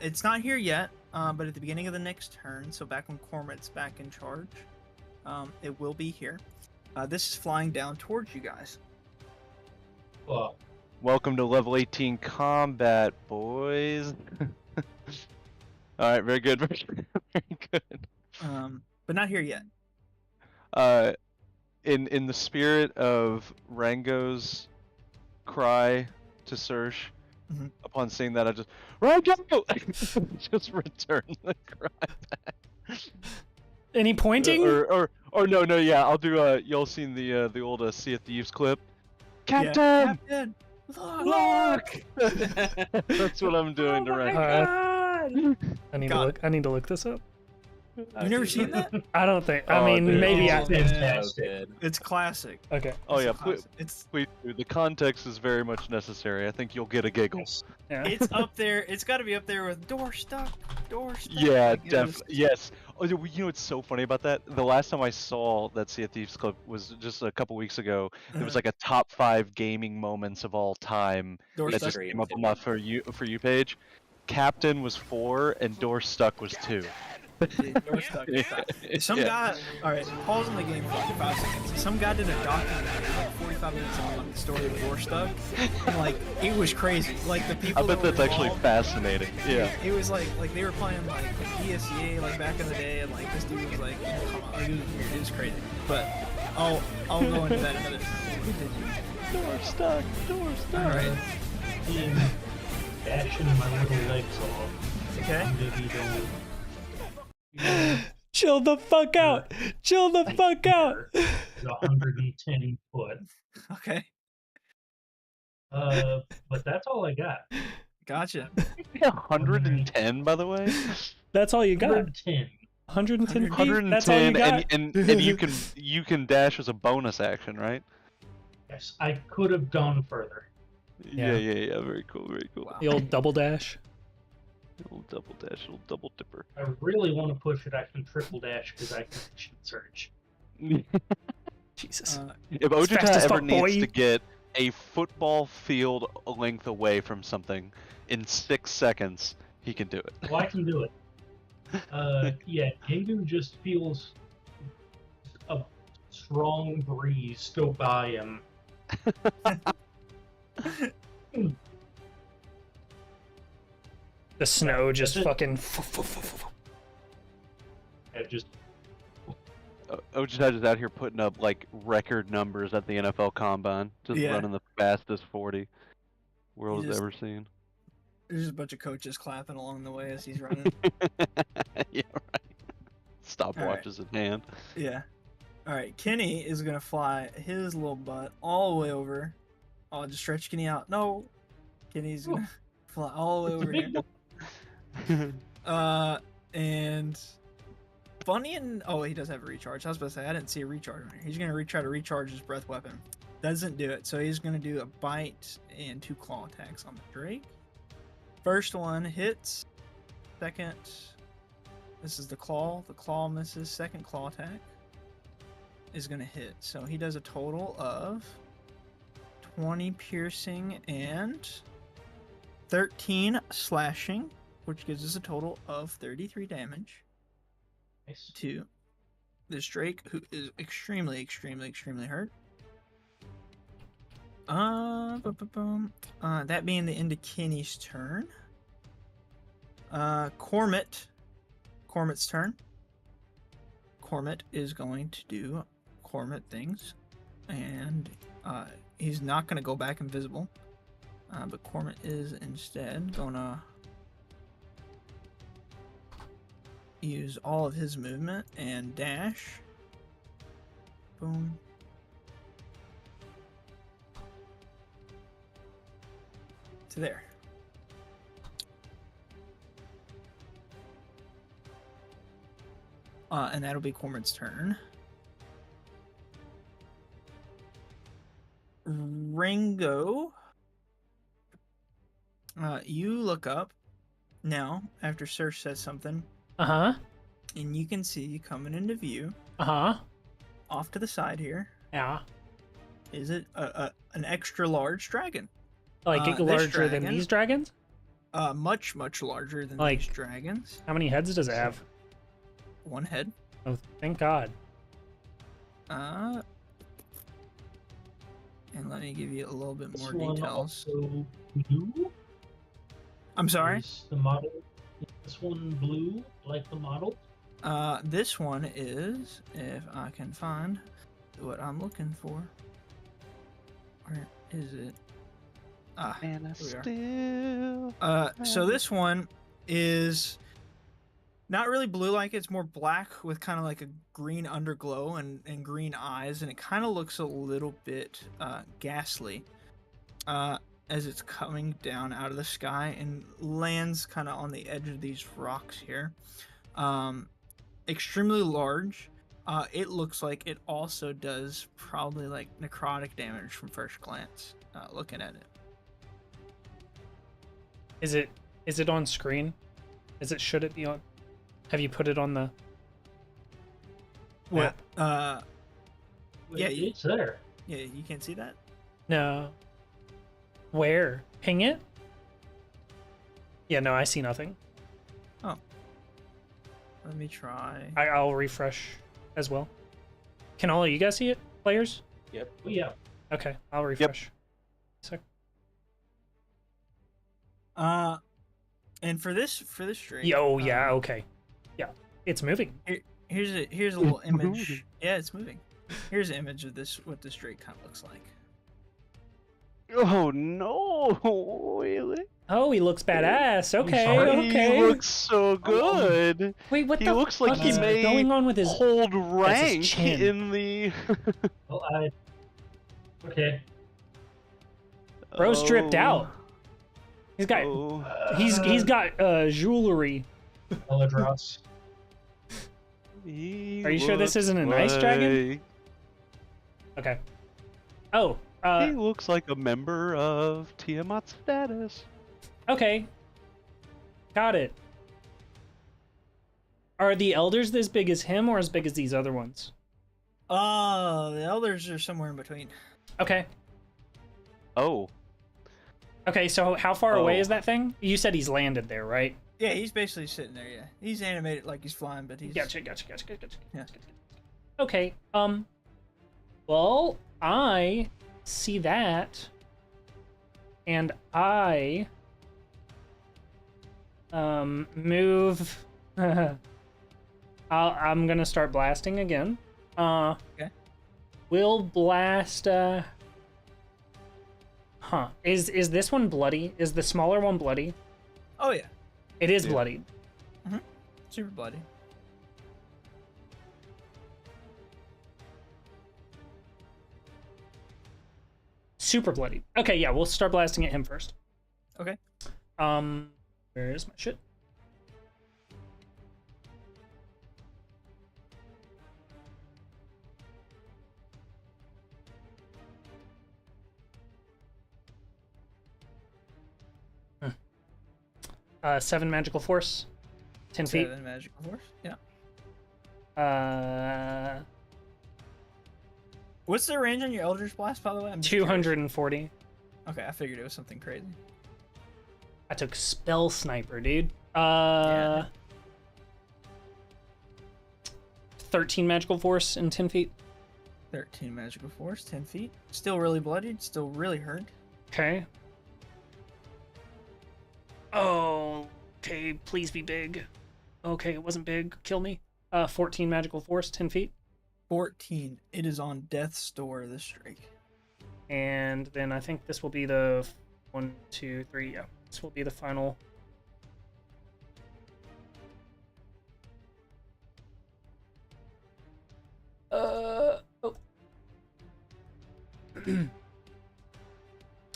it's not here yet, but at the beginning of the next turn, so back when Cormet's back in charge, it will be here. This is flying down towards you guys. Well, Welcome to level 18 combat, boys. Alright, very good, very good. But not here yet. In the spirit of Rango's cry to Serge, upon seeing that, I just Rango just return the cry back. Any pointing? Or no, yeah, I'll do y'all seen the old Sea of Thieves clip? Yeah. Captain! Captain! Look! That's what I'm doing to Rango. I need to God. look. I need to look this up. You never seen that? I don't think. I Oh, mean, dude. maybe Oh, I. man. fantastic. It's classic. Okay. Oh It's yeah, a classic. It's please do. The context is very much necessary. I think you'll get a giggle. Yeah. it's up there. It's got to be up there with door stuck. Yeah, Like, it was- definitely. Yes. Oh, you know what's so funny about that? The last time I saw that Sea of Thieves clip was just a couple weeks ago. There was like a top 5 gaming moments of all time Door that stuck. just came up on my for you page. Captain was 4 and Door Stuck was 2. Dude, door stuck. is tough. Some Yeah. guy. All right, pausing the game for like 5 seconds. Some guy did a documentary like 45 minutes long on the story of door stuck, and like it was crazy. Like the people. I bet that were that's actually involved, fascinating. Yeah. It was like they were playing like the PSEA like back in the day, and like this dude was like, come on, it was crazy. But I'll go into that another time. Continue. Door Stuck. Door Stuck. All right. In dashing my little legs off. Okay. Maybe don't. Chill the fuck out. Chill the fuck out. Is 110 foot. Okay. But that's all I got. Gotcha. 110, by the way. That's all you got. 110. 110 feet. That's all you 110, got. and you can dash as a bonus action, right? Yes, I could have gone further. Yeah. Yeah. Very cool. Wow. The old double dash. Little double dash, little double dipper. I really want to push it. I can triple dash because I can action search. Jesus. If As fast Ojutai as ever fuck, needs boy. to get a football field length away from something in 6 seconds, he can do it. Well, I can do it. Yeah, Gingu just feels a strong breeze go by him. The snow just That's it. fucking. I just Ojutai is out here putting up like record numbers at the NFL Combine, just Yeah. running the fastest 40 world He has just- ever seen. There's just a bunch of coaches clapping along the way as he's running. Yeah, right. Stopwatches in hand. Yeah. All right, Kenny is gonna fly his little butt all the way over. Oh, just stretch Kenny out. No, Kenny's gonna fly all the way over here. And funny and he does have a recharge. I was about to say I didn't see a recharge on here. He's gonna try to recharge his breath weapon. Doesn't do it, so he's gonna do a bite and 2 claw attacks on the Drake. First one hits. Second, this is the claw. The claw misses. Second claw attack is gonna hit. So he does a total of 20 piercing and 13 slashing, which gives us a total of 33 damage nice. to this Drake, who is extremely hurt. That being the end of Kenny's turn. Cormet's turn. Cormet is going to do Cormit things, and he's not going to go back invisible. But Cormit is instead going to use all of his movement and dash. Boom. To there. And that'll be Cormid's turn. Ringo, you look up now after Serge says something, Uh-huh. and you can see coming into view Uh-huh. off to the side here Yeah. is it an extra large dragon. Like This larger than dragon- these dragons? Much larger than Like- these dragons. How many heads does it have? One head. Oh, thank God. And let me give you a little bit This more one details. also blue. I'm sorry. Is the model? Is this one blue like the model? This one is, if I can find what I'm looking for. Where is it? And I Here still. So this one is not really blue like it's more black with kind of like a green underglow and green eyes, and it kind of looks a little bit ghastly as it's coming down out of the sky and lands kind of on the edge of these rocks here. Extremely large. It looks like it also does probably like necrotic damage from first glance, looking at it. Is it on screen? Should it be on? Have you put it on the What? map? Yeah, It's there. Yeah, you can't see that? No. Where? Ping it? Yeah, no, I see nothing. Let me try. I'll refresh as well. Can all of you guys see it, players? Yep. Oh, yeah. Okay, I'll refresh. Sec. And for this string. Yeah, okay. Yeah, it's moving. Here's a little image. Yeah, it's moving. Here's an image of this, what this drake kind of looks like. Oh no! Really? Oh, he looks badass. Okay, sorry? okay. He looks so good. Wait, what He the looks fuck like he is may going on with his? hold rank chin. in the. Well, okay. Bro's dripped Oh. out. He's got Oh. he's got jewelry. Eladros. He Are you sure this looks isn't a nice dragon? like- Okay. Oh, He looks like a member of Tiamat's status. okay. Got it. Are the elders this big as him or as big as these other ones? The elders are somewhere in between. Okay. Oh. Okay, so how far away Oh. is that thing? You said he's landed there, right? Yeah, he's basically sitting there. Yeah, he's animated like he's flying, but he's Gotcha. Yeah. Okay, well, I see that, and I, move, I'm gonna start blasting again. Okay. We'll blast, Is this one bloody? Is the smaller one bloody? Oh yeah, It is Yeah. bloody. super bloody. Super bloody. Okay, yeah, we'll start blasting at him first. Okay. Where's my shit? Hmm. 7 magical force, 10 feet. 7 magical force. Yeah. What's the range on your Eldritch Blast, by the way? I'm just curious. 240. Okay, I figured it was something crazy. I took spell sniper, dude. Yeah. 13 magical force and 10 feet. 13 magical force, 10 feet. Still really bloodied, still really hurt. Okay. Oh, okay, please be big. Okay, it wasn't big. Kill me. 14 magical force, 10 feet. 14. It is on death's door, this Drake. And then I think this will be the 1, 2, 3. Yeah, this will be the final. Oh.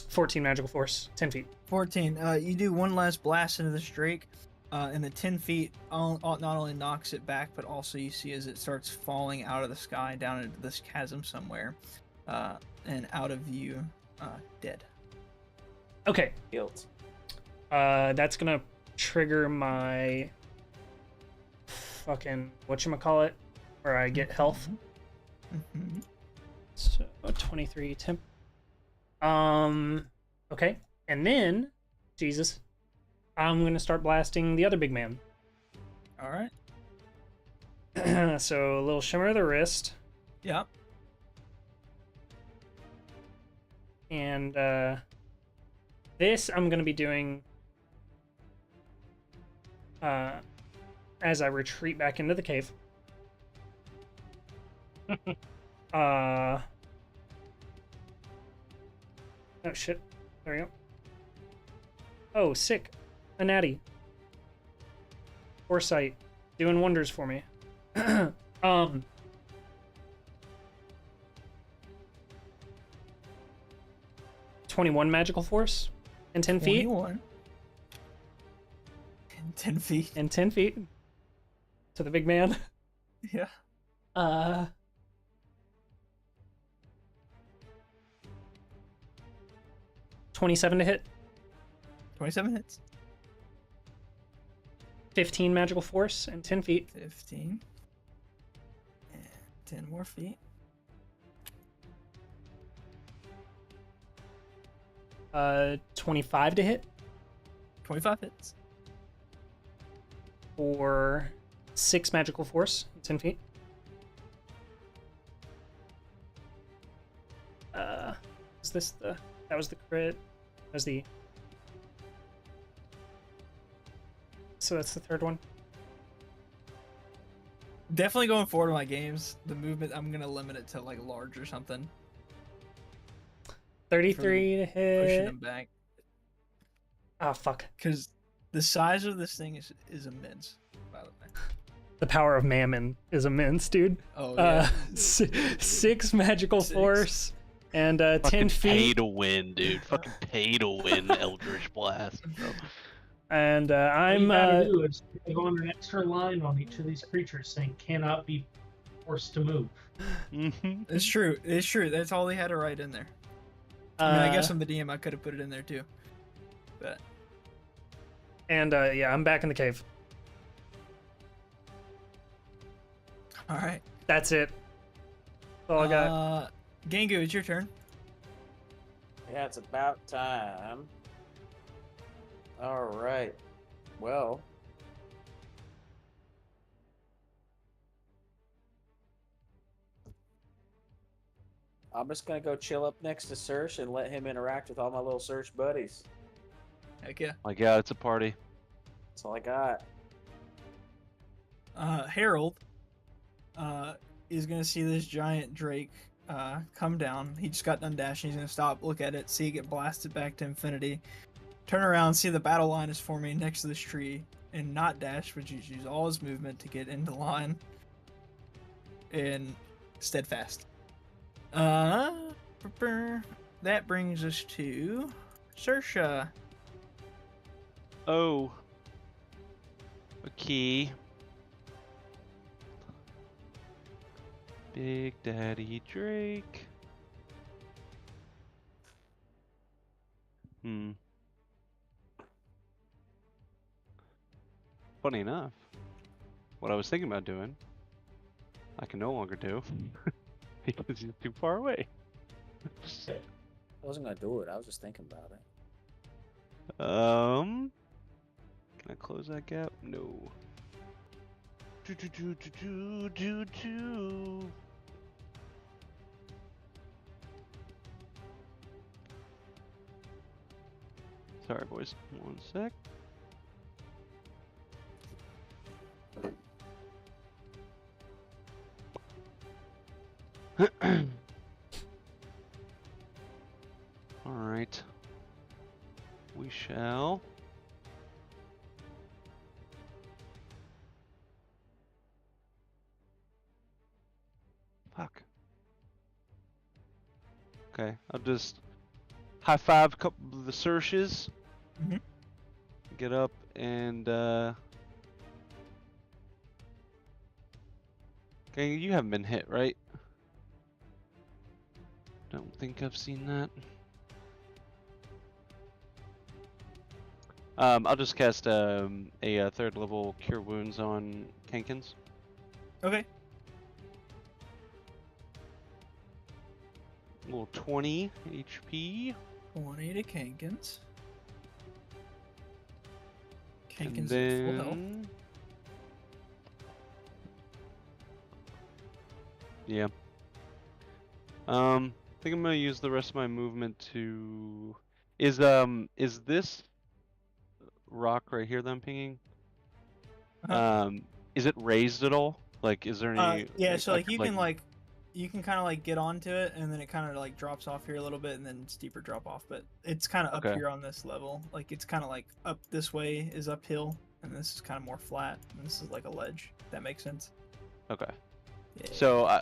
14 magical force, 10 feet. 14. You do one last blast into this Drake, and the 10 feet not only knocks it back, but also you see as it starts falling out of the sky down into this chasm somewhere, and out of view, dead. Okay, Guilt. that's gonna trigger my fucking whatchamacallit, where I get health. Mm-hmm. So 23 temp. Okay, and then Jesus, I'm gonna start blasting the other big man. All right. So a little shimmer of the wrist, Yep. and this I'm gonna be doing as I retreat back into the cave. Oh shit. There we go. Oh, sick. A natty. Foresight. Doing wonders for me. 21 magical force and 10 feet. 21. And 10 feet. And 10 feet. To the big man. Yeah. 27 to hit. 27 hits. 15 magical force and 10 feet. 15. And 10 more feet. 25 to hit 25 hits. for 6 magical force, 10 feet. Is this the... That was the crit. That was the... So that's the third one. Definitely going forward in my games, the movement, I'm going to limit it to like large or something. 33 to Pushing hit. them back. Ah, fuck. Because the size of this thing is immense, by the way. The power of Mammon is immense, dude. Oh, yeah. 6 magical 6. force and 10 Fucking pay feet. to win, dude. Fucking pay to win Eldritch Blast, bro. And All I'm... you gotta do is go on an extra line on each of these creatures saying cannot be forced to move. It's true. It's true. That's all they had to write in there. I mean, I guess I'm the DM. I could have put it in there too. But And yeah, I'm back in the cave. all right. That's it. That's all I got. Gangu, it's your turn. Yeah, it's about time. All right. Well. I'm just gonna go chill up next to Serge and let him interact with all my little Serge buddies. Heck yeah. My God, it's a party. That's all I got. Harold is gonna see this giant drake come down. He just got done dashing. He's gonna stop, look at it, see it get blasted back to infinity. Turn around, see the battle line is forming next to this tree, and not dash, but use all his movement to get into line. And steadfast. That brings us to Sersha. Oh. Okay. Big Daddy Drake. Funny enough, what I was thinking about doing, I can no longer do because he's too far away. I wasn't gonna do it. I was just thinking about it. Can I close that gap? No. Sorry, boys. 1 sec. Alright. We shall. Fuck. Okay, I'll just high five a couple of the searches. Mhm. Get up and okay, you haven't been hit, right? Don't think I've seen that. I'll just cast a third level Cure Wounds on Kankins. Okay. Little 20 HP. 20 to Kankins. And Kankins at full health. then... Yeah. I think I'm gonna use the rest of my movement to... Is this rock right here that I'm pinging? Uh-huh. Is it raised at all? Like, is there any... Yeah, so I like could, you can kind of like get onto it, and then it kind of like drops off here a little bit, and then steeper drop off. But it's kind of up Okay. here on this level. Like it's kind of like up this way is uphill, and this is kind of more flat, and this is like a ledge. If that makes sense. Okay. Yeah. So,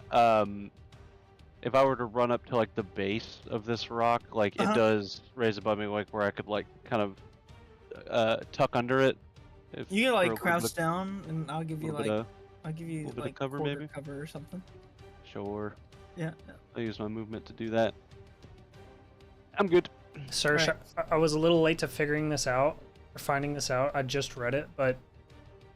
if I were to run up to like the base of this rock, like it does raise above me, like where I could like kind of tuck under it. If You can for a like little crouch bit of- down, and I'll give you little bit like of- little bit of like cover, quarter maybe? cover or something. Sure. Yeah. I'll use my movement to do that. I'm good. Sir, Right. I was a little late to figuring this out, or finding this out. I just read it, but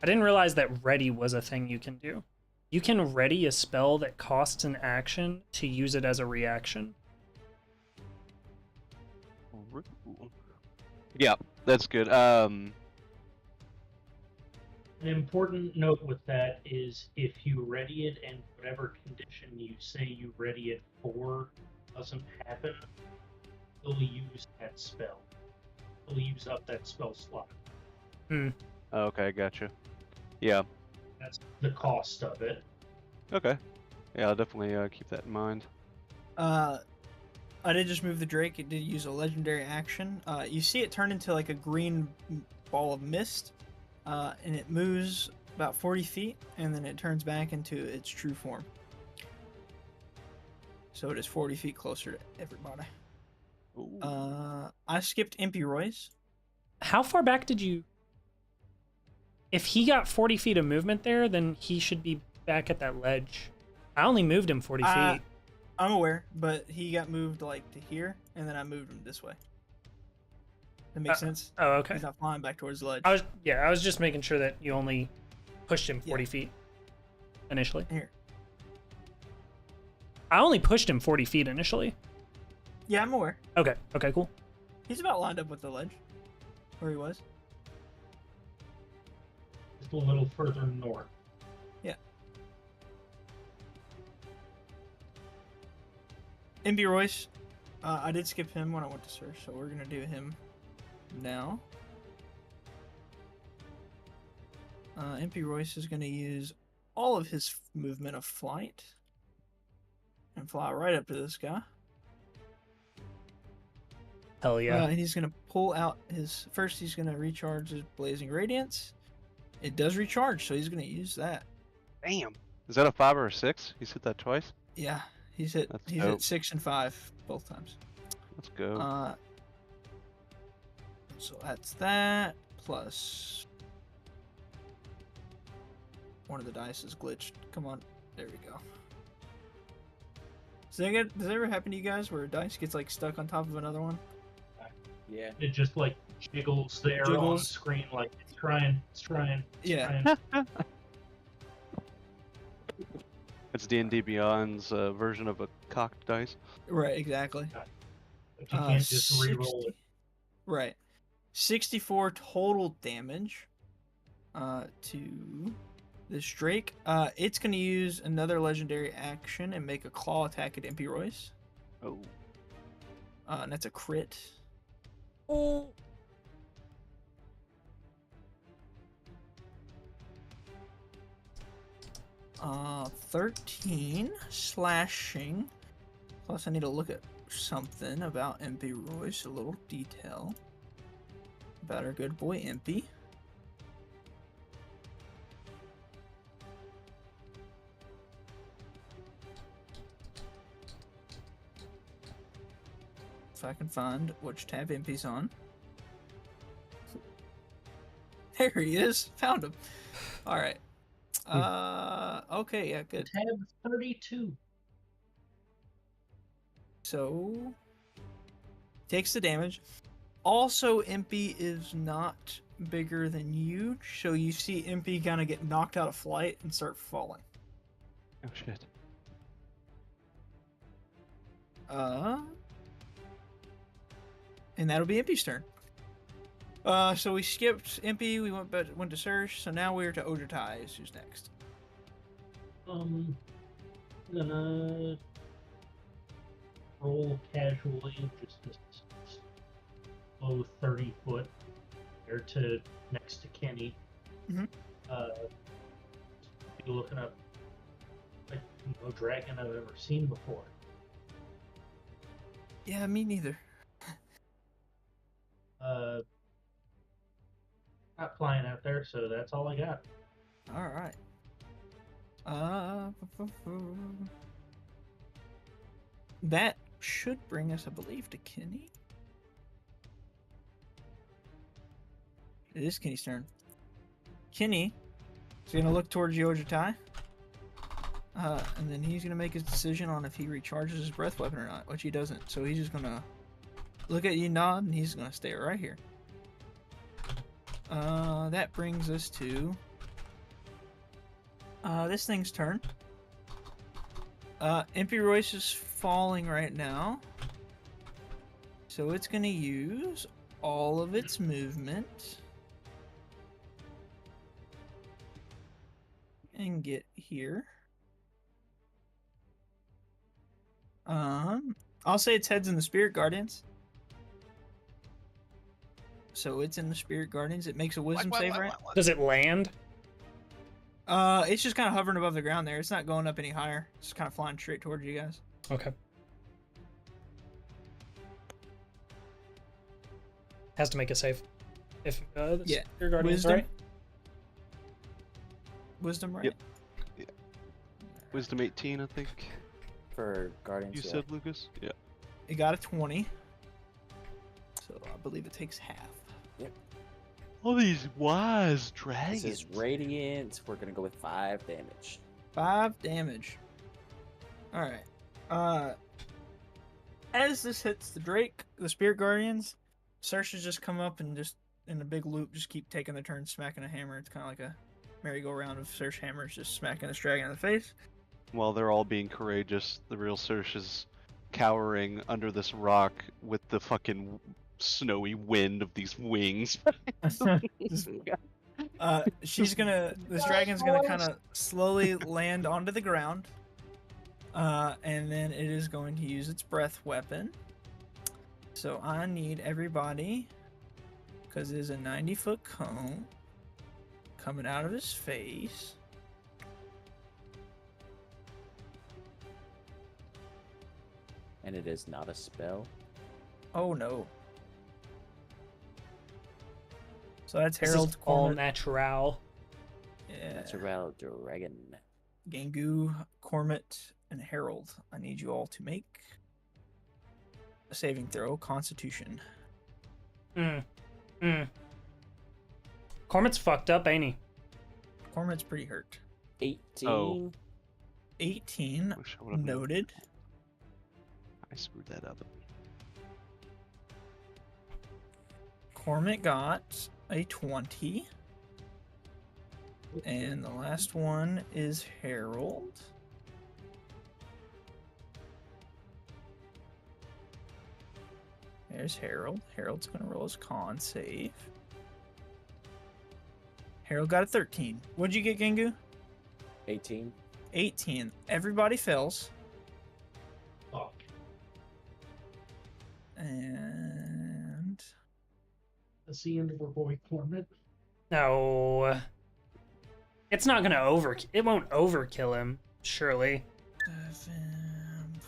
I didn't realize that ready was a thing you can do. You can ready a spell that costs an action to use it as a reaction. Yeah, that's good. An important note with that is if you ready it and whatever condition you say you ready it for doesn't happen, you'll use that spell. You'll use up that spell slot. Okay, gotcha. Yeah. That's the cost of it. Okay. Yeah, I'll definitely keep that in mind. I did just move the Drake. It did use a legendary action. You see it turn into like a green ball of mist, and it moves about 40 feet, and then it turns back into its true form. So it is 40 feet closer to everybody. Ooh. I skipped Impy Royce. How far back did you... If he got 40 feet of movement there, then he should be back at that ledge. I only moved him 40 feet. I'm aware, but he got moved like to here, and then I moved him this way. That makes sense? Oh, okay. He's not flying back towards the ledge. I was just making sure that you only pushed him 40 feet initially. Here. I only pushed him 40 feet initially. Yeah, I'm aware. Okay, cool. He's about lined up with the ledge, where he was. Just a little further north. Impy Royce, I did skip him when I went to search, so we're gonna do him now. Impy Royce is gonna use all of his movement of flight and fly right up to this guy. Hell yeah. And he's gonna pull out his first. He's gonna recharge his Blazing Radiance. It does recharge, so he's gonna use that. Damn. Is that a 5 or a 6? He's hit that twice? Yeah, he's hit. That's He's dope. hit 6 and 5 both times. Let's go. So that's that plus one of the dice is glitched. Come on, there we go. Does that ever happen to you guys where a dice gets like stuck on top of another one? Yeah. It just like jiggles there on the Jiggles. screen, like it's trying. Yeah. trying. It's D&D Beyond's version of a cocked dice. Right, exactly. But you can't just 60 reroll it. Right. 64 total damage to this Drake. It's going to use another legendary action and make a claw attack at Impy Royce. Oh. And that's a crit. Oh. 13 slashing. Plus, I need to look at something about MP Royce, a little detail about our good boy MP. If I can find which tab MP's on. There he is. Found him. All right. Okay, yeah, good. Tab 32. So takes the damage. Also, Impy is not bigger than you, so you see Impy kind of get knocked out of flight and start falling. Oh shit. And that'll be Impy's turn. So we skipped Impy, we went to Surge, so now we're to Ojatai, who's next. Gonna roll casually, just a slow 30 foot there to next to Kenny. Mhm. Be looking up like no dragon I've ever seen before. Yeah, me neither. Not flying out there, so that's all I got. All right. That should bring us, I believe, to Kenny. It is Kenny's turn. Kenny is going to look towards Yojitai. And then he's going to make his decision on if he recharges his breath weapon or not, which he doesn't. So he's just going to look at you, nod, and he's going to stay right here. That brings us to this thing's turn. Impy Royce is falling right now. So it's going to use all of its movement and get here. I'll say its head's in the Spirit Guardians. So it's in the Spirit Guardians. It makes a wisdom save, right? Does it land? It's just kind of hovering above the ground there. It's not going up any higher. It's kind of flying straight towards you guys. Okay. Has to make a save. If Yeah. your guardian's Wisdom? right. Wisdom, right? Yep. Yeah. Wisdom 18, I think. For Guardians, You yeah. said, Lucas? Yeah. It got a 20. So I believe it takes half. All these wise This dragons. is Radiant. We're gonna go with 5 damage. 5 damage. Alright. As this hits the Drake, the Spirit Guardians, Saoirse just come up and just, in a big loop, just keep taking their turn smacking a hammer. It's kind of like a merry-go-round of Saoirse hammers, just smacking this dragon in the face. While they're all being courageous, the real Saoirse is cowering under this rock with the fucking snowy wind of these wings. She's gonna, this dragon's gonna kind of slowly land onto the ground, and then it is going to use its breath weapon. So I need everybody, because it is a 90-foot cone coming out of his face. And it is not a spell. Oh no. So that's This Harold, is all Cormit, natural. yeah, Natural Dragon. Gangu, Cormit, and Harold. I need you all to make a saving throw, Constitution. Cormit's fucked up, ain't he? Cormit's pretty hurt. 18. Oh. 18, Wish I would've known. noted. I screwed that up. Cormit got a 20. And the last one is Harold. There's Harold. Harold's going to roll his con save. Harold got a 13. What'd you get, Gangu? 18. 18. Everybody fails. Fuck. And That's the end of our boy Cormit. No. It's not gonna it won't overkill him, surely.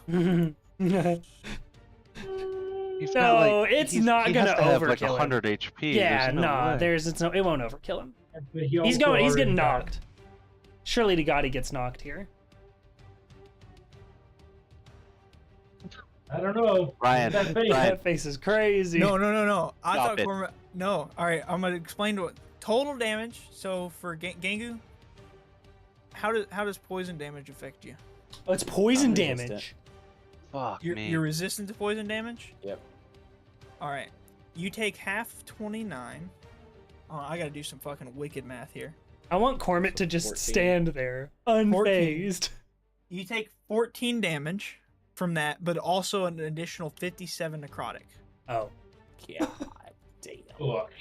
He's No, got, like, it's he's- not he gonna has to have, like, overkill him. 100 HP. Yeah, There's no nah, way. it won't overkill him. But he He's also going. He's already getting got- knocked. Surely to God he gets knocked here. I don't know. Ryan, That face. Ryan. That face is crazy. No. I Stop thought it. Cormac. No. All right. I'm gonna explain what total damage. So for Gengu, how does poison damage affect you? Oh, it's poison I'm damage. resistant. Fuck me. You're resistant to poison damage. Yep. All right. You take half 29. Oh, I gotta do some fucking wicked math here. I want Cormit to just 14. stand there, unfazed. You take 14 damage from that, but also an additional 57 necrotic. Oh. God damn. Look,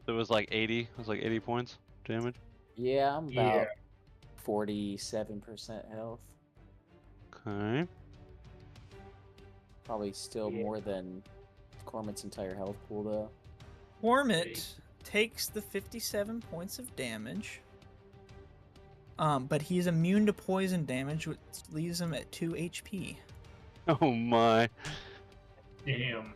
It was like 80. It was like 80 points damage. Yeah, I'm Yeah. about 47% health. Okay. Probably still Yeah. more than Cormac's entire health pool, though. Cormit takes the 57 points of damage. But he's immune to poison damage, which leaves him at 2 HP. Oh my. damn.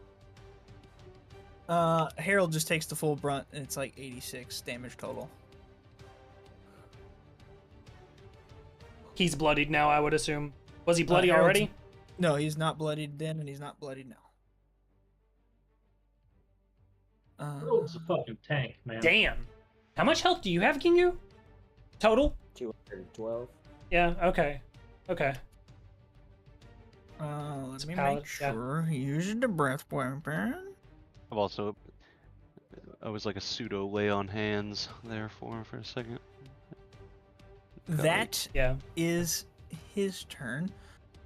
Harold just takes the full brunt, and it's like 86 damage total. He's bloodied now, I would assume. Was he bloody Harold's- already? No, he's not bloodied then, and he's not bloodied now. Harold's a fucking tank, man. Damn. How much health do you have, Kingu? Total? 212. Yeah, okay. Okay. Let It's me paladin, make yeah. sure. Using the breath weapon. I've also. I was like a pseudo lay on hands there for a second. That Yeah. is his turn.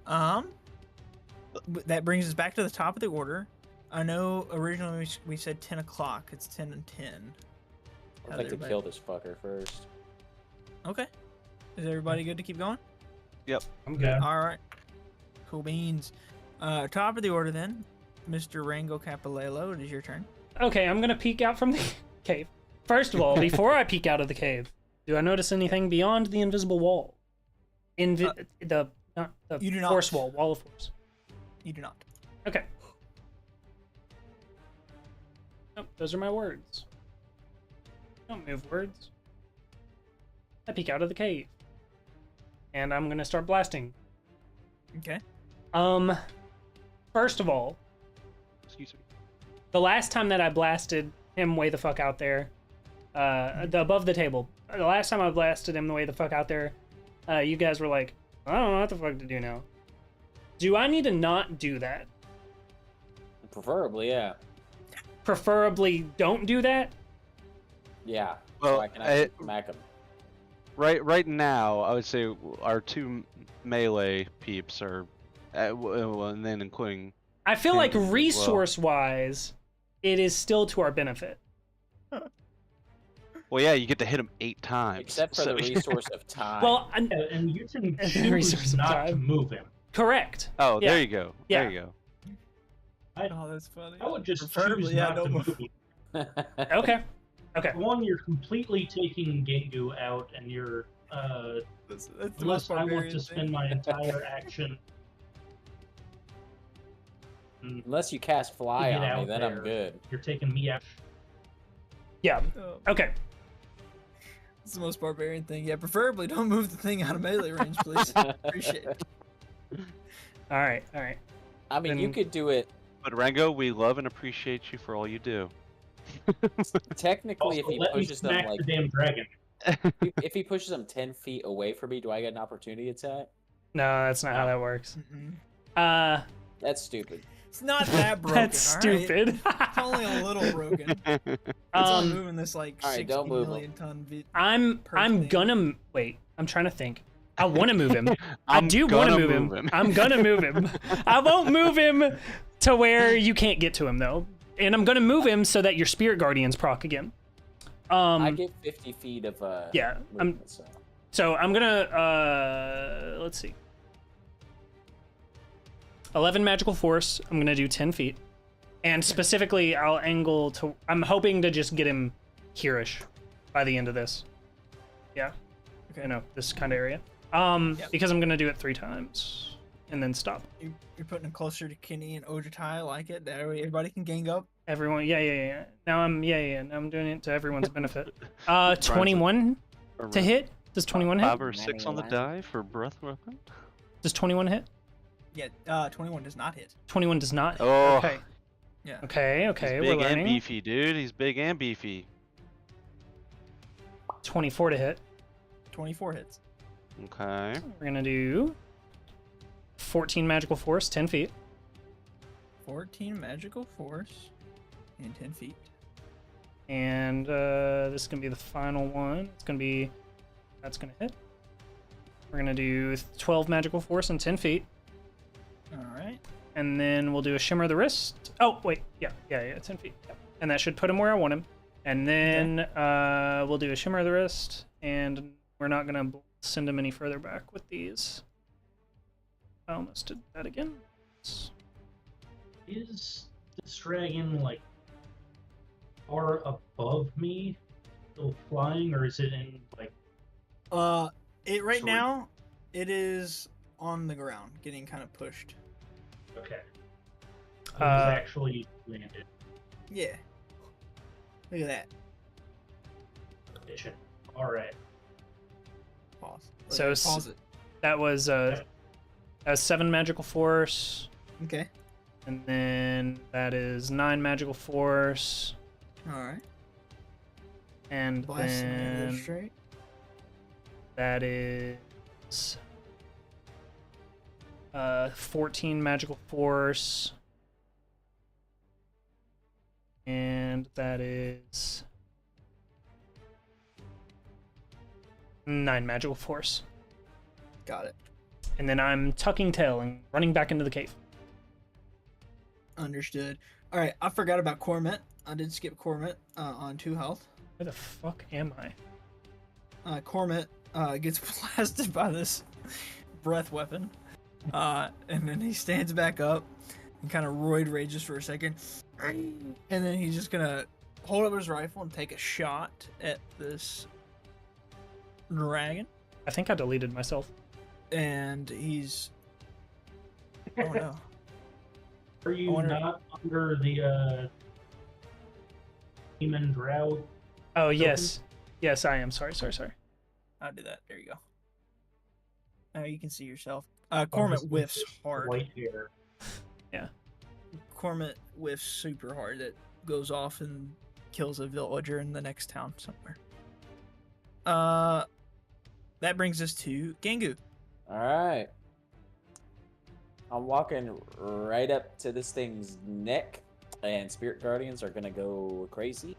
That brings us back to the top of the order. I know originally we said 10 o'clock. It's 10 and 10. I'd like to kill this fucker first. Okay. Is everybody good to keep going? I'm good. Yeah. All right. Cool beans. Top of the order then. Mr. Rango Capilelo, it is your turn. Okay, I'm gonna peek out from the cave. First of all, before I peek out of the cave, do I notice anything beyond the invisible wall? The You do not. force wall of force. You do not. Okay. Oh, those are my words. Don't move words. I peek out of the cave. And I'm gonna start blasting. Okay. First of all, Excuse me. the last time that I blasted him way the fuck out there, above the table, the last time I blasted him the way the fuck out there, you guys were like, I don't know what the fuck to do now. Do I need to not do that? Preferably, yeah. Preferably don't do that? Yeah. Well, so I can actually smack him. Right now, I would say our two melee peeps are, well, and then including. I feel like As well. resource-wise, it is still to our benefit. Well, yeah, you get to hit him 8 times. Except for so- the resource of time. Well, Yeah, and you can Resource choose of not to time. move him. correct. Oh, Yeah. there you go. Yeah. There you go. Oh, that's funny. I would just Preferably, choose yeah, not don't to move. move. Okay. Okay. For one, you're completely taking Gengu out, and you're That's the unless most I want barbarian to thing. spend my entire action. Unless you cast fly Get on me, out then there. I'm good. You're taking me out. Yeah. Oh, Okay. it's the most barbarian thing. Yeah, preferably don't move the thing out of melee range, please. Appreciate it. All right. All right. I mean, you Then- could do it But Rango, we love and appreciate you for all you do. technically Also, if he let me pushes them smack like the damn dragon. if he pushes them 10 feet away from me. Do I get an opportunity attack? No, that's not how that works. Mm-mm. That's stupid. It's not that broken. That's all right? stupid. It's only a little broken. It's only moving this like all right, 60 don't move million ton bit. I'm Person. gonna wait. I'm trying to think. I want to move him. I I'm do want to gonna move him. I'm gonna move him. I won't move him to where you can't get to him though, and I'm gonna move him so that your spirit guardians proc again. I get 50 feet of yeah, movement, so. So I'm gonna let's see. 11 magical force. I'm gonna do 10 feet, and specifically I'll angle to. I'm hoping to just get him here-ish. by the end of this. Yeah. Okay. You know, this kind of area. Yep. Because I'm gonna do it 3 times and then stop. You're putting it closer to Kenny and Ojatai. I like it. That way everybody can gang up. Everyone, yeah. Now I'm doing it to everyone's benefit. 21 to hit. Does 21 hit? 5 or 6 on the die for breath weapon. Does 21 hit? Yeah, 21 does not hit. 21 does not. Hit. Oh. Okay. Yeah. Okay. He's We're big and learning. beefy, dude. He's big and beefy. 24 to hit. 24 hits. Okay. We're gonna do 14 magical force, 10 feet. 14 magical force and 10 feet. And this is gonna be the final one. That's gonna hit. We're gonna do 12 magical force and 10 feet. All right. And then we'll do a shimmer of the wrist. Oh, wait. Yeah, 10 feet. Yep. And that should put him where I want him. And then we'll do a shimmer of the wrist, and we're not going to send him any further back with these. I almost did that again. Is this dragon, like, far above me, still flying, or is it in, like... It right Sorry. now, it is on the ground, getting kind of pushed. Okay. It was Uh, actually landed. Yeah. Look at that. Efficient. Alright. Pause. So Okay, s- pause it. That was 7 magical force, Okay. and then that is 9 magical force, All right. and Blast him into then the straight. that is 14 magical force, and that is 9 magical force. Got it. And then I'm tucking tail and running back into the cave. Understood. All right. I forgot about Cormet. I did skip Cormet on 2 health. Where the fuck am I? Cormet gets blasted by this breath weapon. And then he stands back up and kind of roid rages for a second. And then he's just going to hold up his rifle and take a shot at this dragon. I think I deleted myself. And he's... Oh no. Are you wonder- not under the demon drow? Oh, yes. Yes, I am. Sorry. I'll do that. There you go. Now you can see yourself. Cormet This whiffs hard. White hair. Cormet whiffs super hard. That goes off and kills a villager in the next town somewhere. That brings us to Gangu. All right. I'm walking right up to this thing's neck, and Spirit Guardians are gonna go crazy.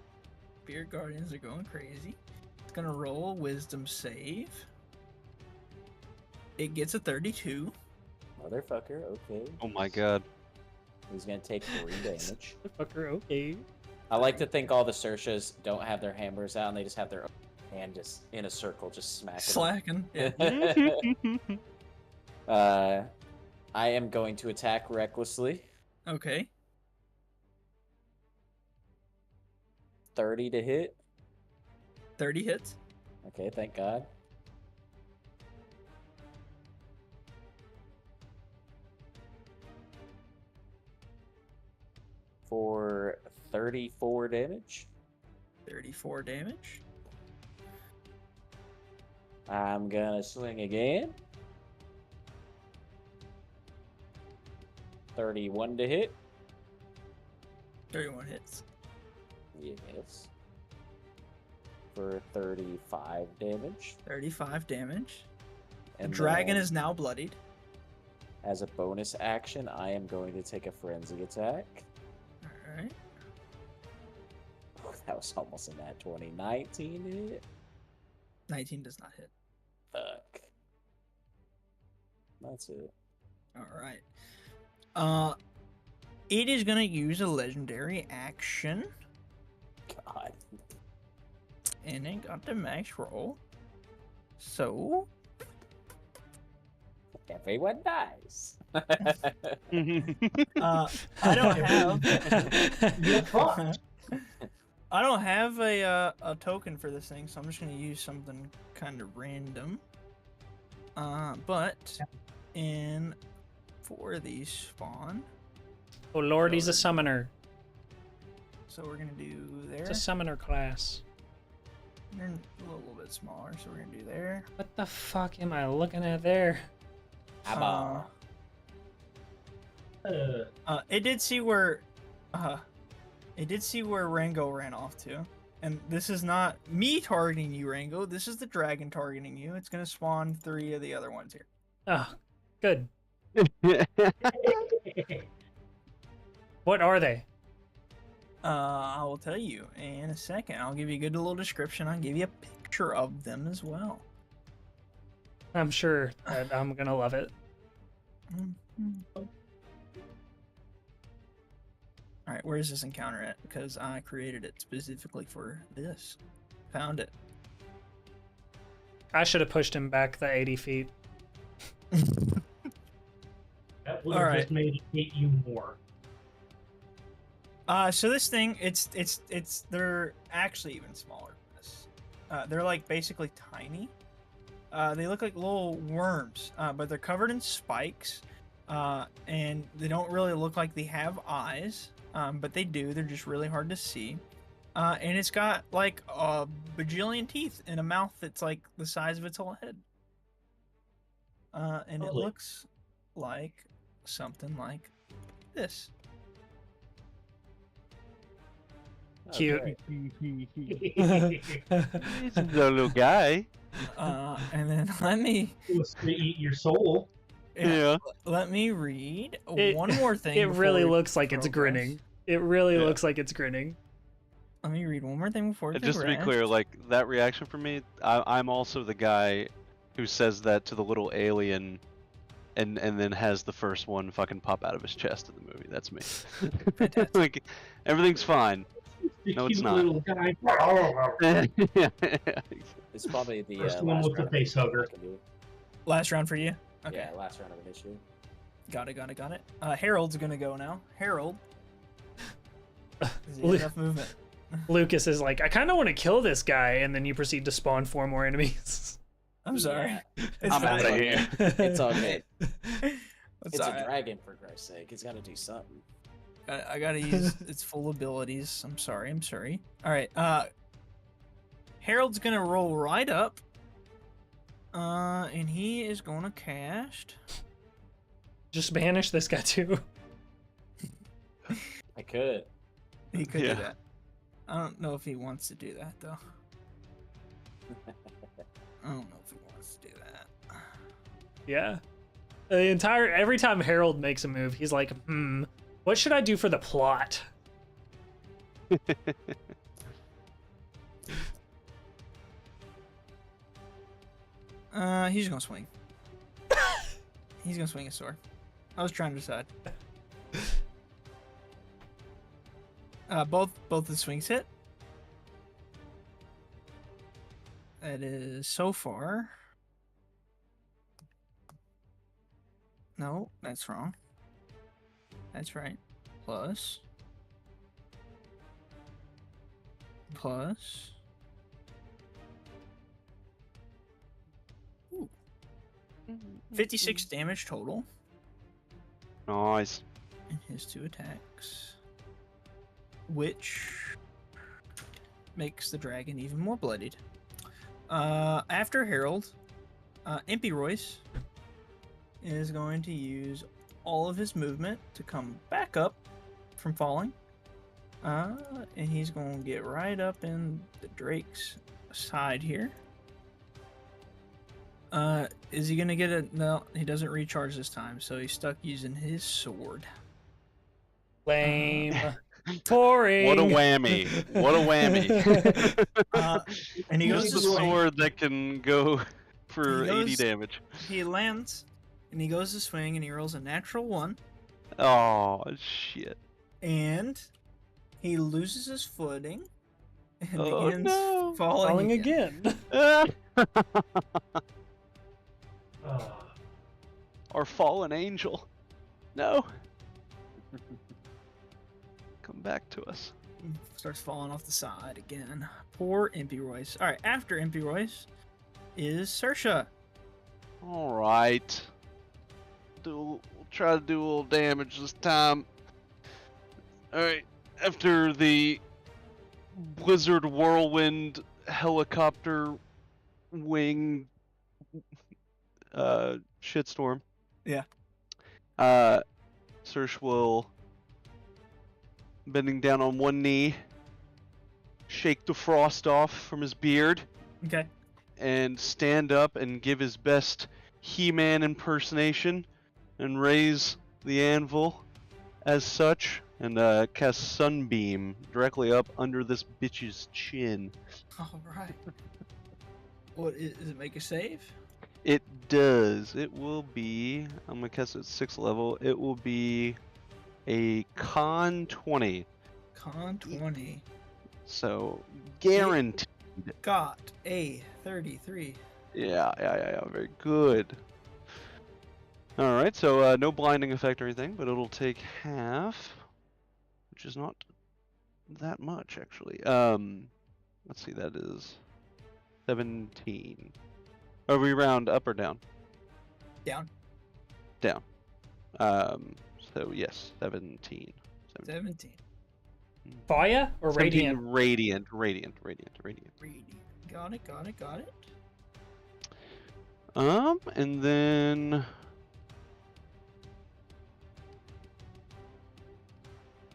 Spirit Guardians are going crazy. It's gonna roll a Wisdom save. It gets a 32. Motherfucker, okay. Oh my god. He's gonna take 3 damage. Fucker, okay. I like to think all the Sershas don't have their hammers out and they just have their hand just in a circle, just smacking. Slacking. Yeah. I am going to attack recklessly. Okay. 30 to hit. 30 hits. Okay, thank God. For 34 damage. 34 damage. I'm gonna swing again. 31 to hit. 31 hits. Yes. For 35 damage. 35 damage. The And dragon then, is now bloodied. as a bonus action, I am going to take a frenzy attack. Alright. That was almost a nat 20. 19 to hit. 19 does not hit. Fuck. That's it. Alright. It is gonna use a legendary action. God. And it got the max roll. So Everyone dies. I don't have You're fucked. I don't have a token for this thing, so I'm just gonna use something kind of random. But in 4 of these spawn, Oh lord, he's a summoner. so we're gonna do there. It's a summoner class. They're a little bit smaller, so we're gonna do there. What the fuck am I looking at there? Abba. It did see where Rango ran off to. And this is not me targeting you, Rango. This is the dragon targeting you. It's gonna spawn 3 of the other ones here. Oh, good. What are they? I will tell you in a second. I'll give you a good little description. I'll give you a picture of them as well. I'm sure that I'm gonna love it. All right, where's this encounter at? Because I created it specifically for this. Found it. I should have pushed him back the 80 feet. That would have Alright. just made it hate you more. So this thing, they're actually even smaller than this. They're like basically tiny. They look like little worms, but they're covered in spikes, and they don't really look like they have eyes, but they do. They're just really hard to see. And it's got like a bajillion teeth and a mouth that's like the size of its whole head. And it Lovely. looks like something like this. Oh, Cute. great. He's a little guy. And then let me It was to eat your soul. Yeah. let me read It- one more thing. It before really we looks like it's progress. grinning. It really Yeah. looks like it's grinning. Let me read one more thing before we And just to be progress. clear, like that reaction from me, I'm also the guy who says that to the little alien, and then has the first one fucking pop out of his chest in the movie. That's me. Fantastic. Like everything's fine. The No, it's cute not. little guy. Yeah. It's probably the First last one with the round of face initiative hugger. I can do. Last round for you. Okay. Yeah, last round of initiative. Got it. Harold's gonna go now. Harold. Does he Lu- have enough movement? Lucas is like, I kind of want to kill this guy, and then you proceed to spawn 4 more enemies. I'm sorry. Yeah. It's I'm fine. outta here. It's all good. It's It's alright. a dragon, for Christ's sake. It's got to do something. I gotta use its full abilities. I'm sorry. All right. Harold's gonna roll right up. And he is gonna cast. Just banish this guy too. I could. He could Yeah. do that. I don't know if he wants to do that though. I don't know if he wants to do that. Yeah. Every time Harold makes a move, he's like, what should I do for the plot? He's gonna swing. He's gonna swing a sword. I was trying to decide. Both the swings hit. That is so far. No, that's wrong. That's right. Plus. 56 damage total Nice. in his 2 attacks, which makes the dragon even more bloodied. After Harold, Impy Royce is going to use all of his movement to come back up from falling. And he's going to get right up in the Drake's side here. Is he going to get a... No, he doesn't recharge this time, so he's stuck using his sword. Lame. Boring. What a whammy! What a whammy! And he Use goes the to swing. sword that can go for He 80 goes- damage. He lands, and he goes to swing, and he rolls a natural 1. Oh shit! And he loses his footing and Oh, begins no. falling again. Our fallen angel. No. Come back to us. Starts falling off the side again. Poor Impy Royce. All right, after Impy Royce is Sersha. All right. We'll try to do a little damage this time. All right. After the blizzard whirlwind helicopter wing shitstorm. Yeah. Sersh will, bending down on one knee, shake the frost off from his beard, Okay. and stand up and give his best He-Man impersonation, and raise the anvil as such, and cast Sunbeam directly up under this bitch's chin. All right. What does it make a save? It does. It will be, I'm gonna cast it at 6th level, it will be a con 20. Con 20. So, guaranteed. Got a 33. Yeah, very good. Alright, so no blinding effect or anything, but it'll take half, which is not that much, actually. Let's see, that is 17. Are we round up or down? Down. Down. So yes, 17. 17. Fire or 17 radiant? Radiant. Got it. And then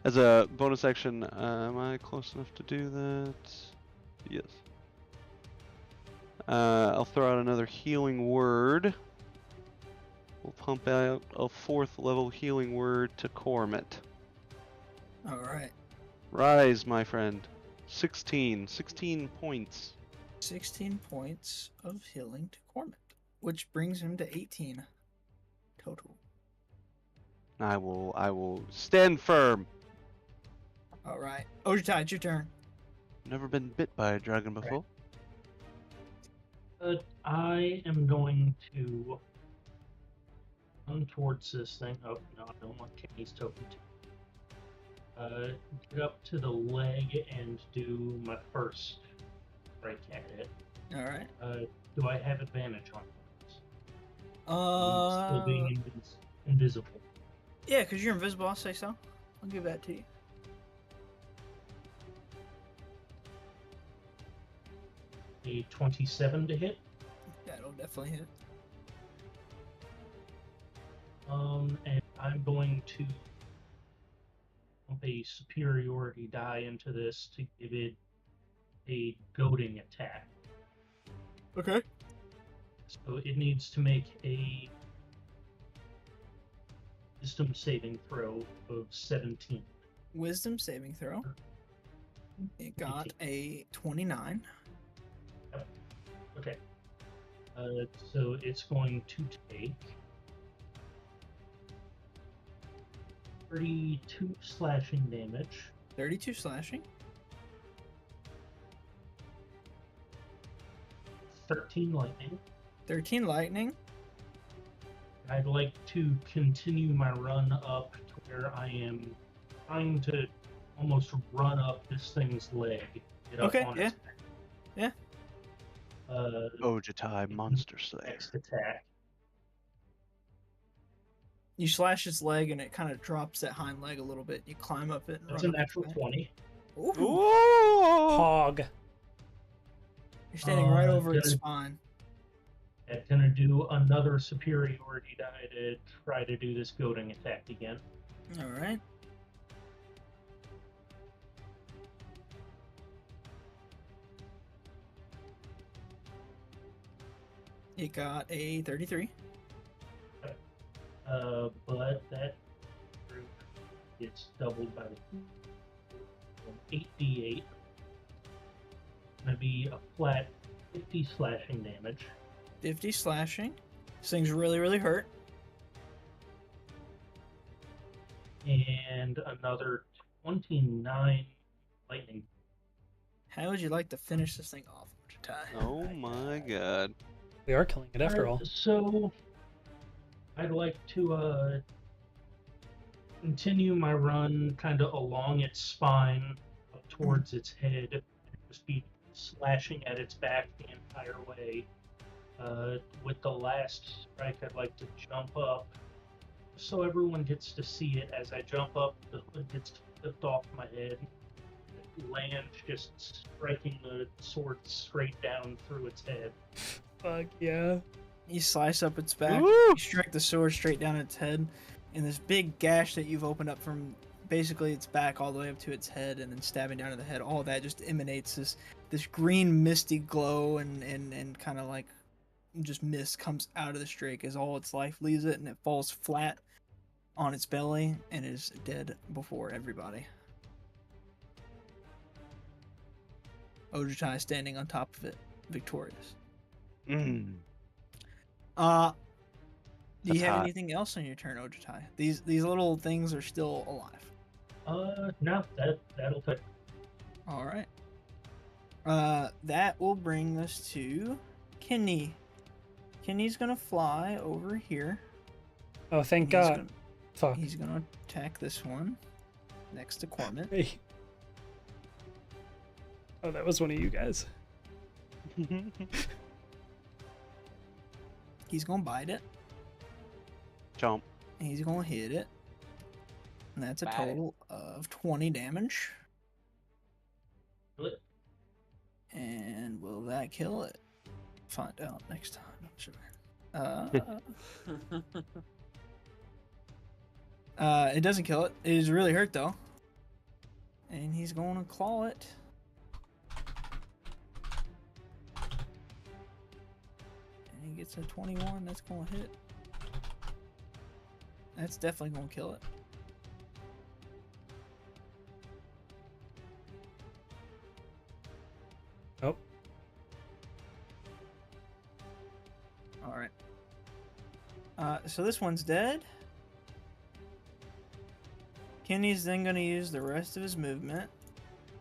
as a bonus action, am I close enough to do that? Yes. I'll throw out another healing word. We'll pump out a 4th level healing word to Cormit. All right. Rise, my friend. 16 points. 16 points of healing to Cormit, which brings him to 18 total. I will stand firm. All right. Ojutai, it's your turn. Never been bit by a dragon before. I am going to run towards this thing. Oh, no, I don't want Kenny's token to. Get up to the leg and do my first strike at it. All right. Do I have advantage on this? Still Uh, being invisible. yeah, because you're invisible, I'll say so. I'll give that to you. A 27 to hit. That'll definitely hit. And I'm going to pump a superiority die into this to give it a goading attack. Okay. So it needs to make a wisdom saving throw of 17. Wisdom saving throw. It got a 29. Okay. So it's going to take 32 slashing damage. 32 slashing. 13 lightning. 13 lightning. I'd like to continue my run up to where I am trying to almost run up this thing's leg. Get up Okay, on yeah. its back. Yeah. Ojutai Monster Slayer. Next attack. You slash its leg and it kind of drops that hind leg a little bit. You climb up it. And That's run a up its natural back. 20. Ooh. Ooh! Hog. You're standing right over its good. spine. I'm gonna do another superiority die to try to do this goading attack again. All right. It got a 33. But that group gets doubled by the 8d8. Gonna be a flat 50 slashing damage. 50 slashing. This thing's really, really hurt. And another 29 lightning. How would you like to finish this thing off, Ojutai? Oh my god. We are killing it after all. So I'd like to continue my run kind of along its spine up towards its head and just be slashing at its back the entire way. With the last strike, I'd like to jump up so everyone gets to see it. As I jump up, the hood gets flipped off my head. Land just striking the sword straight down through its head. Fuck yeah. You slice up its back, Woo! you strike the sword straight down its head, and this big gash that you've opened up from basically its back all the way up to its head, and then stabbing down to the head, all that just emanates this green misty glow and kind of like just mist comes out of the strake as all its life leaves it, and it falls flat on its belly and is dead before everybody. Ojutai standing on top of it, victorious. Mm. Do you That's have hot. anything else on your turn, Ojutai? These little things are still alive. No, that'll put. All right. That will bring us to Kenny. Kenny's gonna fly over here. Oh, thank He's God. gonna- Fuck. He's gonna attack this one next to Cormit. Hey. Oh, that was one of you guys. He's gonna bite it. Jump. And he's gonna hit it. And that's a Bite it. total of 20 damage. Kill it. And will that kill it? Find out next time, I'm sure. It doesn't kill it. It is really hurt though. And he's going to claw it. And he gets a 21. That's going to hit. That's definitely going to kill it. Oh. Alright. So this one's dead. Kenny's then going to use the rest of his movement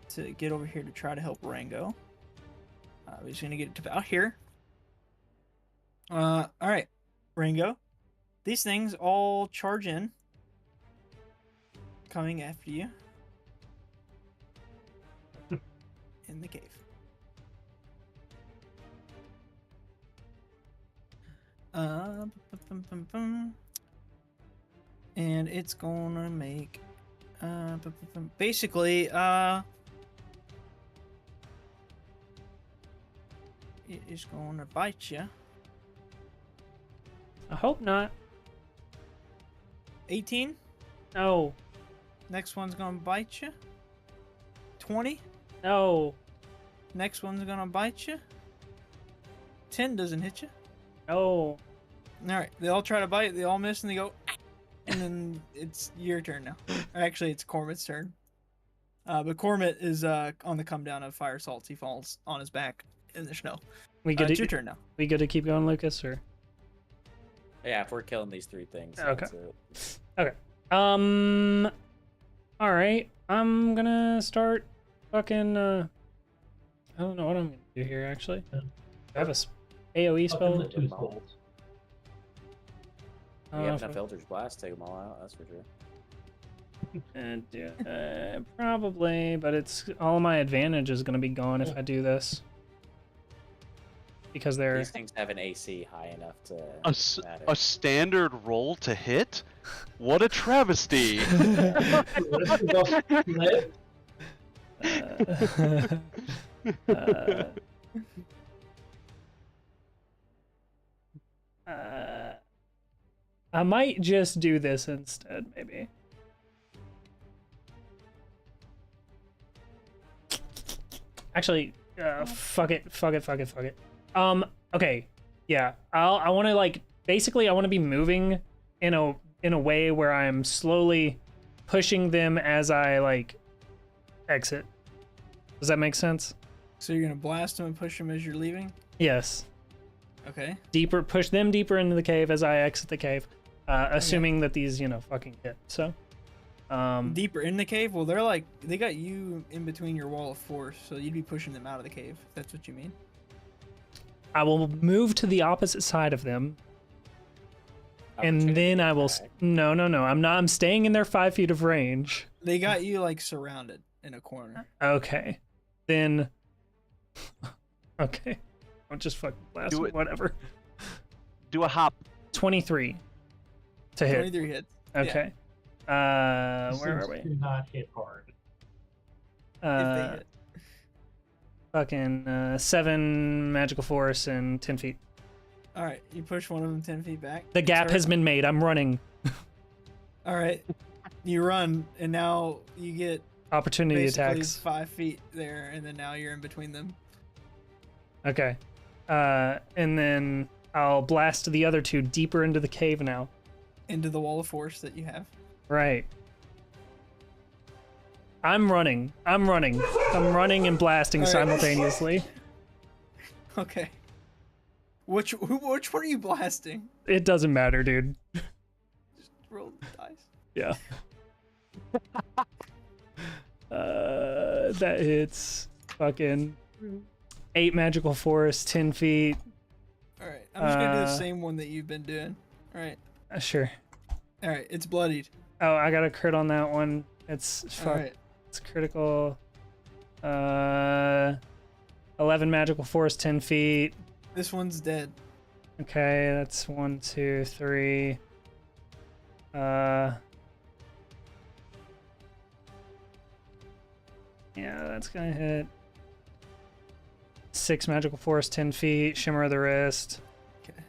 to get over here to try to help Rango. He's going to get it to about here. Alright, Rango. These things all charge in. Coming after you. In the cave. And it's gonna make basically it is gonna bite you. I hope not. 18. No. Next one's gonna bite you. 20. No. Next one's gonna bite you. 10 doesn't hit you. No. All right, they all try to bite. They all miss, and they go. And then it's your turn now. Actually, it's Cormit's turn. But Cormit is on the come down of fire salts. He falls on his back in the snow. We good It's to your turn now. we good to keep going, Lucas, or Yeah, if we're killing these three things. Okay. That's it. okay. All right. I'm gonna start fucking. I don't know what I'm gonna do here. Actually, I have a AOE Up in spell. the tooth holes. I You don't know have if enough Eldritch Blast to take them all out, that's for sure. probably, but it's all my advantage is gonna be gone if I do this because they're. These things have an AC high enough to matter. A standard roll to hit? What a travesty! I might just do this instead, maybe. Actually, fuck it. Okay, yeah. I want to like basically I want to be moving in a way where I'm slowly pushing them as I like exit. Does that make sense? So you're gonna blast them and push them as you're leaving. Yes. Okay. Push them deeper into the cave as I exit the cave, assuming that these, fucking hit. So, Deeper in the cave. Well, they got you in between your wall of force, so you'd be pushing them out of the cave. If that's what you mean. I will move to the opposite side of them, and Opportunity then I will. attack. No. I'm not. I'm staying in their 5 feet of range. They got you like surrounded, in a corner. Okay. Then. Okay. I'll just fucking blast Do him, it. whatever. Do a hop. 23 to hit. 23 hits. Okay. These Where are things we? do not hit hard. If they hit. Fucking 7 magical force and 10 feet. All right, you push one of them 10 feet back. The It's gap hurt. has been made. I'm running. All right, you run, and now you get Opportunity basically attacks. 5 feet there, and then now you're in between them. Okay. And then I'll blast the other 2 deeper into the cave now. Into the wall of force that you have. Right. I'm running. I'm running and blasting All right. simultaneously. Okay. Which one are you blasting? It doesn't matter, dude. Just roll the dice. Yeah. That hits fucking 8 magical force, 10 feet. All right, I'm just gonna do the Uh, same one that you've been doing. All right. Sure. All right, it's bloodied. Oh, I got a crit on that one. It's All fuck. right. It's critical. 11 magical force, 10 feet. This one's dead. Okay, that's 1, 2, 3. Yeah, that's gonna hit. 6 magical force, 10 feet. Shimmer of the wrist. Okay.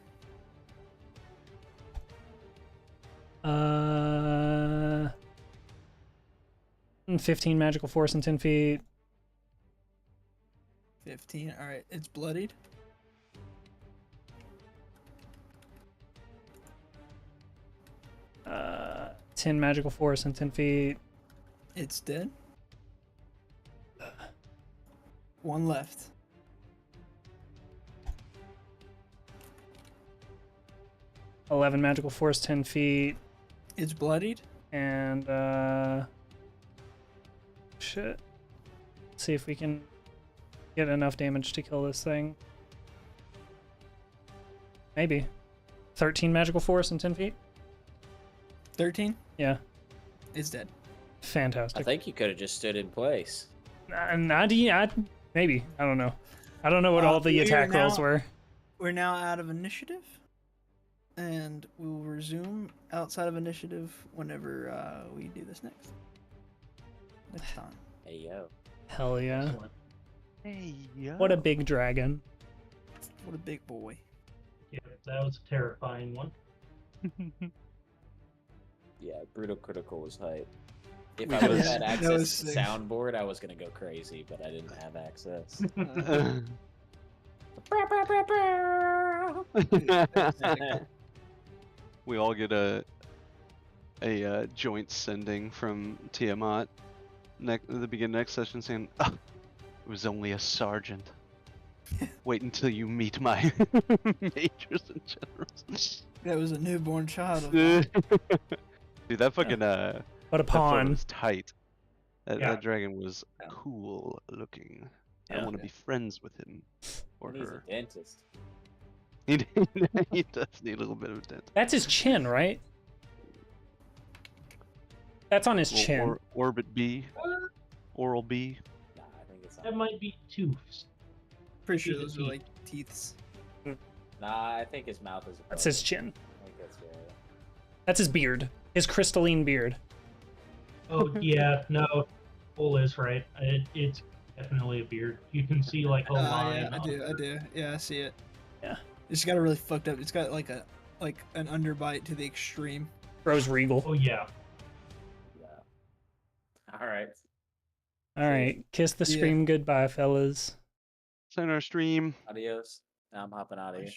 15 magical force and 10 feet. 15. All right, it's bloodied. Uh, 10 magical force and 10 feet. It's dead. One left. $11 magical force, 10 feet. It's bloodied. And shit. Let's see if we can get enough damage to kill this thing. Maybe. 13 magical force and 10 feet. 13. Yeah, It's dead. I fantastic. think you could have just stood in place. Maybe. I don't know. I don't know what all the we are attack rolls now- were. We're now out of initiative, and we will resume outside of initiative whenever we do this next time. Hey yo. Hell yeah. Excellent. Hey, yeah. What a big dragon. What a big boy. Yeah, that was a terrifying one. Yeah, brutal critical was hype. If We I would did. have had That access was to the sick. soundboard, I was gonna go crazy, but I didn't have access. We all get a joint sending from Tiamat at the beginning of next session saying, "Ah, it was only a sergeant. Wait until you meet my majors and generals." That was a newborn child of mine. Dude, that fucking What a that photo pawn. was tight. That, Yeah. that dragon was Yeah. cool looking. I Yeah. want to be friends with him or And he's a her. dentist. He does need a little bit of a dent. That's his chin, right? That's on his chin. Orbit B, Oral B. Nah, I think it's That not. might be tooths. Pretty sure He's a those are teeth. like teeths. Nah, I think his mouth is. That's above his it. chin. I think that's right. That's his beard. His crystalline beard. Oh yeah, no, Cole is right. It's definitely a beard. You can see like a line. Yeah, I on do. I it. do. Yeah, I see it. Yeah. It's got a really fucked up. It's got like an underbite to the extreme. Rose regal. Oh yeah. Yeah. All right. All right. Kiss the Yeah. scream goodbye, fellas. Send our stream. Adios. Now I'm hopping out of here.